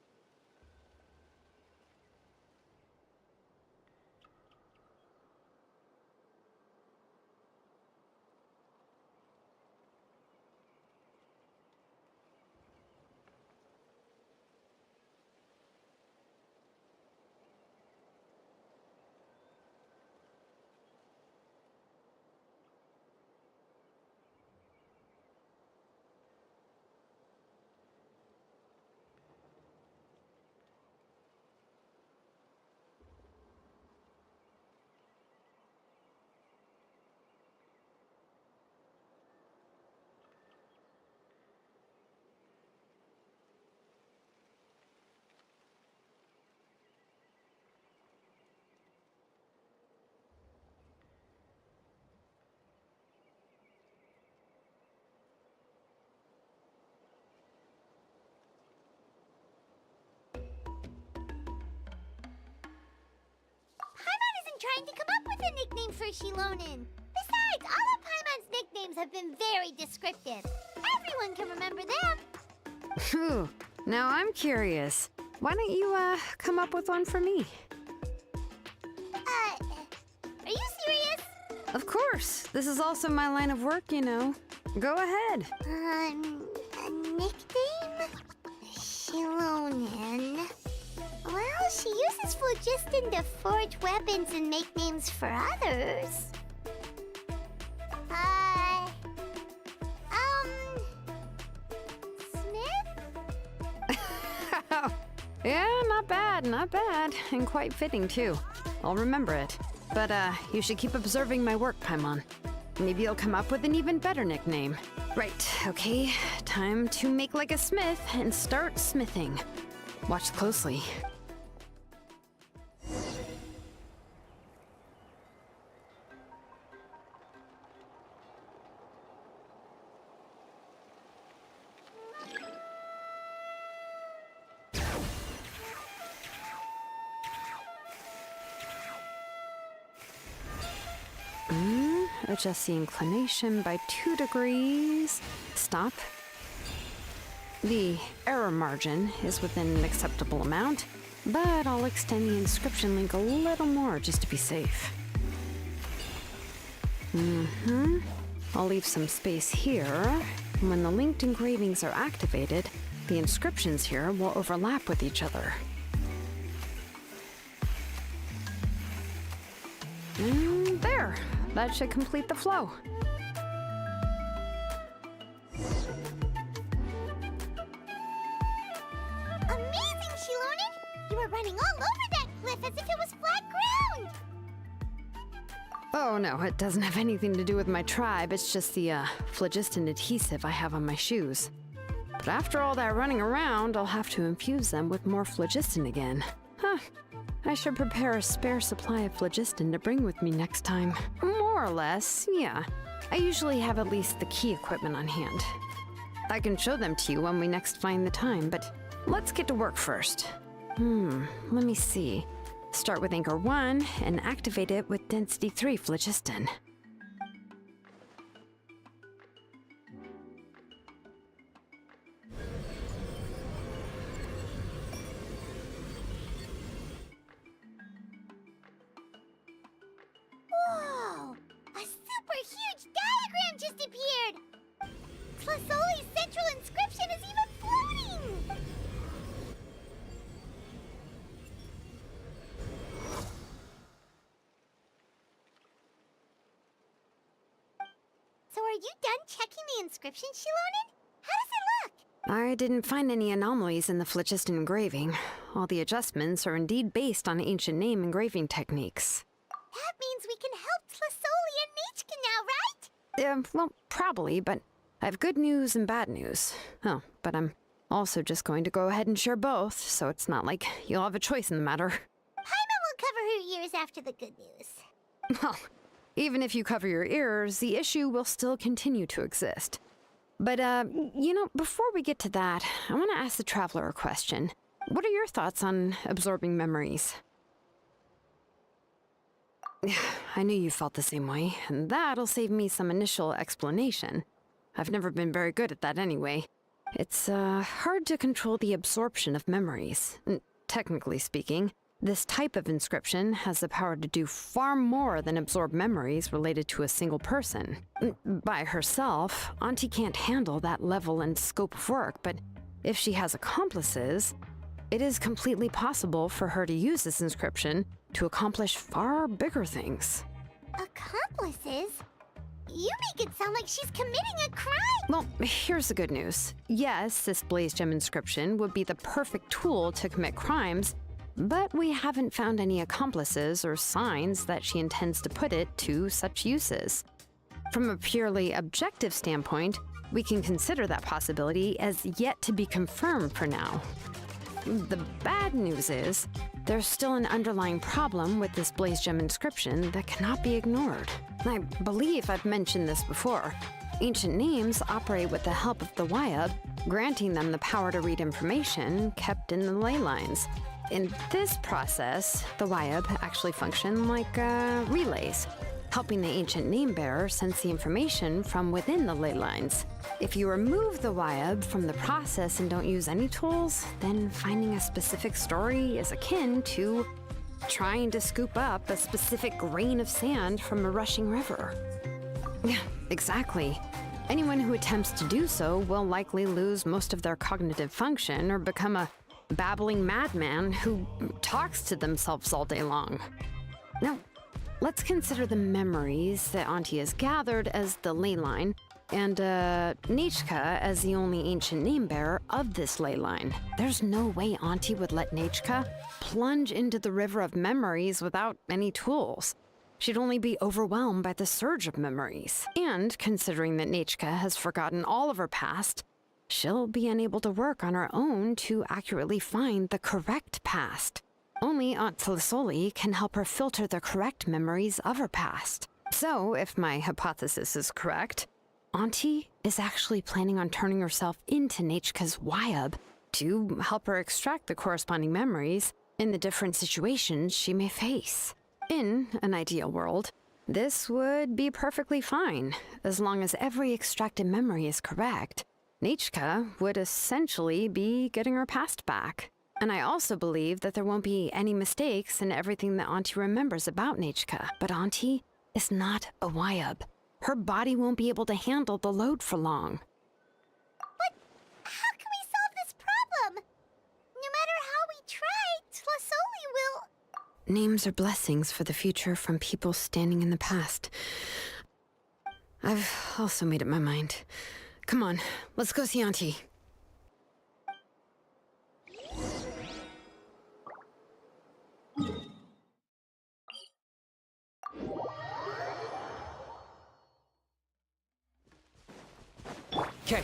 Trying to come up with a nickname for Shilonen. Besides, all of Paimon's nicknames have been very descriptive. Everyone can remember them. Phew. Now I'm curious. Why don't you, come up with one for me? Are you serious? Of course. This is also my line of work, you know. Go ahead. A nickname? Shilonen. Well, she uses phlogiston to forge weapons and make names for others. Smith? Yeah, not bad. And quite fitting, too. I'll remember it. But, you should keep observing my work, Paimon. Maybe you'll come up with an even better nickname. Right, okay. Time to make like a smith and start smithing. Watch closely. Adjust the inclination by 2 degrees. Stop. The error margin is within an acceptable amount. but I'll extend the inscription link a little more just to be safe. I'll leave some space here. When the linked engravings are activated, the inscriptions here will overlap with each other. And there! That should complete the flow. Amazing, Shilonen! You were running all over that cliff as if it was flat ground! Oh no, it doesn't have anything to do with my tribe. It's just the phlogiston adhesive I have on my shoes. But after all that running around, I'll have to infuse them with more phlogiston again. Huh. I should prepare a spare supply of phlogiston to bring with me next time. More or less, yeah. I usually have at least the key equipment on hand. I can show them to you when we next find the time, but let's get to work first. Let me see. Start with Anchor 1 and activate it with Density 3 phlogiston. Whoa! A super huge diagram just appeared! Tlasoli's central inscription is even floating! So are you done checking the inscription, Shilonen? How does it look? I didn't find any anomalies in the phlogiston engraving. All the adjustments are indeed based on ancient name engraving techniques. That means we can help Tlasoli and Nichka now, right? Well, probably, but I have good news and bad news. Oh, but I'm also just going to go ahead and share both, so it's not like you'll have a choice in the matter. Paimon will cover her ears after the good news. Well, even if you cover your ears, the issue will still continue to exist. But, before we get to that, I want to ask the Traveler a question. What are your thoughts on absorbing memories? I knew you felt the same way, and that'll save me some initial explanation. I've never been very good at that anyway. It's, hard to control the absorption of memories. Technically speaking, this type of inscription has the power to do far more than absorb memories related to a single person. By herself, Auntie can't handle that level and scope of work, but if she has accomplices, it is completely possible for her to use this inscription to accomplish far bigger things. Accomplices? You make it sound like she's committing a crime! Well, here's the good news. Yes, this Blaze Gem inscription would be the perfect tool to commit crimes, but we haven't found any accomplices or signs that she intends to put it to such uses. From a purely objective standpoint, we can consider that possibility as yet to be confirmed for now. The bad news is, there's still an underlying problem with this Blaze Gem inscription that cannot be ignored. I believe I've mentioned this before. Ancient names operate with the help of the Wyab, granting them the power to read information kept in the ley lines. In this process, the Wyab actually function like relays, helping the ancient name bearer sense the information from within the ley lines. If you remove the Wyab from the process and don't use any tools, then finding a specific story is akin to trying to scoop up a specific grain of sand from a rushing river. Yeah, exactly. Anyone who attempts to do so will likely lose most of their cognitive function or become a babbling madman who talks to themselves all day long. Now, let's consider the memories that Auntie has gathered as the ley line, and Nichka as the only ancient name bearer of this ley line. There's no way Auntie would let Nichka plunge into the river of memories without any tools. She'd only be overwhelmed by the surge of memories. And considering that Nichka has forgotten all of her past, she'll be unable to work on her own to accurately find the correct past. Only Aunt Tlasoli can help her filter the correct memories of her past. So, if my hypothesis is correct, Auntie is actually planning on turning herself into Nichka's Wyab to help her extract the corresponding memories in the different situations she may face. In an ideal world, this would be perfectly fine, as long as every extracted memory is correct. Nichka would essentially be getting her past back. And I also believe that there won't be any mistakes in everything that Auntie remembers about Nechka. But Auntie is not a Wyab. Her body won't be able to handle the load for long. But how can we solve this problem? No matter how we try, Tlasoli will... Names are blessings for the future from people standing in the past. I've also made up my mind. Come on, let's go see Auntie. Okay.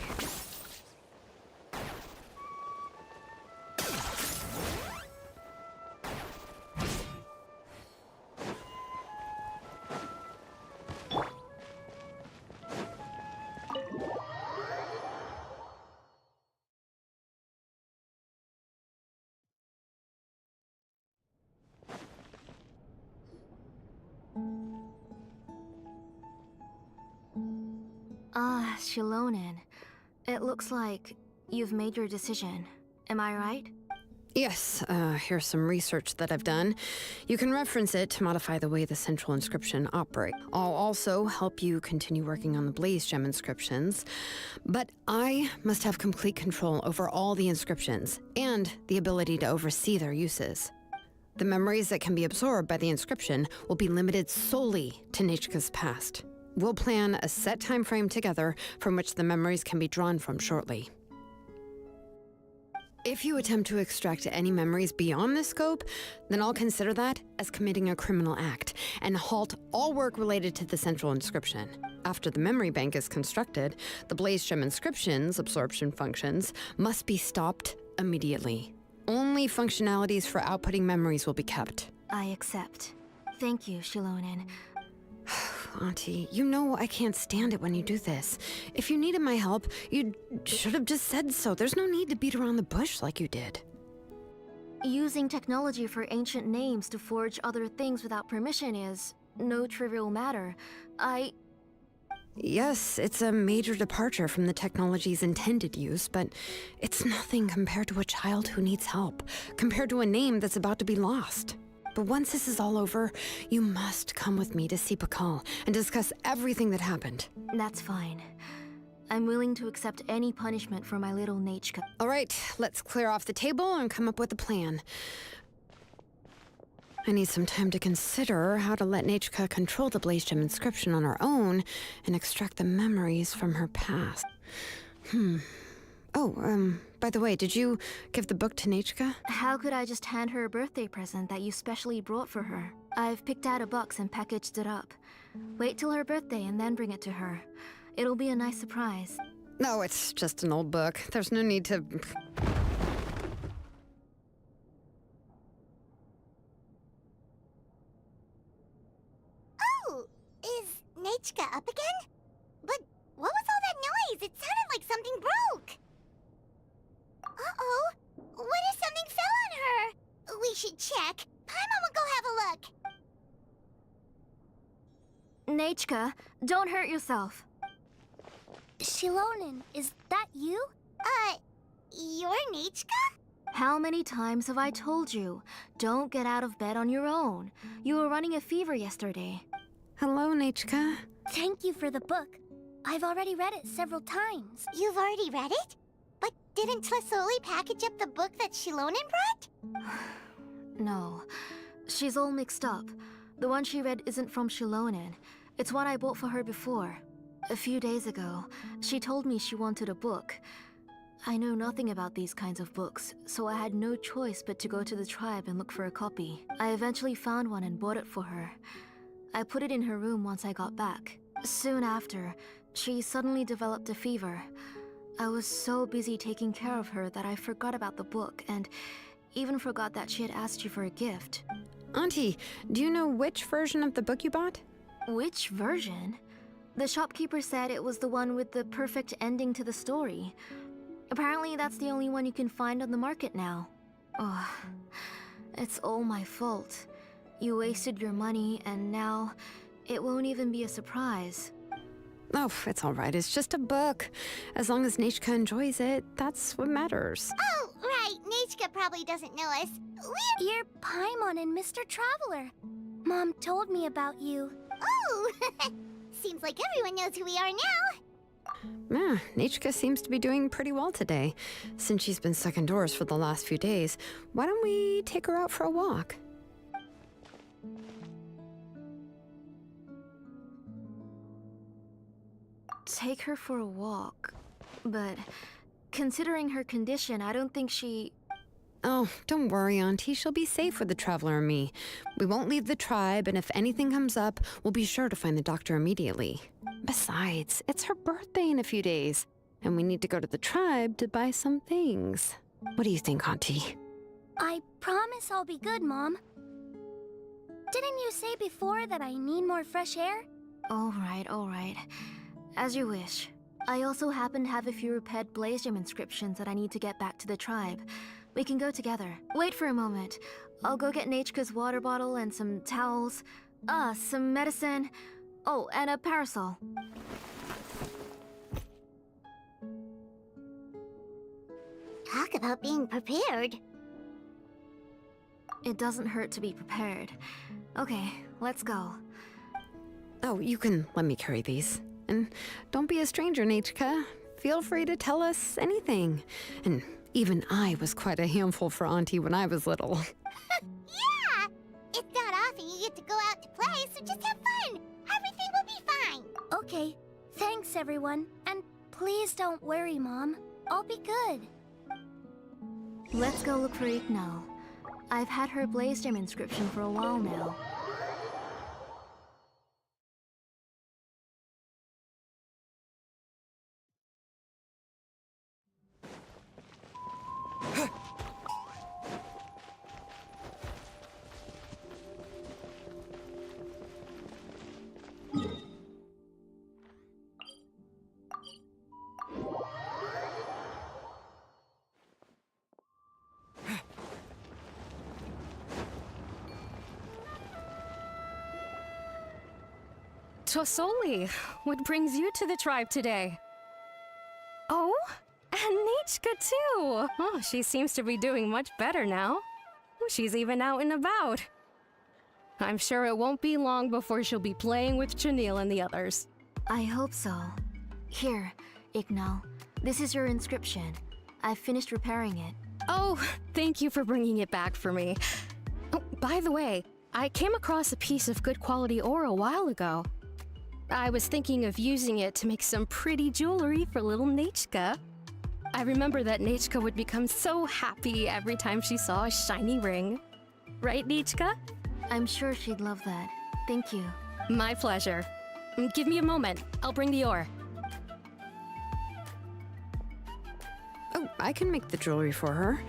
Ah, Shilonen. It looks like you've made your decision. Am I right? Yes, here's some research that I've done. You can reference it to modify the way the central inscription operates. I'll also help you continue working on the Blaze Gem inscriptions, but I must have complete control over all the inscriptions and the ability to oversee their uses. The memories that can be absorbed by the inscription will be limited solely to Nechka's past. We'll plan a set time frame together from which the memories can be drawn from shortly. If you attempt to extract any memories beyond this scope, then I'll consider that as committing a criminal act and halt all work related to the central inscription. After the memory bank is constructed, the Blaze Gem inscription's absorption functions must be stopped immediately. Only functionalities for outputting memories will be kept. I accept. Thank you, Shilonen. Auntie, you know I can't stand it when you do this. If you needed my help, you should have just said so. There's no need to beat around the bush like you did. Using technology for ancient names to forge other things without permission is no trivial matter. Yes, it's a major departure from the technology's intended use, but it's nothing compared to a child who needs help, compared to a name that's about to be lost. But once this is all over, you must come with me to see Pakal and discuss everything that happened. That's fine. I'm willing to accept any punishment for my little Nechka. All right, let's clear off the table and come up with a plan. I need some time to consider how to let Nechka control the Blaze Gem inscription on her own and extract the memories from her past. Oh, by the way, did you give the book to Nechka? How could I just hand her a birthday present that you specially brought for her? I've picked out a box and packaged it up. Wait till her birthday and then bring it to her. It'll be a nice surprise. No, it's just an old book. There's no need to... Oh! Is Nechka up again? But what was all that noise? It sounded like something broke! Uh-oh! What if something fell on her? We should check. Paimon will go have a look. Nechka, don't hurt yourself. Shilonen, is that you? You're Nechka? How many times have I told you? Don't get out of bed on your own. You were running a fever yesterday. Hello, Nechka. Thank you for the book. I've already read it several times. You've already read it? But didn't Tlasoli package up the book that Shilonen brought? No. She's all mixed up. The one she read isn't from Shilonen. It's one I bought for her before. A few days ago, she told me she wanted a book. I know nothing about these kinds of books, so I had no choice but to go to the tribe and look for a copy. I eventually found one and bought it for her. I put it in her room once I got back. Soon after, she suddenly developed a fever. I was so busy taking care of her that I forgot about the book and even forgot that she had asked you for a gift. Auntie, do you know which version of the book you bought? Which version? The shopkeeper said it was the one with the perfect ending to the story. Apparently that's the only one you can find on the market now. Oh, it's all my fault. You wasted your money and now it won't even be a surprise. Oh, it's all right. It's just a book. As long as Nechka enjoys it, that's what matters. Oh, right. Nichka probably doesn't know us. You're Paimon and Mr. Traveler. Mom told me about you. Oh! Seems like everyone knows who we are now. Yeah, Nichka seems to be doing pretty well today. Since she's been stuck indoors for the last few days, why don't we take her out for a walk? Take her for a walk. But considering her condition, I don't think she... Oh, don't worry, Auntie. She'll be safe with the Traveler and me. We won't leave the tribe, and if anything comes up, we'll be sure to find the doctor immediately. Besides, it's her birthday in a few days, and we need to go to the tribe to buy some things. What do you think, Auntie? I promise I'll be good, Mom. Didn't you say before that I need more fresh air? All right. As you wish. I also happen to have a few repaired Blaze Gem inscriptions that I need to get back to the tribe. We can go together. Wait for a moment. I'll go get Nachka's water bottle and some towels. Some medicine. Oh, and a parasol. Talk about being prepared. It doesn't hurt to be prepared. Okay, let's go. Oh, you can let me carry these. And don't be a stranger, Nichka. Feel free to tell us anything. And even I was quite a handful for Auntie when I was little. Yeah! It's not often you get to go out to play, so just have fun. Everything will be fine. Okay. Thanks, everyone. And please don't worry, Mom. I'll be good. Let's go look for Ignal. I've had her Blaze Gem inscription for a while now. Tosoli, what brings you to the tribe today? Oh, and Nichka too! Oh, she seems to be doing much better now. She's even out and about. I'm sure it won't be long before she'll be playing with Janelle and the others. I hope so. Here, Ignal. This is your inscription. I've finished repairing it. Oh, thank you for bringing it back for me. Oh, by the way, I came across a piece of good quality ore a while ago. I was thinking of using it to make some pretty jewelry for little Nichka. I remember that Nichka would become so happy every time she saw a shiny ring. Right, Nichka? I'm sure she'd love that. Thank you. My pleasure. Give me a moment. I'll bring the ore. Oh, I can make the jewelry for her.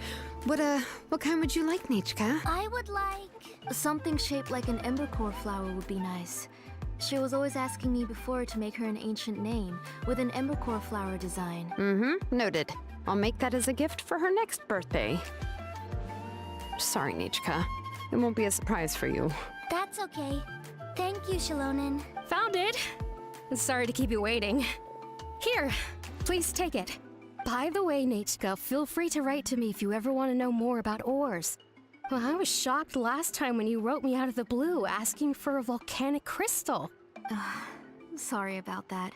What kind would you like, Nichka? I would like... Something shaped like an embercore flower would be nice. She was always asking me before to make her an ancient name with an embercore flower design. Noted. I'll make that as a gift for her next birthday. Sorry, Nichka. It won't be a surprise for you. That's okay. Thank you, Shilonen. Found it! Sorry to keep you waiting. Here, please take it. By the way, Nichka, feel free to write to me if you ever want to know more about ores. Well, I was shocked last time when you wrote me out of the blue asking for a volcanic crystal. Sorry about that.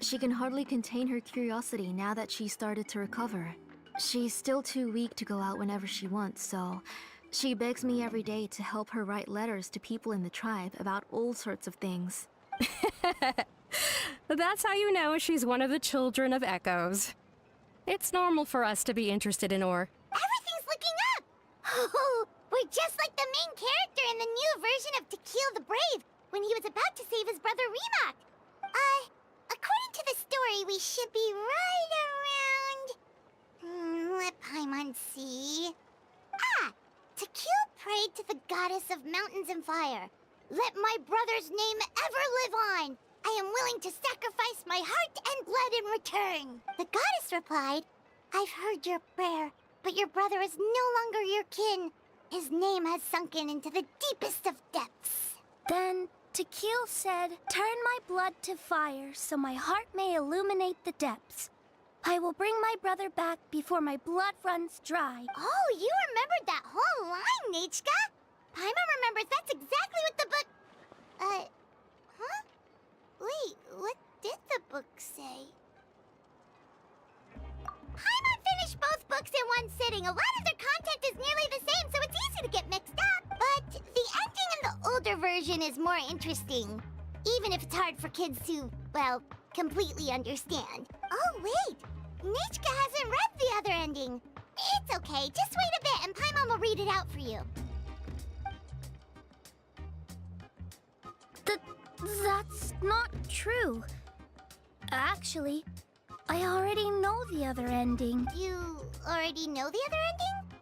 She can hardly contain her curiosity now that she started to recover. She's still too weak to go out whenever she wants, so she begs me every day to help her write letters to people in the tribe about all sorts of things. That's how you know she's one of the children of Echoes. It's normal for us to be interested in ore. Everything's looking up! Oh, we're just like the main character in the new version of To Kill the Brave, when he was about to save his brother Remak. According to the story, we should be right around... let Paimon see... To Kill prayed to the goddess of mountains and fire. Let my brother's name ever live on! I am willing to sacrifice my heart and blood in return. The goddess replied, I've heard your prayer, but your brother is no longer your kin. His name has sunken into the deepest of depths. Then Tequil said, turn my blood to fire so my heart may illuminate the depths. I will bring my brother back before my blood runs dry. Oh, you remembered that whole line, Nechka? Paimon remembers that's exactly what the book... huh? Wait, what did the book say? Paimon finished both books in one sitting. A lot of their content is nearly the same, so it's easy to get mixed up. But the ending in the older version is more interesting. Even if it's hard for kids to, well, completely understand. Oh, wait! Nechka hasn't read the other ending. It's okay, just wait a bit and Paimon will read it out for you. That's not true. Actually, I already know the other ending. You already know the other ending?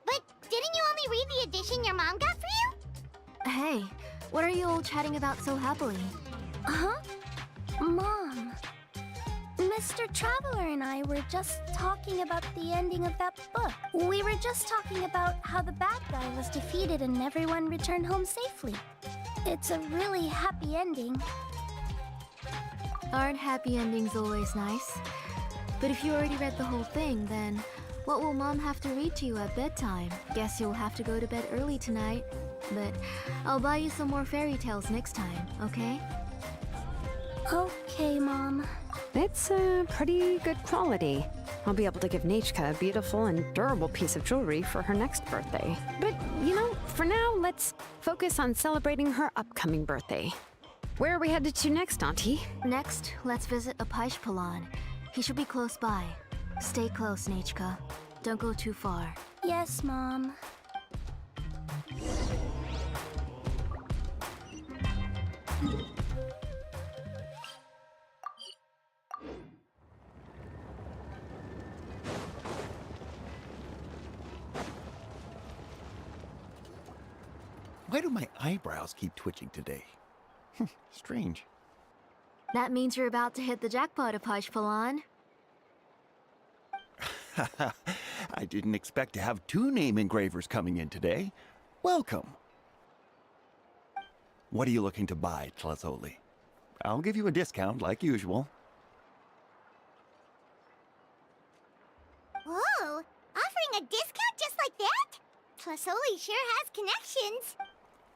But didn't you only read the edition your mom got for you? Hey, what are you all chatting about so happily? Huh? Mom. Mr. Traveler and I were just talking about the ending of that book. We were just talking about how the bad guy was defeated and everyone returned home safely. It's a really happy ending. Aren't happy endings always nice? But if you already read the whole thing, then what will Mom have to read to you at bedtime? Guess you'll have to go to bed early tonight. But I'll buy you some more fairy tales next time, okay? Okay, Mom. It's pretty good quality. I'll be able to give Nechka a beautiful and durable piece of jewelry for her next birthday. But, you know, for now, let's focus on celebrating her upcoming birthday. Where are we headed to next, Auntie? Next, let's visit Apishpalan. He should be close by. Stay close, Nechka. Don't go too far. Yes, Mom. Why do my eyebrows keep twitching today? Strange. That means you're about to hit the jackpot, Apishpalan. I didn't expect to have 2 name engravers coming in today. Welcome. What are you looking to buy, Tlazoli? I'll give you a discount like usual. Whoa! Offering a discount just like that? Tlazoli sure has connections.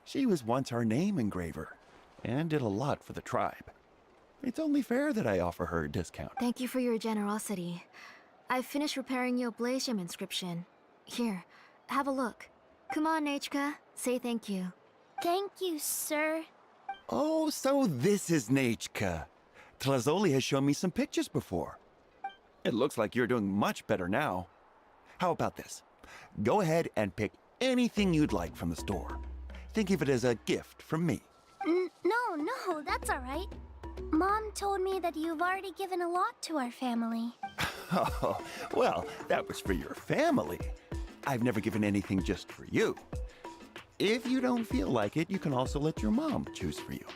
She was once our name engraver, and did a lot for the tribe. It's only fair that I offer her a discount. Thank you for your generosity. I've finished repairing your Blaze Gem inscription. Here, have a look. Come on, Nechka. Say thank you. Thank you, sir. Oh, so this is Nechka. Tlazoli has shown me some pictures before. It looks like you're doing much better now. How about this? Go ahead and pick anything you'd like from the store. Think of it as a gift from me. No, that's all right. Mom told me that you've already given a lot to our family. Oh, well, that was for your family. I've never given anything just for you. If you don't feel like it, you can also let your mom choose for you.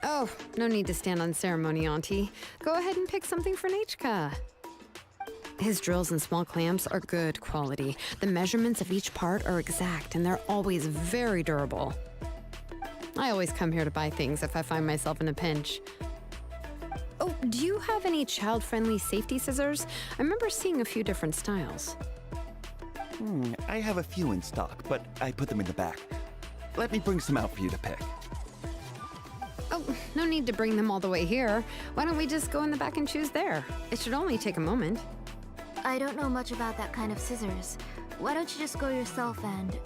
Oh, no need to stand on ceremony, Auntie. Go ahead and pick something for Nechka. His drills and small clamps are good quality. The measurements of each part are exact, and they're always very durable. I always come here to buy things if I find myself in a pinch. Oh, do you have any child-friendly safety scissors? I remember seeing a few different styles. I have a few in stock, but I put them in the back. Let me bring some out for you to pick. Oh, no need to bring them all the way here. Why don't we just go in the back and choose there? It should only take a moment. I don't know much about that kind of scissors. Why don't you just go yourself and...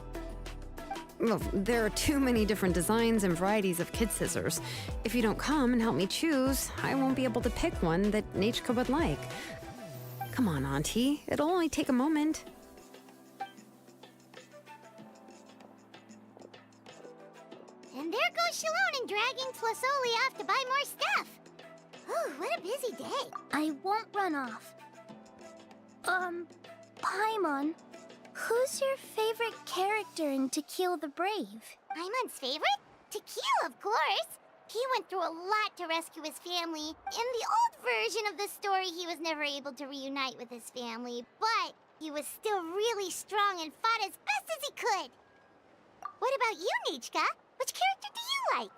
Well, there are too many different designs and varieties of kid scissors. If you don't come and help me choose, I won't be able to pick one that Nechka would like. Come on, Auntie. It'll only take a moment. And there goes Shalon dragging Tlazoli off to buy more stuff. Ooh, what a busy day. I won't run off. Paimon, who's your favorite character in To Kill the Brave? Paimon's favorite? To Kill, of course. He went through a lot to rescue his family. In the old version of the story, he was never able to reunite with his family, but he was still really strong and fought as best as he could. What about you, Nechka? Which character do you like?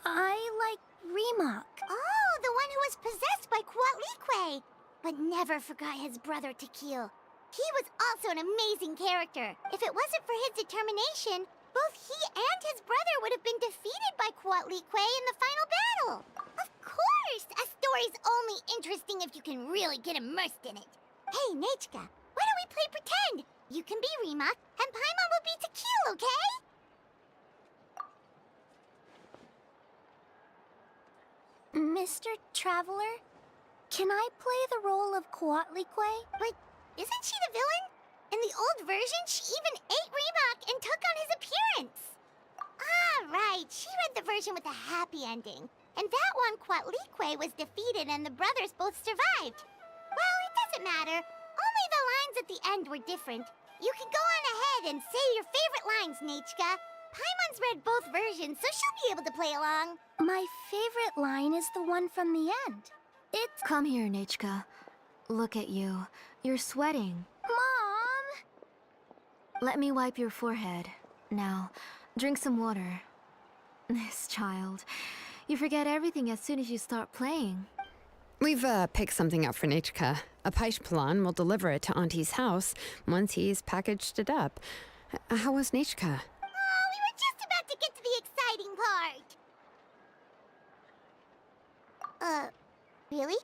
I like Remak. Oh, the one who was possessed by Coatlicue, but never forgot his brother Tequil. He was also an amazing character. If it wasn't for his determination, both he and his brother would have been defeated by Coatlicue in the final battle. Of course! A story's only interesting if you can really get immersed in it. Hey, Nechka, why don't we play pretend? You can be Rimac, and Paimon will be Tequil, okay? Mr. Traveler, can I play the role of Coatlicue? But isn't she the villain? In the old version, she even ate Rimac and took on his appearance. Ah, right. She read the version with a happy ending. And that one, Coatlicue was defeated and the brothers both survived. Well, it doesn't matter. Only the lines at the end were different. You can go on ahead and say your favorite lines, Nechka. Paimon's read both versions, so she'll be able to play along. My favorite line is the one from the end. It's... Come here, Nechka. Look at you. You're sweating. Mom! Let me wipe your forehead. Now, drink some water. This child. You forget everything as soon as you start playing. We've picked something up for Nechka. A Paishpalan will deliver it to Auntie's house once he's packaged it up. How was Nechka? Oh, we were just about to get to the exciting part. Really?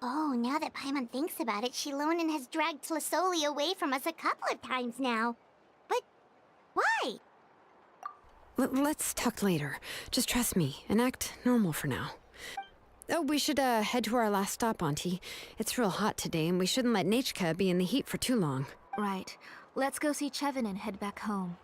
Oh, now that Paimon thinks about it, Shilonen has dragged Tlisoli away from us a couple of times now. But why? Let's talk later. Just trust me and act normal for now. Oh, we should head to our last stop, Auntie. It's real hot today, and we shouldn't let Nechka be in the heat for too long. Right. Let's go see Chevin and head back home.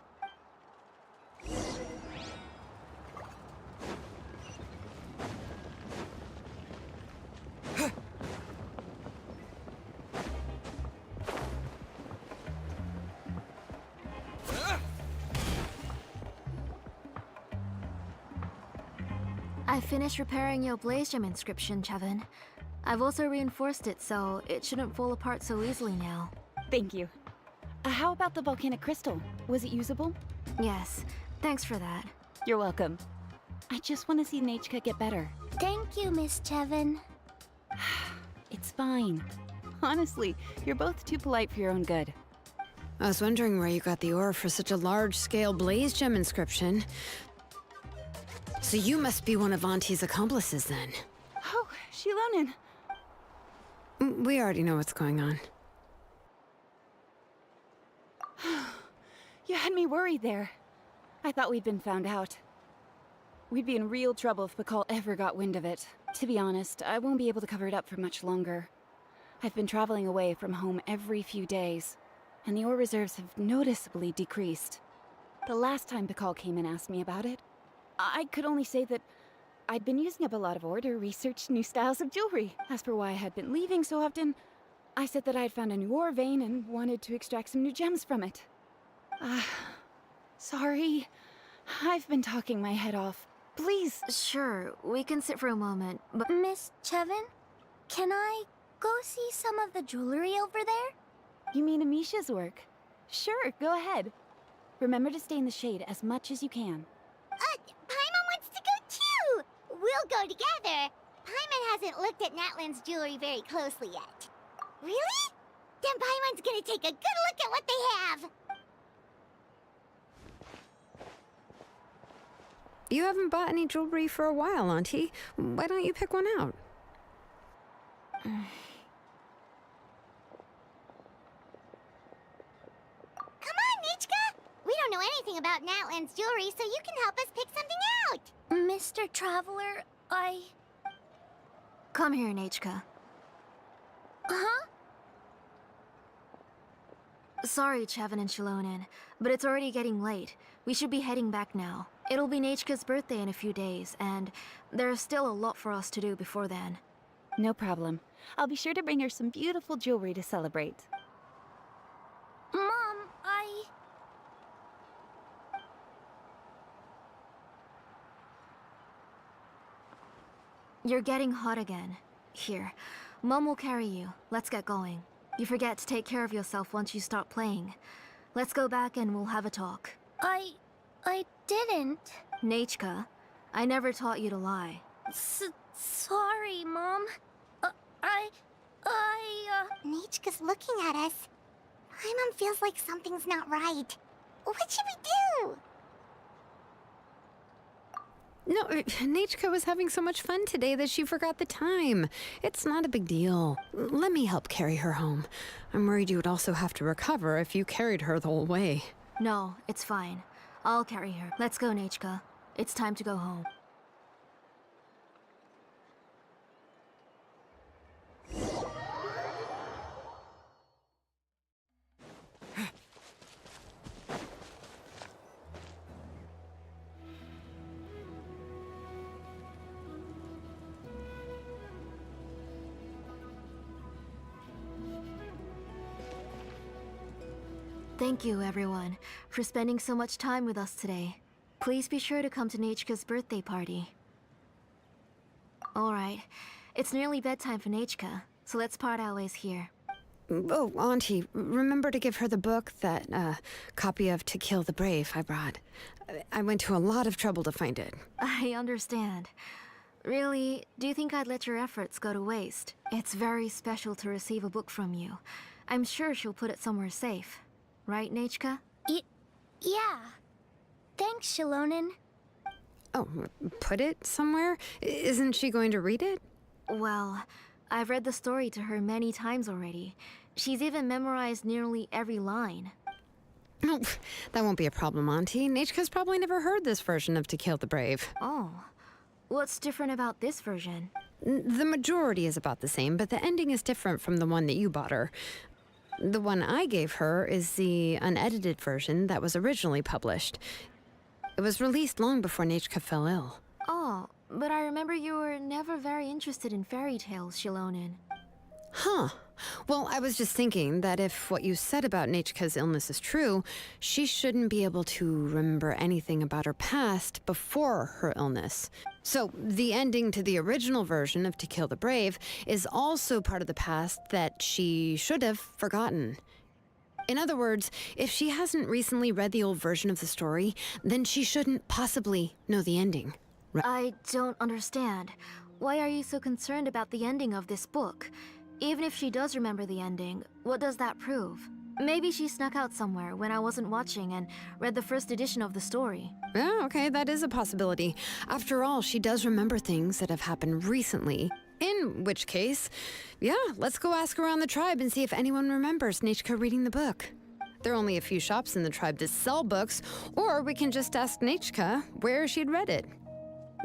I finished repairing your Blaze Gem inscription, Chevin. I've also reinforced it so it shouldn't fall apart so easily now. Thank you. How about the volcanic crystal? Was it usable? Yes, thanks for that. You're welcome. I just want to see Nechka get better. Thank you, Miss Chevin. It's fine. Honestly, you're both too polite for your own good. I was wondering where you got the ore for such a large-scale Blaze Gem inscription. So you must be one of Auntie's accomplices, then. Oh, Shilonen. We already know what's going on. You had me worried there. I thought we'd been found out. We'd be in real trouble if Pakal ever got wind of it. To be honest, I won't be able to cover it up for much longer. I've been traveling away from home every few days, and the ore reserves have noticeably decreased. The last time Pakal came and asked me about it, I could only say that I'd been using up a lot of ore to research new styles of jewelry. As for why I had been leaving so often, I said that I had found a new ore vein and wanted to extract some new gems from it. Sorry. I've been talking my head off. Please. Sure, we can sit for a moment, but... Miss Chevin, can I go see some of the jewelry over there? You mean Amisha's work? Sure, go ahead. Remember to stay in the shade as much as you can. Paimon wants to go too! We'll go together. Paimon hasn't looked at Natlan's jewelry very closely yet. Really? Then Paimon's gonna take a good look at what they have! You haven't bought any jewelry for a while, Auntie. Why don't you pick one out? Come on, Nechka! We don't know anything about Natlan's jewelry, so you can help us pick something out! Mr. Traveler, Come here, Nechka. Huh? Sorry, Chevin and Shilonen, but it's already getting late. We should be heading back now. It'll be Nechka's birthday in a few days, and there's still a lot for us to do before then. No problem. I'll be sure to bring her some beautiful jewelry to celebrate. Mom, You're getting hot again. Here, Mom will carry you. Let's get going. You forget to take care of yourself once you start playing. Let's go back and we'll have a talk. I didn't. Nechka, I never taught you to lie. Sorry, Mom. Nichka's looking at us. Paimon feels like something's not right. What should we do? No, Nichka was having so much fun today that she forgot the time. It's not a big deal. Let me help carry her home. I'm worried you would also have to recover if you carried her the whole way. No, it's fine. I'll carry her. Let's go, Nichka. It's time to go home. Thank you, everyone, for spending so much time with us today. Please be sure to come to Nichka's birthday party. Alright, it's nearly bedtime for Nichka, so let's part our ways here. Oh, Auntie, remember to give her the book, that copy of To Kill the Brave I brought. I went to a lot of trouble to find it. I understand. Really, do you think I'd let your efforts go to waste? It's very special to receive a book from you. I'm sure she'll put it somewhere safe. Right, Nichka? Yeah. Thanks, Shilonen. Oh, put it somewhere? Isn't she going to read it? Well, I've read the story to her many times already. She's even memorized nearly every line. No, that won't be a problem, Auntie. Nichka's probably never heard this version of To Kill the Brave. Oh. What's different about this version? The majority is about the same, but the ending is different from the one that you bought her. The one I gave her is the unedited version that was originally published. It was released long before Nichka fell ill. Oh, but I remember you were never very interested in fairy tales, Shilonen. Huh. Well, I was just thinking that if what you said about Nichka's illness is true, she shouldn't be able to remember anything about her past before her illness. So, the ending to the original version of To Kill the Brave is also part of the past that she should have forgotten. In other words, if she hasn't recently read the old version of the story, then she shouldn't possibly know the ending. I don't understand. Why are you so concerned about the ending of this book? Even if she does remember the ending, what does that prove? Maybe she snuck out somewhere when I wasn't watching and read the first edition of the story. Yeah, okay, that is a possibility. After all, she does remember things that have happened recently. In which case, yeah, let's go ask around the tribe and see if anyone remembers Nichka reading the book. There are only a few shops in the tribe that sell books, or we can just ask Nichka where she'd read it.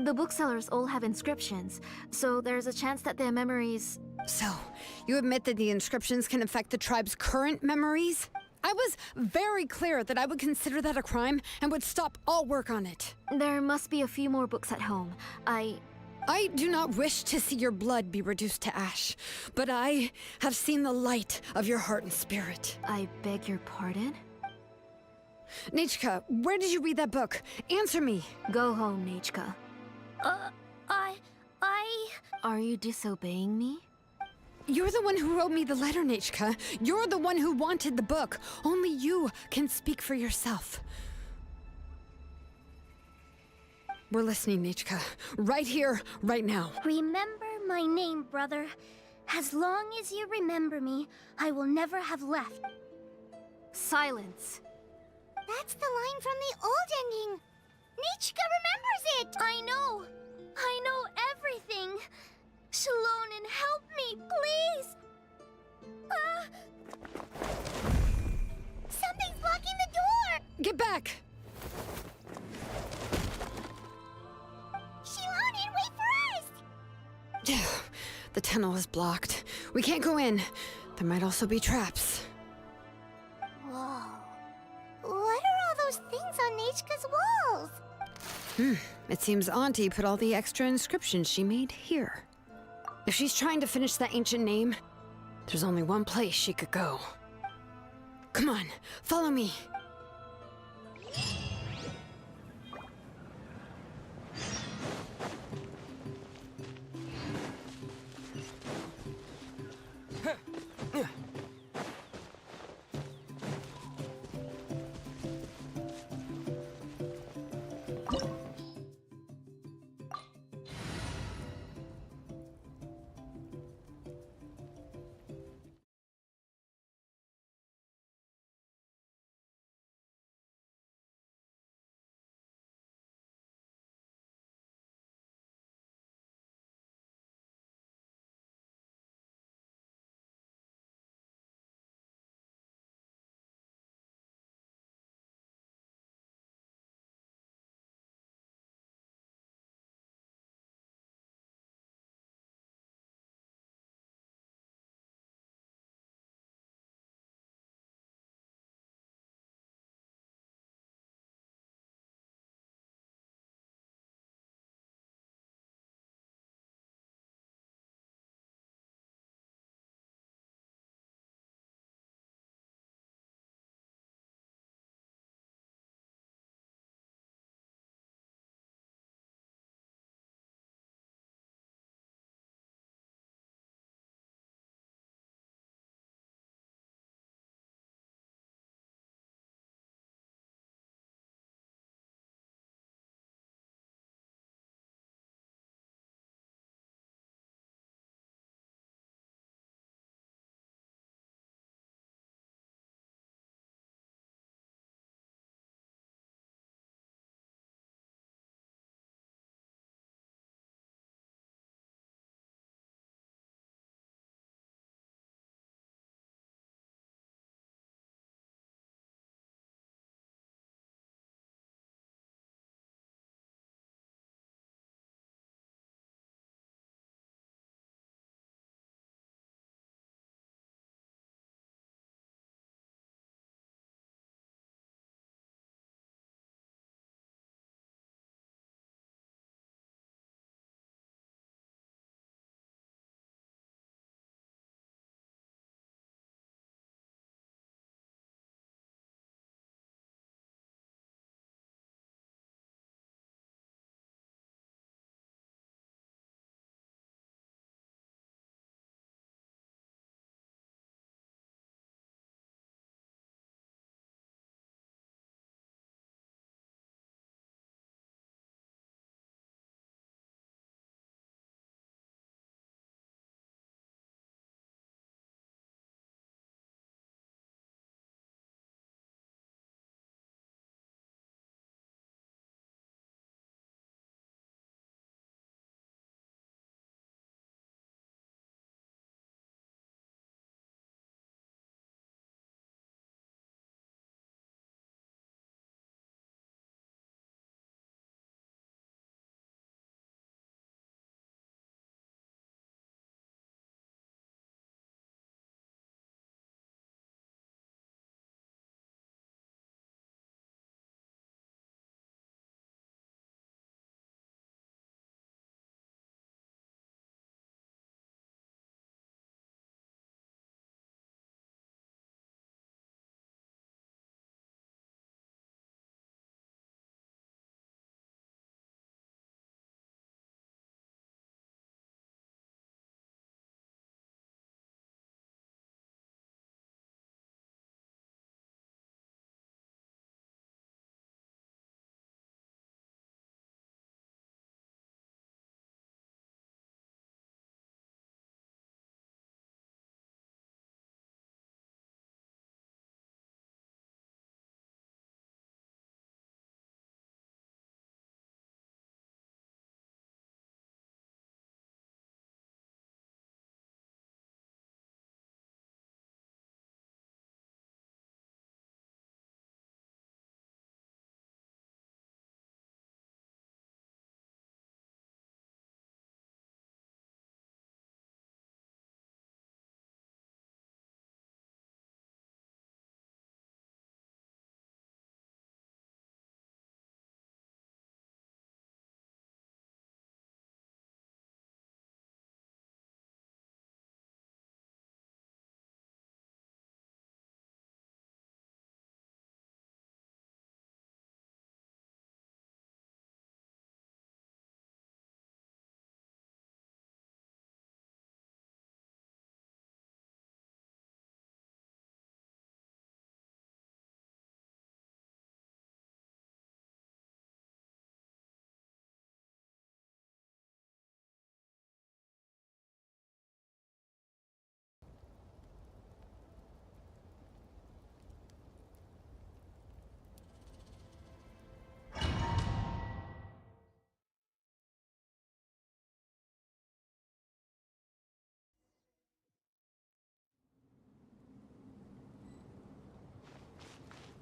The booksellers all have inscriptions, so there's a chance that their memories... So, you admit that the inscriptions can affect the tribe's current memories? I was very clear that I would consider that a crime and would stop all work on it. There must be a few more books at home. I do not wish to see your blood be reduced to ash, but I have seen the light of your heart and spirit. I beg your pardon? Nichka, where did you read that book? Answer me. Go home, Nichka. Are you disobeying me? You're the one who wrote me the letter, Nichka. You're the one who wanted the book. Only you can speak for yourself. We're listening, Nichka. Right here, right now. Remember my name, brother. As long as you remember me, I will never have left. Silence. That's the line from the old ending. Nichka remembers it! I know everything. Shilonen, help me, please! Something's blocking the door! Get back! Shilonen, wait for us! The tunnel is blocked. We can't go in. There might also be traps. Whoa. What are all those things on Nichka's walls? It seems Auntie put all the extra inscriptions she made here. If she's trying to finish that ancient name, there's only one place she could go. Come on, follow me.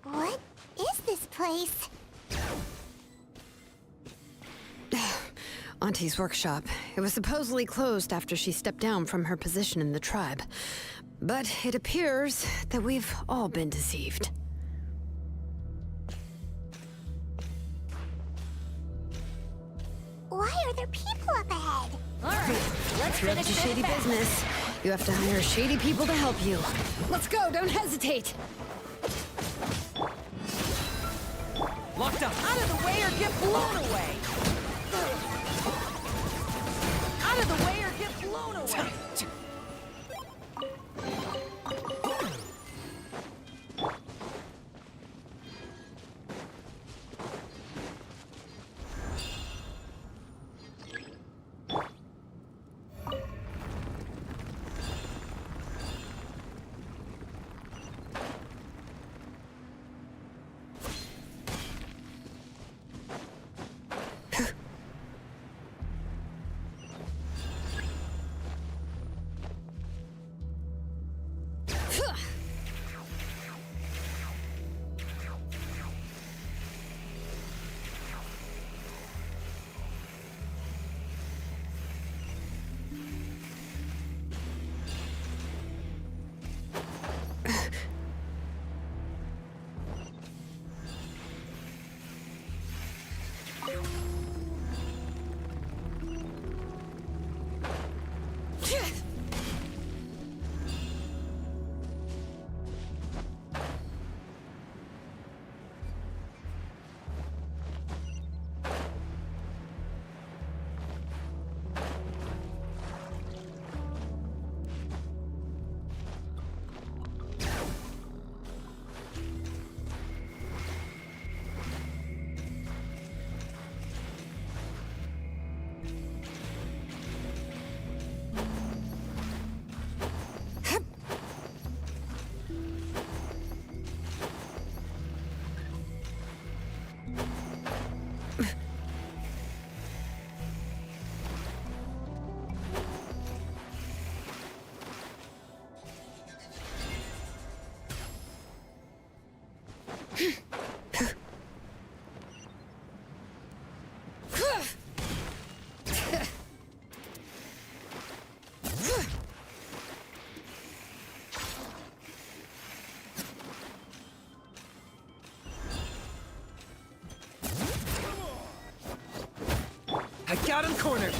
What is this place? Auntie's workshop. It was supposedly closed after she stepped down from her position in the tribe. But it appears that we've all been deceived. Why are there people up ahead? Alright, let's If you're up finish to this shady fast. business, you have to hire shady people to help you. Let's go, don't hesitate! Locked up! Out of the way or get blown away! Out of the way or get blown away! I got him cornered!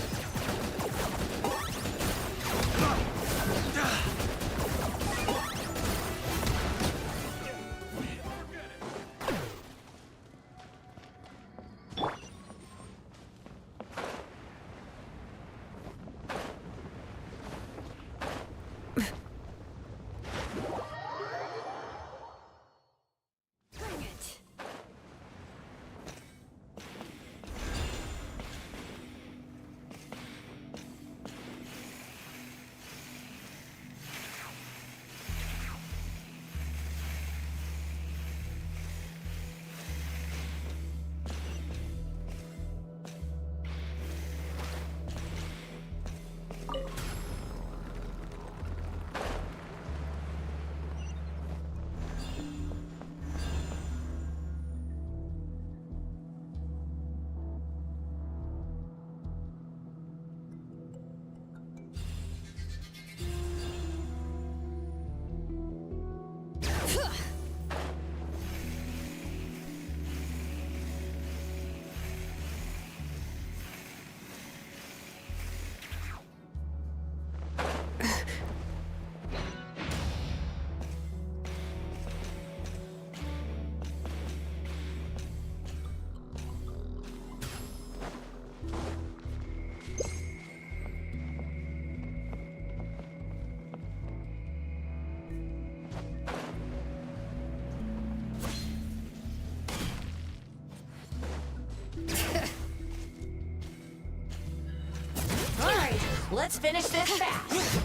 Alright, let's finish this fast.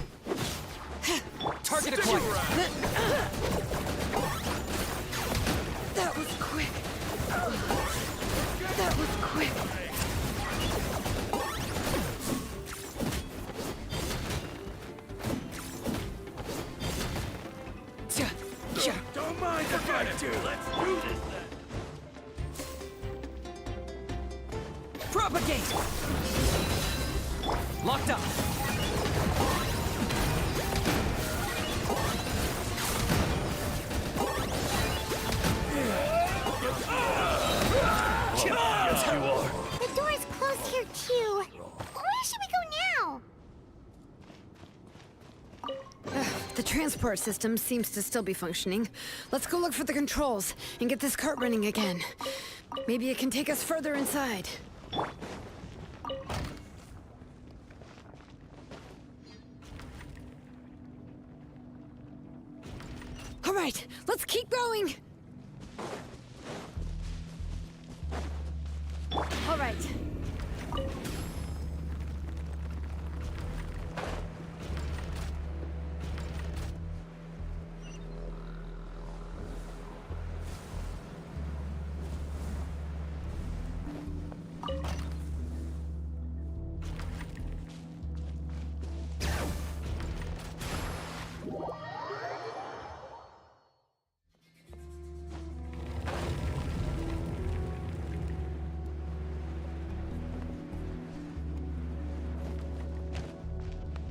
Target acquired! That was quick. That was quick. Don't mind forget it, dude. Let's do this then. Propagate! Locked up. Yes, you are. The door's closed here too. Where should we go now? The transport system seems to still be functioning. Let's go look for the controls and get this cart running again. Maybe it can take us further inside. All right, let's keep going. All right.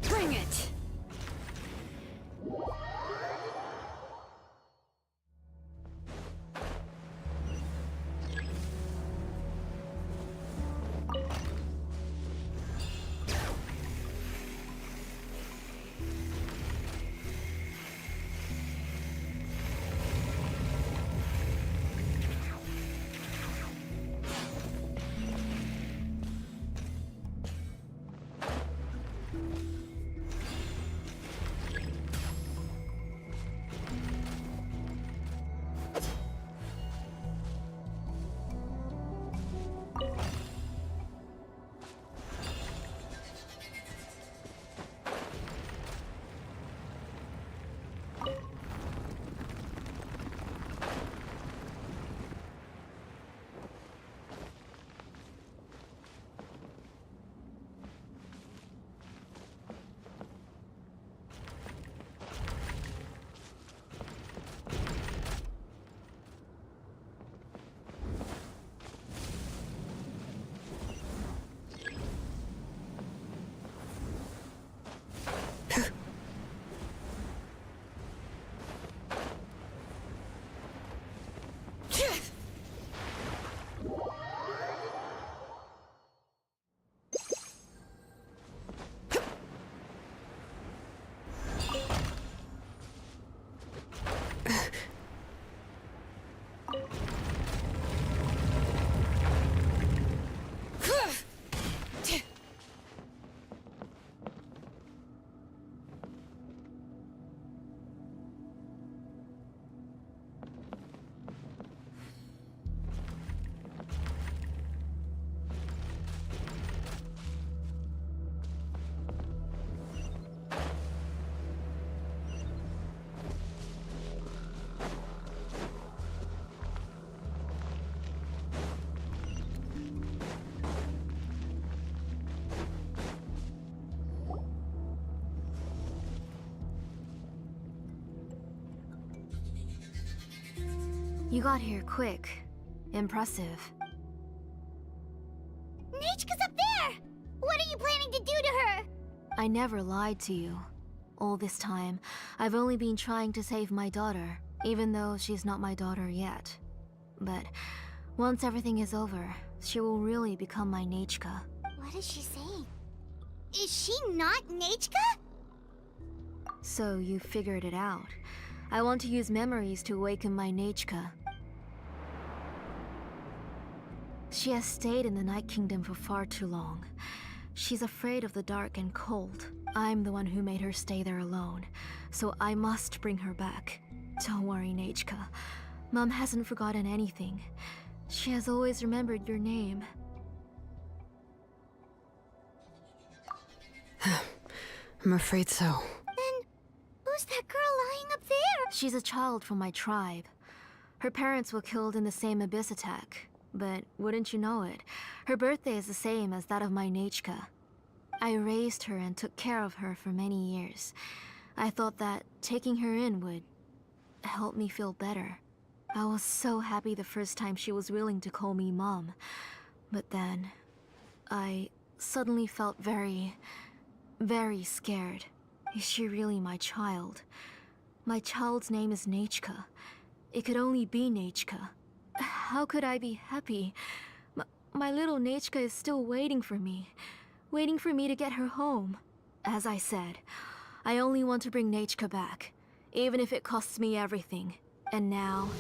Bring it! You got here quick. Impressive. Nechka's up there! What are you planning to do to her? I never lied to you. All this time, I've only been trying to save my daughter, even though she's not my daughter yet. But once everything is over, she will really become my Nechka. What is she saying? Is she not Nechka? So you figured it out. I want to use memories to awaken my Nechka. She has stayed in the Night Kingdom for far too long. She's afraid of the dark and cold. I'm the one who made her stay there alone, so I must bring her back. Don't worry, Nechka. Mom hasn't forgotten anything. She has always remembered your name. I'm afraid so. Then, who's that girl lying up there? She's a child from my tribe. Her parents were killed in the same abyss attack. But wouldn't you know it, her birthday is the same as that of my Nechka. I raised her and took care of her for many years. I thought that taking her in would help me feel better. I was so happy the first time she was willing to call me Mom. But then, I suddenly felt very scared. Is she really my child? My child's name is Nechka. It could only be Nechka. How could I be happy? My little Nechka is still waiting for me to get her home. As I said, I only want to bring Nechka back, even if it costs me everything. And now,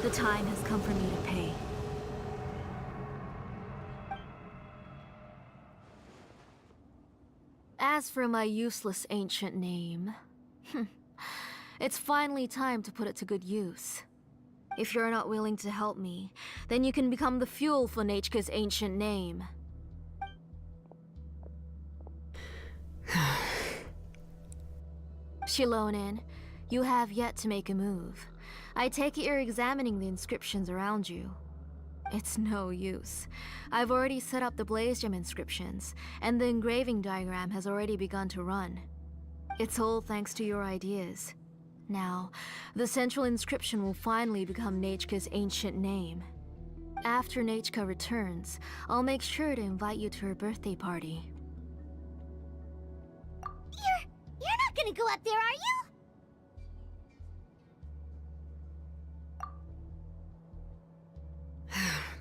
the time has come for me to pay. As for my useless ancient name, it's finally time to put it to good use. If you're not willing to help me, then you can become the fuel for Nechka's ancient name. Shilonen, you have yet to make a move. I take it you're examining the inscriptions around you. It's no use. I've already set up the Blaze Gem inscriptions, and the engraving diagram has already begun to run. It's all thanks to your ideas. Now, the central inscription will finally become Nechka's ancient name. After Nechka returns, I'll make sure to invite you to her birthday party. You're not gonna go up there, are you?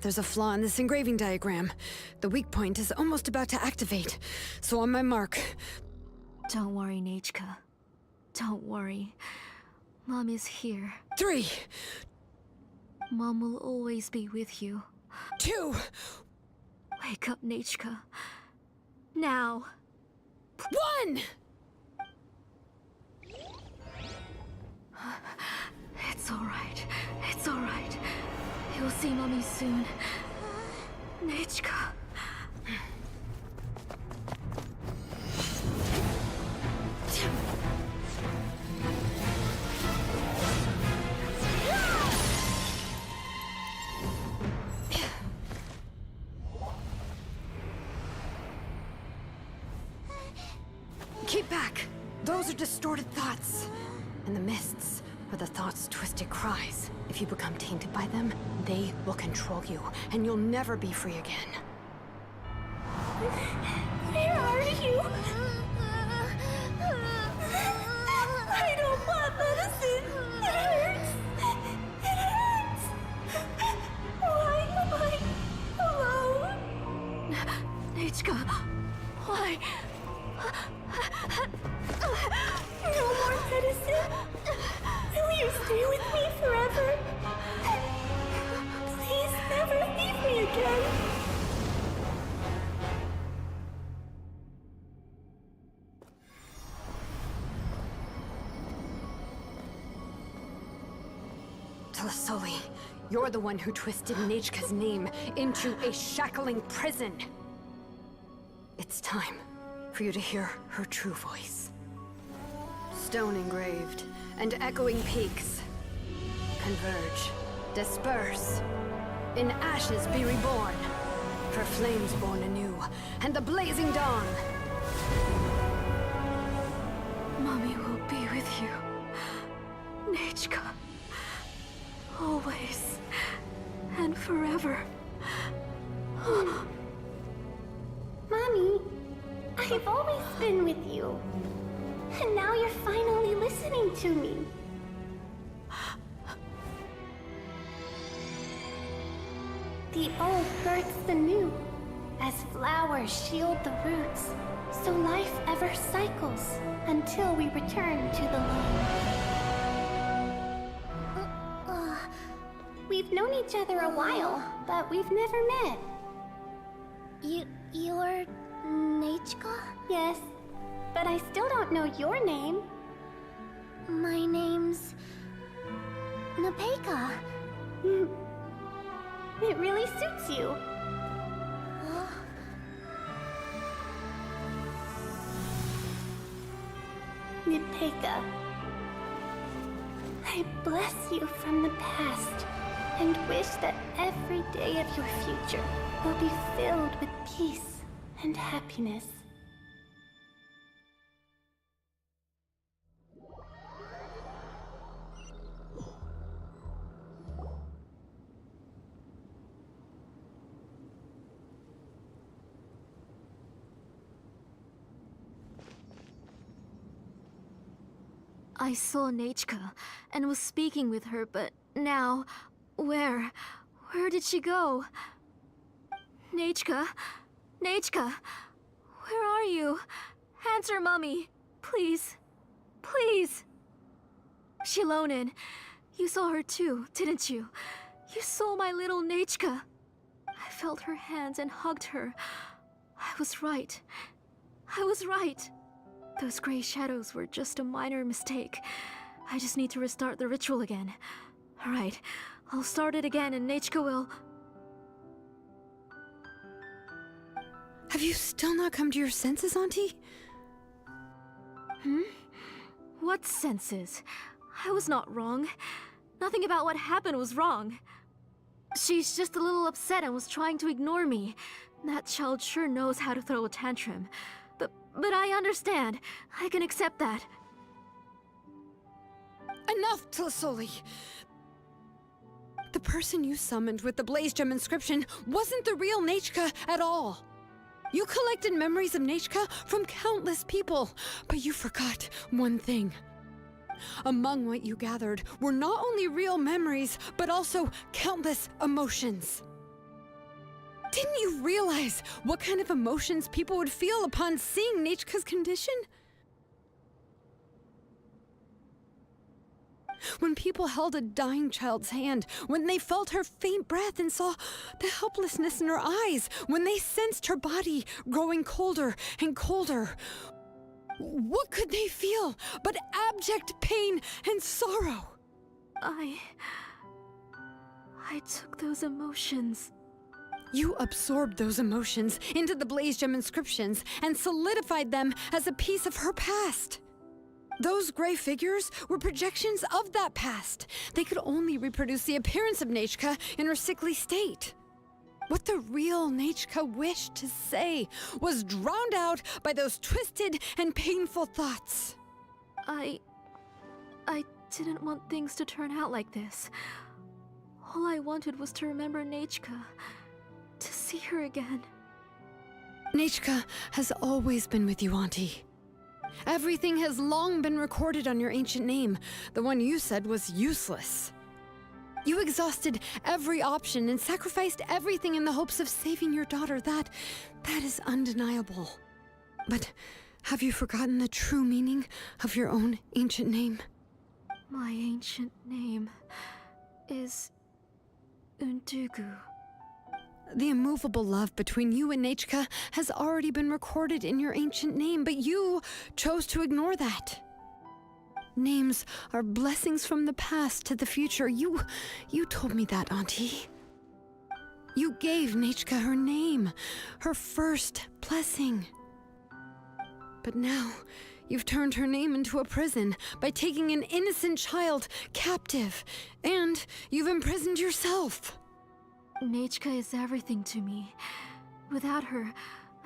There's a flaw in this engraving diagram. The weak point is almost about to activate. So on my mark. Don't worry, Nechka. Don't worry. Mom is here. 3. Mom will always be with you. 2. Wake up, Nechka. Now. 1! It's alright. It's alright. You'll see Mommy soon. Nechka. Keep back! Those are distorted thoughts. And the mists are the thoughts' twisted cries. If you become tainted by them, they will control you, and you'll never be free again. Where are you? I don't want medicine. It hurts. It hurts. Why am I alone? Nechka, why? No more medicine. Will you stay with me forever? Please never leave me again. Tlasoli, you're the one who twisted Nechka's name into a shackling prison. It's time for you to hear her true voice. Stone engraved and echoing peaks converge, disperse, in ashes be reborn, for flames born anew, and the blazing dawn. Mommy will be with you, Nechka, always and forever. Mommy, I've always been with you. And now you're finally listening to me. The old births the new, as flowers shield the roots, so life ever cycles until we return to the loam. We've known each other a while, but we've never met. You're Nechka? Yes, but I still don't know your name. My name's Nepeka. It really suits you. Nepeka, I bless you from the past and wish that every day of your future will be filled with peace and happiness. I saw Nachka and was speaking with her, but now... Where did she go? Nachka? Nachka? Where are you? Answer, Mummy. Please. Please. Shilonen, you saw her too, didn't you? You saw my little Nachka. I felt her hands and hugged her. I was right. I was right. Those gray shadows were just a minor mistake. I just need to restart the ritual again. Alright, I'll start it again and Nachka will... Have you still not come to your senses, Auntie? What senses? I was not wrong. Nothing about what happened was wrong. She's just a little upset and was trying to ignore me. That child sure knows how to throw a tantrum. But I understand. I can accept that. Enough, Tlasoli! The person you summoned with the Blaze Gem inscription wasn't the real Nachka at all. You collected memories of Nachka from countless people, but you forgot one thing. Among what you gathered were not only real memories, but also countless emotions. Didn't you realize what kind of emotions people would feel upon seeing Nachka's condition? When people held a dying child's hand, when they felt her faint breath and saw the helplessness in her eyes, when they sensed her body growing colder and colder, what could they feel but abject pain and sorrow? I took those emotions. You absorbed those emotions into the Blaze Gem inscriptions and solidified them as a piece of her past. Those gray figures were projections of that past. They could only reproduce the appearance of Nachka in her sickly state. What the real Nachka wished to say was drowned out by those twisted and painful thoughts. I didn't want things to turn out like this. All I wanted was to remember Nachka, to see her again. Nachka has always been with you, Auntie. Everything has long been recorded on your ancient name, the one you said was useless. You exhausted every option and sacrificed everything in the hopes of saving your daughter. That is undeniable. But have you forgotten the true meaning of your own ancient name? My ancient name is Undugu. The immovable love between you and Nachka has already been recorded in your ancient name, but you chose to ignore that. Names are blessings from the past to the future. You told me that, Auntie. You gave Nachka her name, her first blessing. But now, you've turned her name into a prison by taking an innocent child captive, and you've imprisoned yourself. Nachka is everything to me. Without her,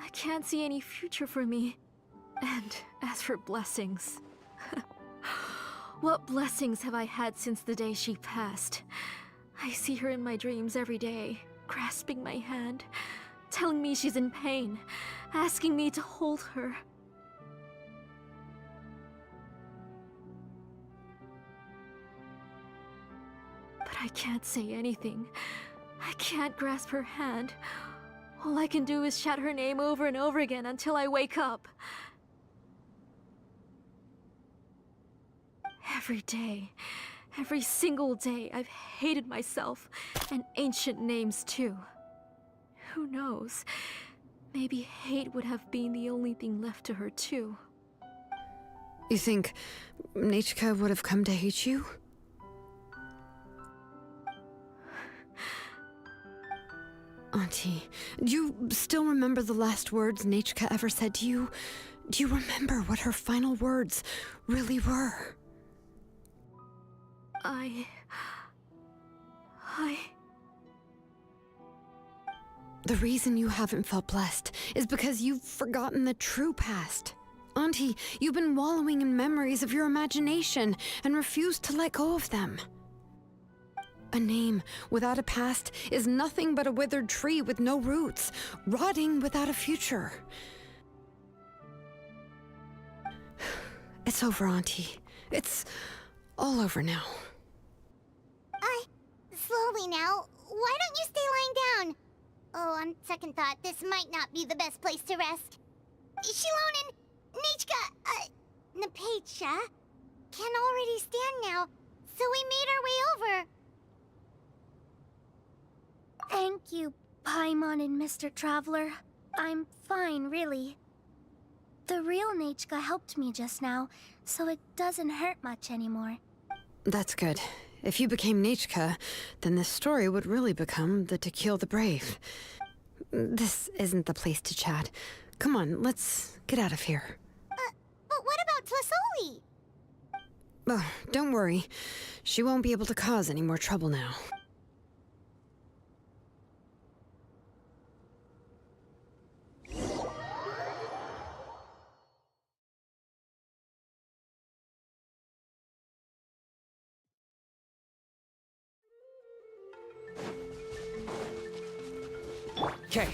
I can't see any future for me. And as for blessings... What blessings have I had since the day she passed? I see her in my dreams every day, grasping my hand, telling me she's in pain, asking me to hold her. But I can't say anything. I can't grasp her hand. All I can do is shout her name over and over again until I wake up. Every day, every single day, I've hated myself, and ancient names too. Who knows? Maybe hate would have been the only thing left to her too. You think Nachka would have come to hate you? Auntie, do you still remember the last words Nachka ever said to you? Do you remember what her final words really were? The reason you haven't felt blessed is because you've forgotten the true past. Auntie, you've been wallowing in memories of your imagination and refused to let go of them. A name without a past is nothing but a withered tree with no roots, rotting without a future. It's over, Auntie. It's all over now. Slowly now. Why don't you stay lying down? Oh, on second thought, this might not be the best place to rest. Shilonen, Nichka, Napecha can already stand now, so we made our way over. Thank you, Paimon and Mr. Traveler. I'm fine, really. The real Nachka helped me just now, so it doesn't hurt much anymore. That's good. If you became Nachka, then this story would really become the To Kill the Brave. This isn't the place to chat. Come on, let's get out of here. But what about Tlasoli? Oh, don't worry. She won't be able to cause any more trouble now. Okay.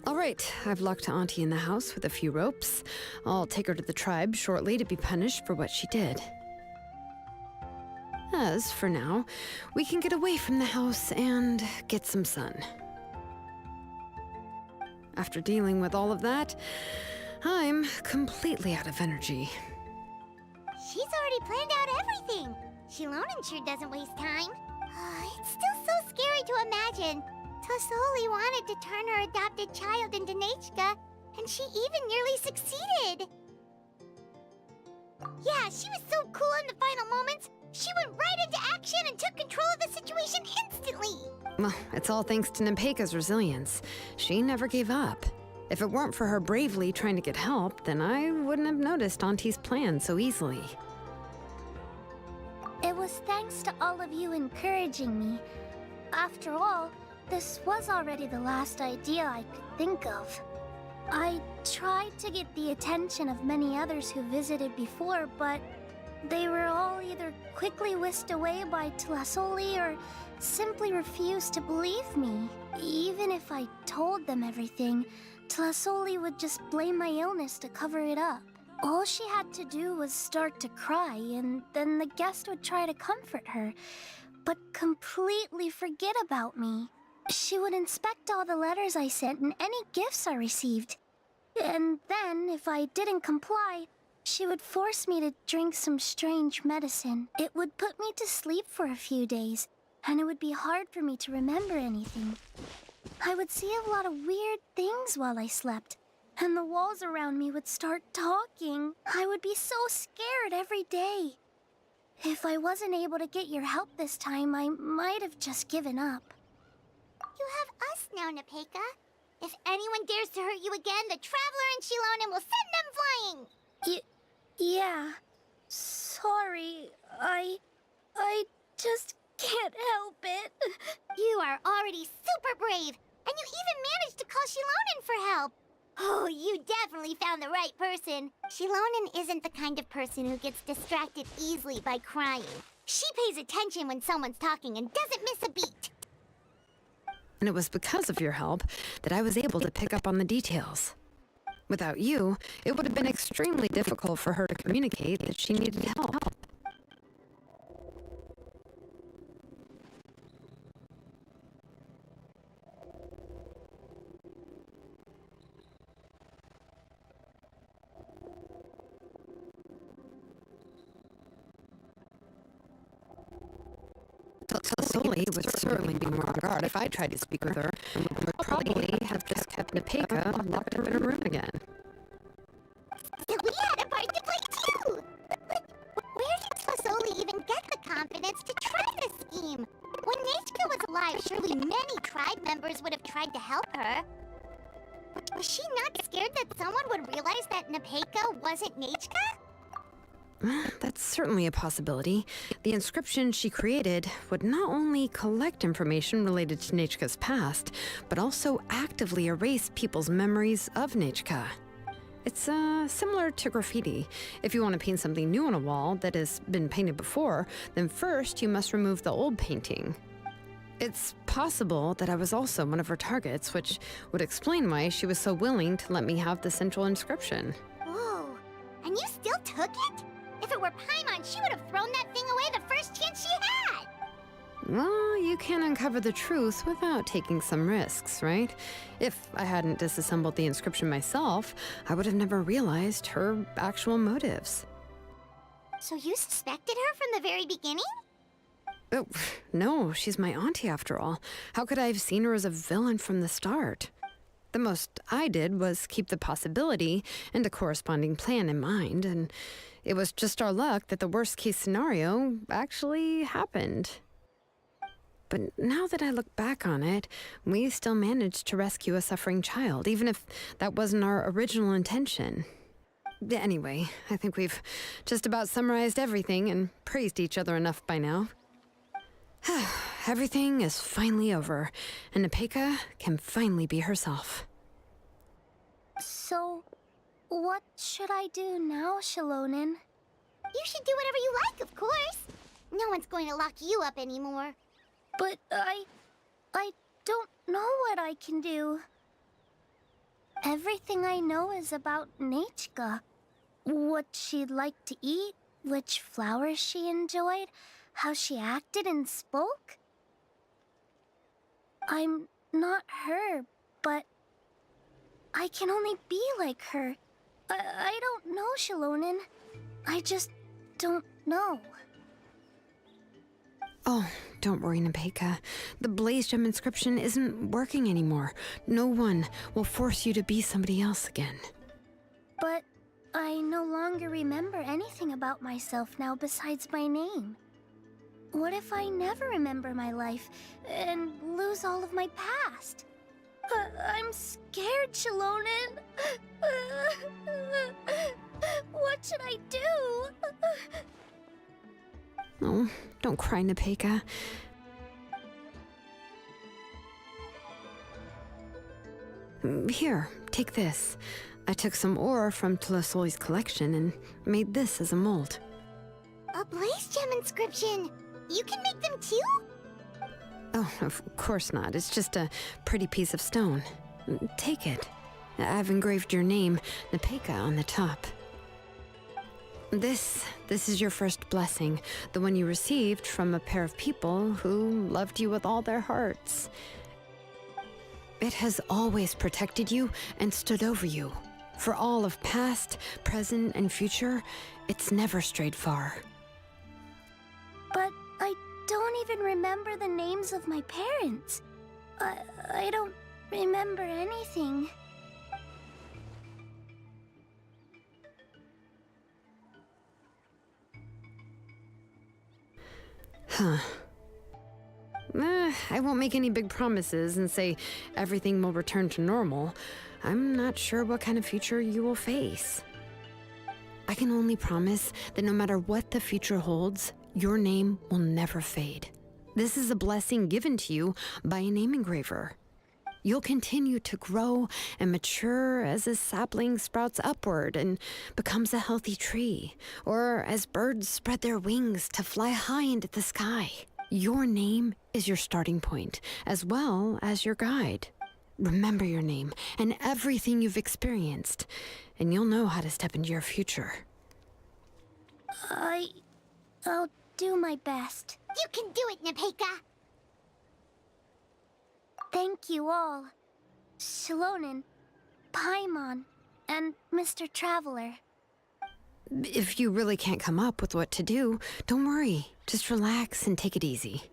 All right, I've locked Auntie in the house with a few ropes. I'll take her to the tribe shortly to be punished for what she did. As for now, we can get away from the house and get some sun. After dealing with all of that, I'm completely out of energy. She's already planned out everything. Shilonen sure doesn't waste time. It's still so scary to imagine. Tlasoli wanted to turn her adopted child into Nachka, and she even nearly succeeded. Yeah, she was so cool in the final moments. She went right into action and took control of the situation instantly. Well, it's all thanks to Nempeka's resilience. She never gave up. If it weren't for her bravely trying to get help, then I wouldn't have noticed Auntie's plan so easily. It was thanks to all of you encouraging me. After all, this was already the last idea I could think of. I tried to get the attention of many others who visited before, but they were all either quickly whisked away by Tlasoli or simply refused to believe me. Even if I told them everything, Tlasoli would just blame my illness to cover it up. All she had to do was start to cry, and then the guest would try to comfort her, but completely forget about me. She would inspect all the letters I sent and any gifts I received. And then, if I didn't comply, she would force me to drink some strange medicine. It would put me to sleep for a few days, and it would be hard for me to remember anything. I would see a lot of weird things while I slept, and the walls around me would start talking. I would be so scared every day. If I wasn't able to get your help this time, I might have just given up. You have us now, Napeka. If anyone dares to hurt you again, the Traveler and Shilonen will send them flying! Yeah. Sorry, I just can't help it. You are already super brave, and you even managed to call Shilonen for help. Oh, you definitely found the right person. Shilonen isn't the kind of person who gets distracted easily by crying. She pays attention when someone's talking and doesn't miss a beat. And it was because of your help that I was able to pick up on the details. Without you, it would have been extremely difficult for her to communicate that she needed help. Tlasoli would certainly be more on guard if I tried to speak with her, and would probably have just kept Napeka locked up in her room again. So we had a part to play too! But where did Tlasoli even get the confidence to try this scheme? When Nachka was alive, surely many tribe members would have tried to help her. Was she not scared that someone would realize that Napeka wasn't Nachka? That's certainly a possibility. The inscription she created would not only collect information related to Nachka's past, but also actively erase people's memories of Nachka. It's similar to graffiti. If you want to paint something new on a wall that has been painted before, then first you must remove the old painting. It's possible that I was also one of her targets, which would explain why she was so willing to let me have the central inscription. Whoa, and you still took it? If it were Paimon, she would have thrown that thing away the first chance she had! Well, you can't uncover the truth without taking some risks, right? If I hadn't disassembled the inscription myself, I would have never realized her actual motives. So you suspected her from the very beginning? Oh, no, she's my auntie after all. How could I have seen her as a villain from the start? The most I did was keep the possibility and a corresponding plan in mind, and it was just our luck that the worst case scenario actually happened. But now that I look back on it, we still managed to rescue a suffering child, even if that wasn't our original intention. Anyway, I think we've just about summarized everything and praised each other enough by now. Everything is finally over, and Nepeka can finally be herself. So, what should I do now, Shilonen? You should do whatever you like, of course. No one's going to lock you up anymore. But I don't know what I can do. Everything I know is about Nechka. What she'd like to eat, which flowers she enjoyed, how she acted and spoke. I'm not her, but I can only be like her. I don't know, Shilonen. I just don't know. Oh, don't worry, Nepeka. The Blaze Gem inscription isn't working anymore. No one will force you to be somebody else again. But I no longer remember anything about myself now besides my name. What if I never remember my life and lose all of my past? I'm scared, Shilonen. What should I do? Oh, don't cry, Nepeka. Here, take this. I took some ore from Tlasoli's collection and made this as a mold. A Blaze Gem inscription! You can make them too? Oh, of course not. It's just a pretty piece of stone. Take it. I've engraved your name, Nepeka, on the top. This is your first blessing, the one you received from a pair of people who loved you with all their hearts. It has always protected you and stood over you. For all of past, present, and future, it's never strayed far. But I don't even remember the names of my parents. I don't remember anything. Huh. I won't make any big promises and say everything will return to normal. I'm not sure what kind of future you will face. I can only promise that no matter what the future holds, your name will never fade. This is a blessing given to you by a name engraver. You'll continue to grow and mature as a sapling sprouts upward and becomes a healthy tree, or as birds spread their wings to fly high into the sky. Your name is your starting point, as well as your guide. Remember your name and everything you've experienced, and you'll know how to step into your future. I'll do my best. You can do it, Nepeka! Thank you all. Shilonen, Paimon, and Mr. Traveler. If you really can't come up with what to do, don't worry. Just relax and take it easy.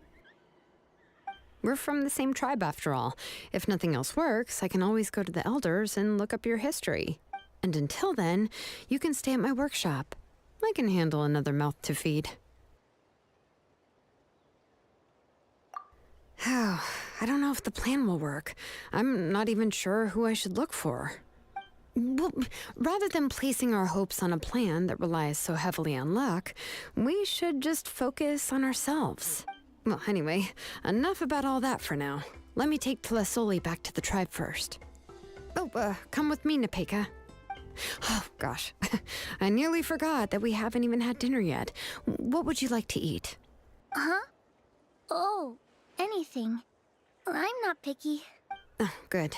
We're from the same tribe after all. If nothing else works, I can always go to the elders and look up your history. And until then, you can stay at my workshop. I can handle another mouth to feed. Oh, I don't know if the plan will work. I'm not even sure who I should look for. Well, rather than placing our hopes on a plan that relies so heavily on luck, we should just focus on ourselves. Well, anyway, enough about all that for now. Let me take Tlasoli back to the tribe first. Oh, come with me, Nepeka. Oh, gosh. I nearly forgot that we haven't even had dinner yet. What would you like to eat? Huh? Oh, anything. I'm not picky. Oh, good.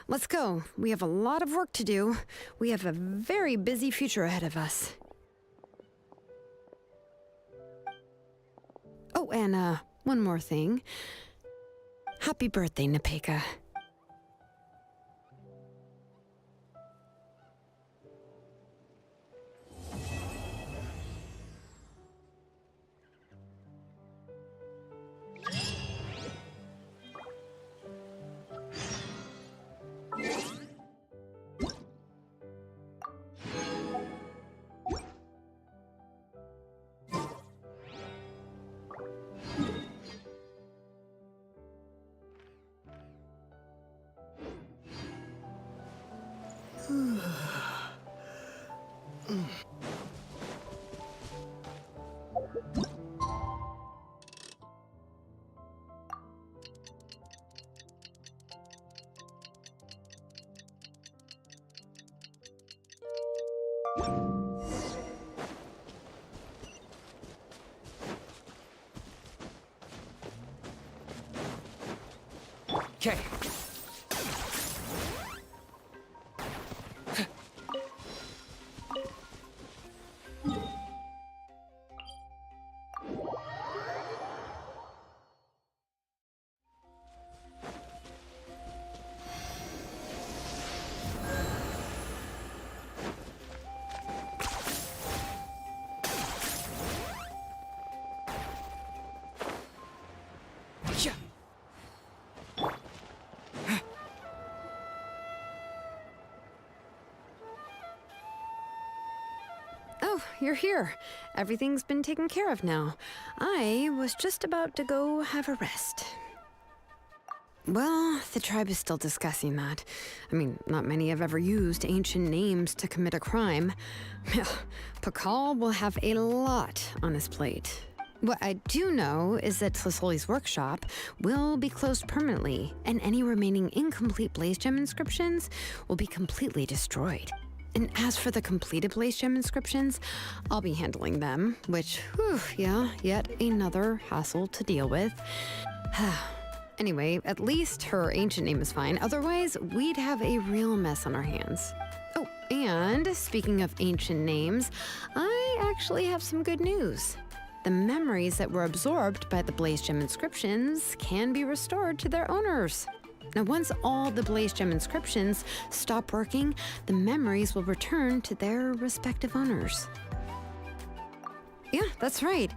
Let's go. We have a lot of work to do. We have a very busy future ahead of us. Oh, and, one more thing. Happy birthday, Nepeka. Okay. Oh, you're here. Everything's been taken care of now. I was just about to go have a rest. Well, the tribe is still discussing that. I mean, not many have ever used ancient names to commit a crime. Pakal will have a lot on his plate. What I do know is that Tlisoli's workshop will be closed permanently, and any remaining incomplete Blaze Gem inscriptions will be completely destroyed. And as for the completed Blaze Gem inscriptions, I'll be handling them, which, whew, yeah, yet another hassle to deal with. Anyway, at least her ancient name is fine. Otherwise, we'd have a real mess on our hands. Oh, and speaking of ancient names, I actually have some good news. The memories that were absorbed by the Blaze Gem inscriptions can be restored to their owners. Now, once all the Blaze Gem inscriptions stop working, the memories will return to their respective owners. Yeah, that's right.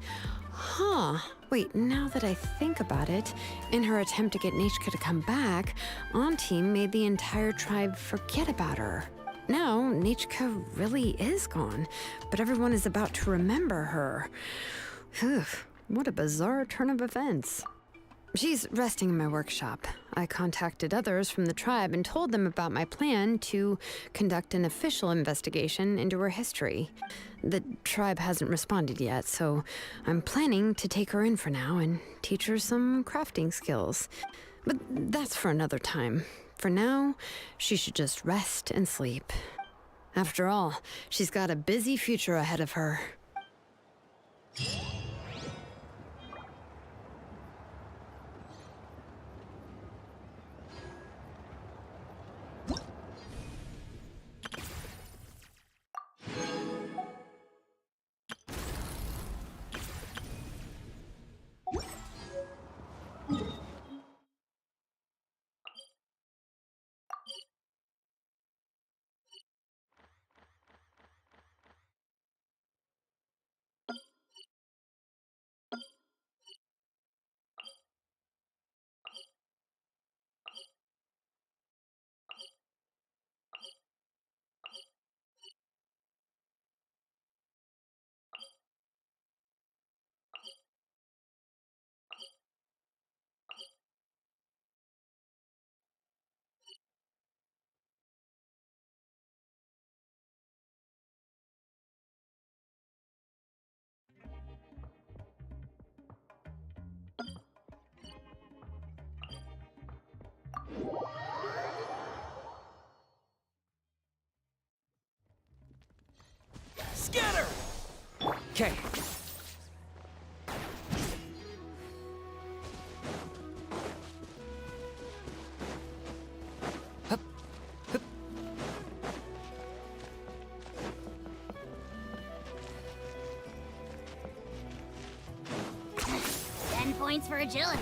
Huh. Wait, now that I think about it, in her attempt to get Nechka to come back, Auntie made the entire tribe forget about her. Now, Nechka really is gone, but everyone is about to remember her. Whew, what a bizarre turn of events. She's resting in my workshop. I contacted others from the tribe and told them about my plan to conduct an official investigation into her history. The tribe hasn't responded yet, so I'm planning to take her in for now and teach her some crafting skills. But that's for another time. For now, she should just rest and sleep. After all, she's got a busy future ahead of her. Okay. Ten points for agility.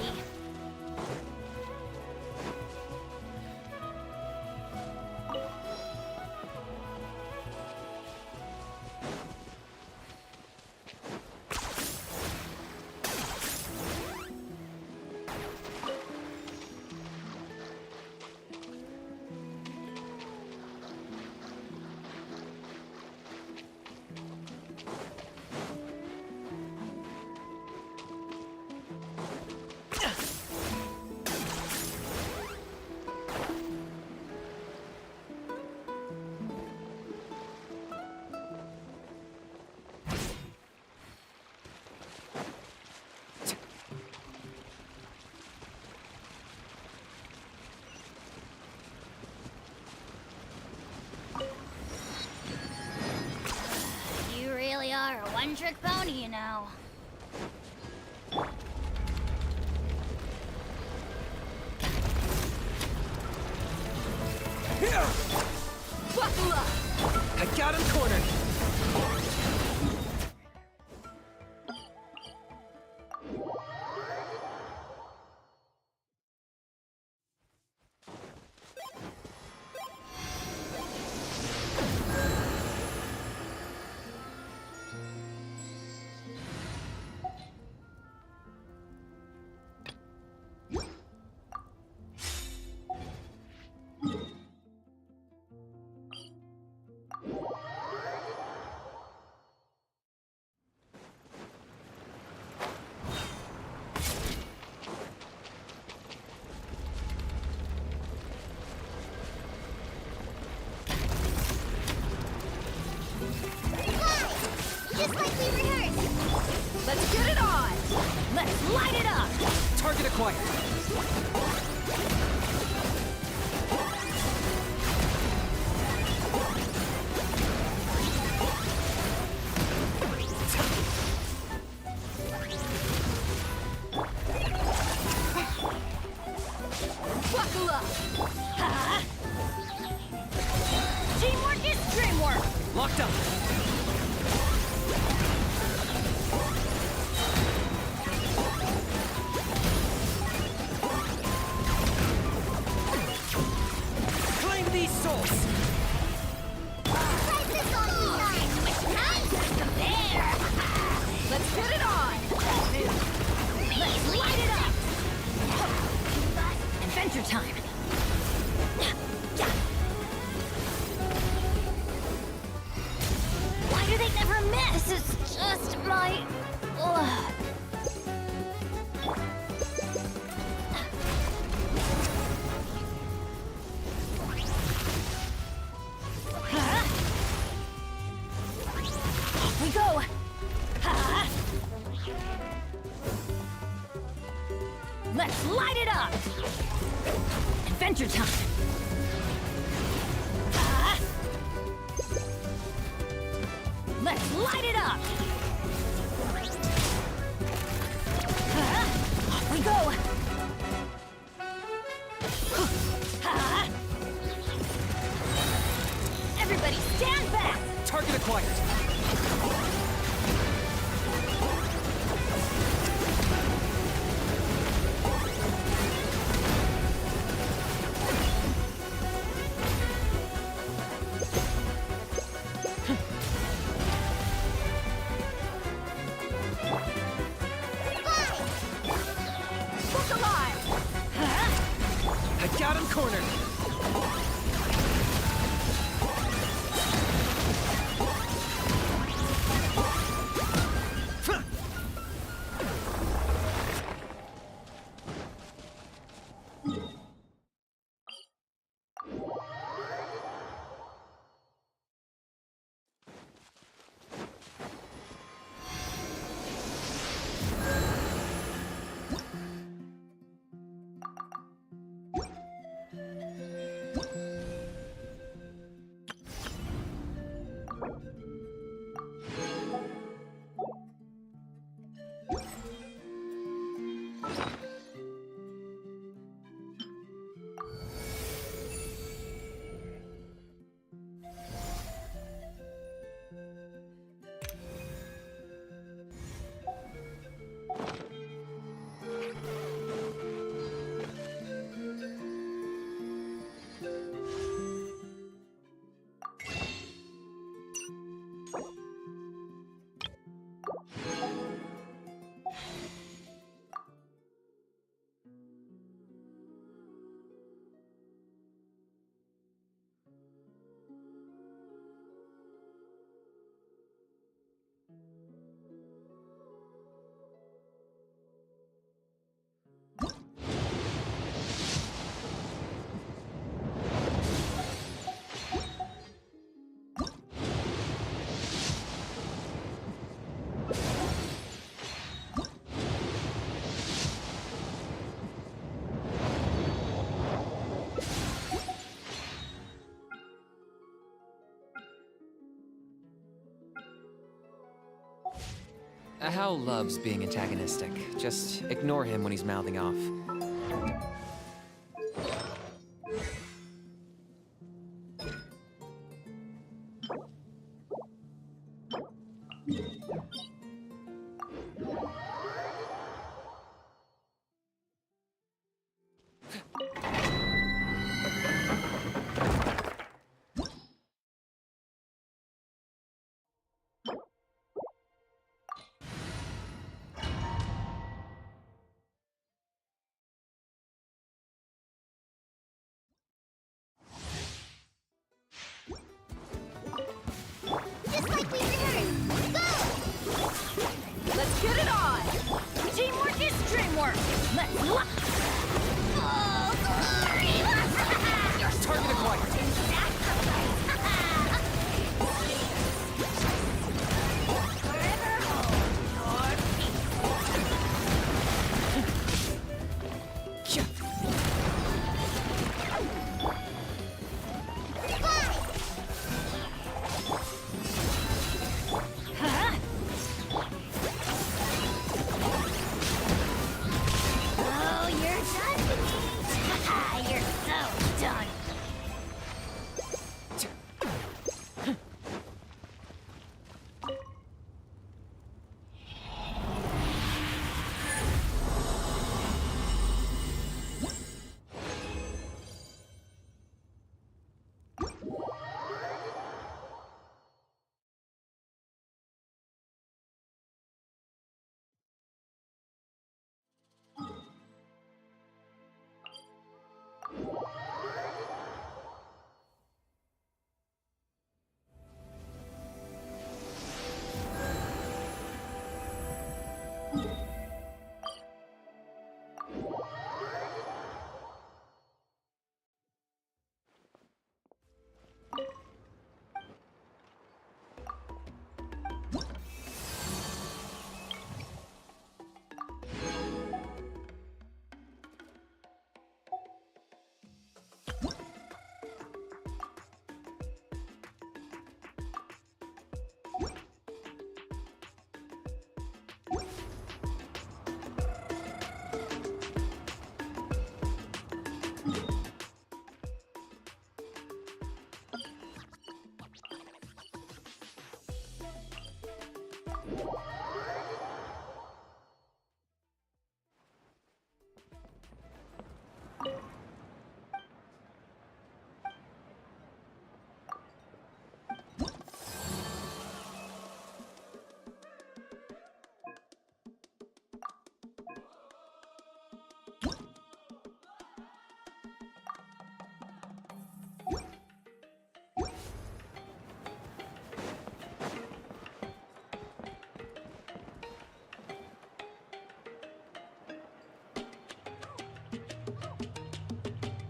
You really are a one-trick pony, you know. Here! Buckle up! I got him cornered. Just like we rehearsed! Let's get it on! Let's light it up! Target acquired. Buckle up! Ha! Teamwork is dreamwork! Locked up. Claim these souls! Try this on me, guys! Nice! There! Let's get it on! Let's light it up! Adventure time! Why do they never miss? This is just my... Ugh. Huh? Off we go! Huh? Let's light it up! Adventure time! Huh? Let's light it up! Huh? Off we go! Huh? Everybody stand back! Target acquired! Look alive! Huh? I got him cornered! Hal loves being antagonistic. Just ignore him when he's mouthing off.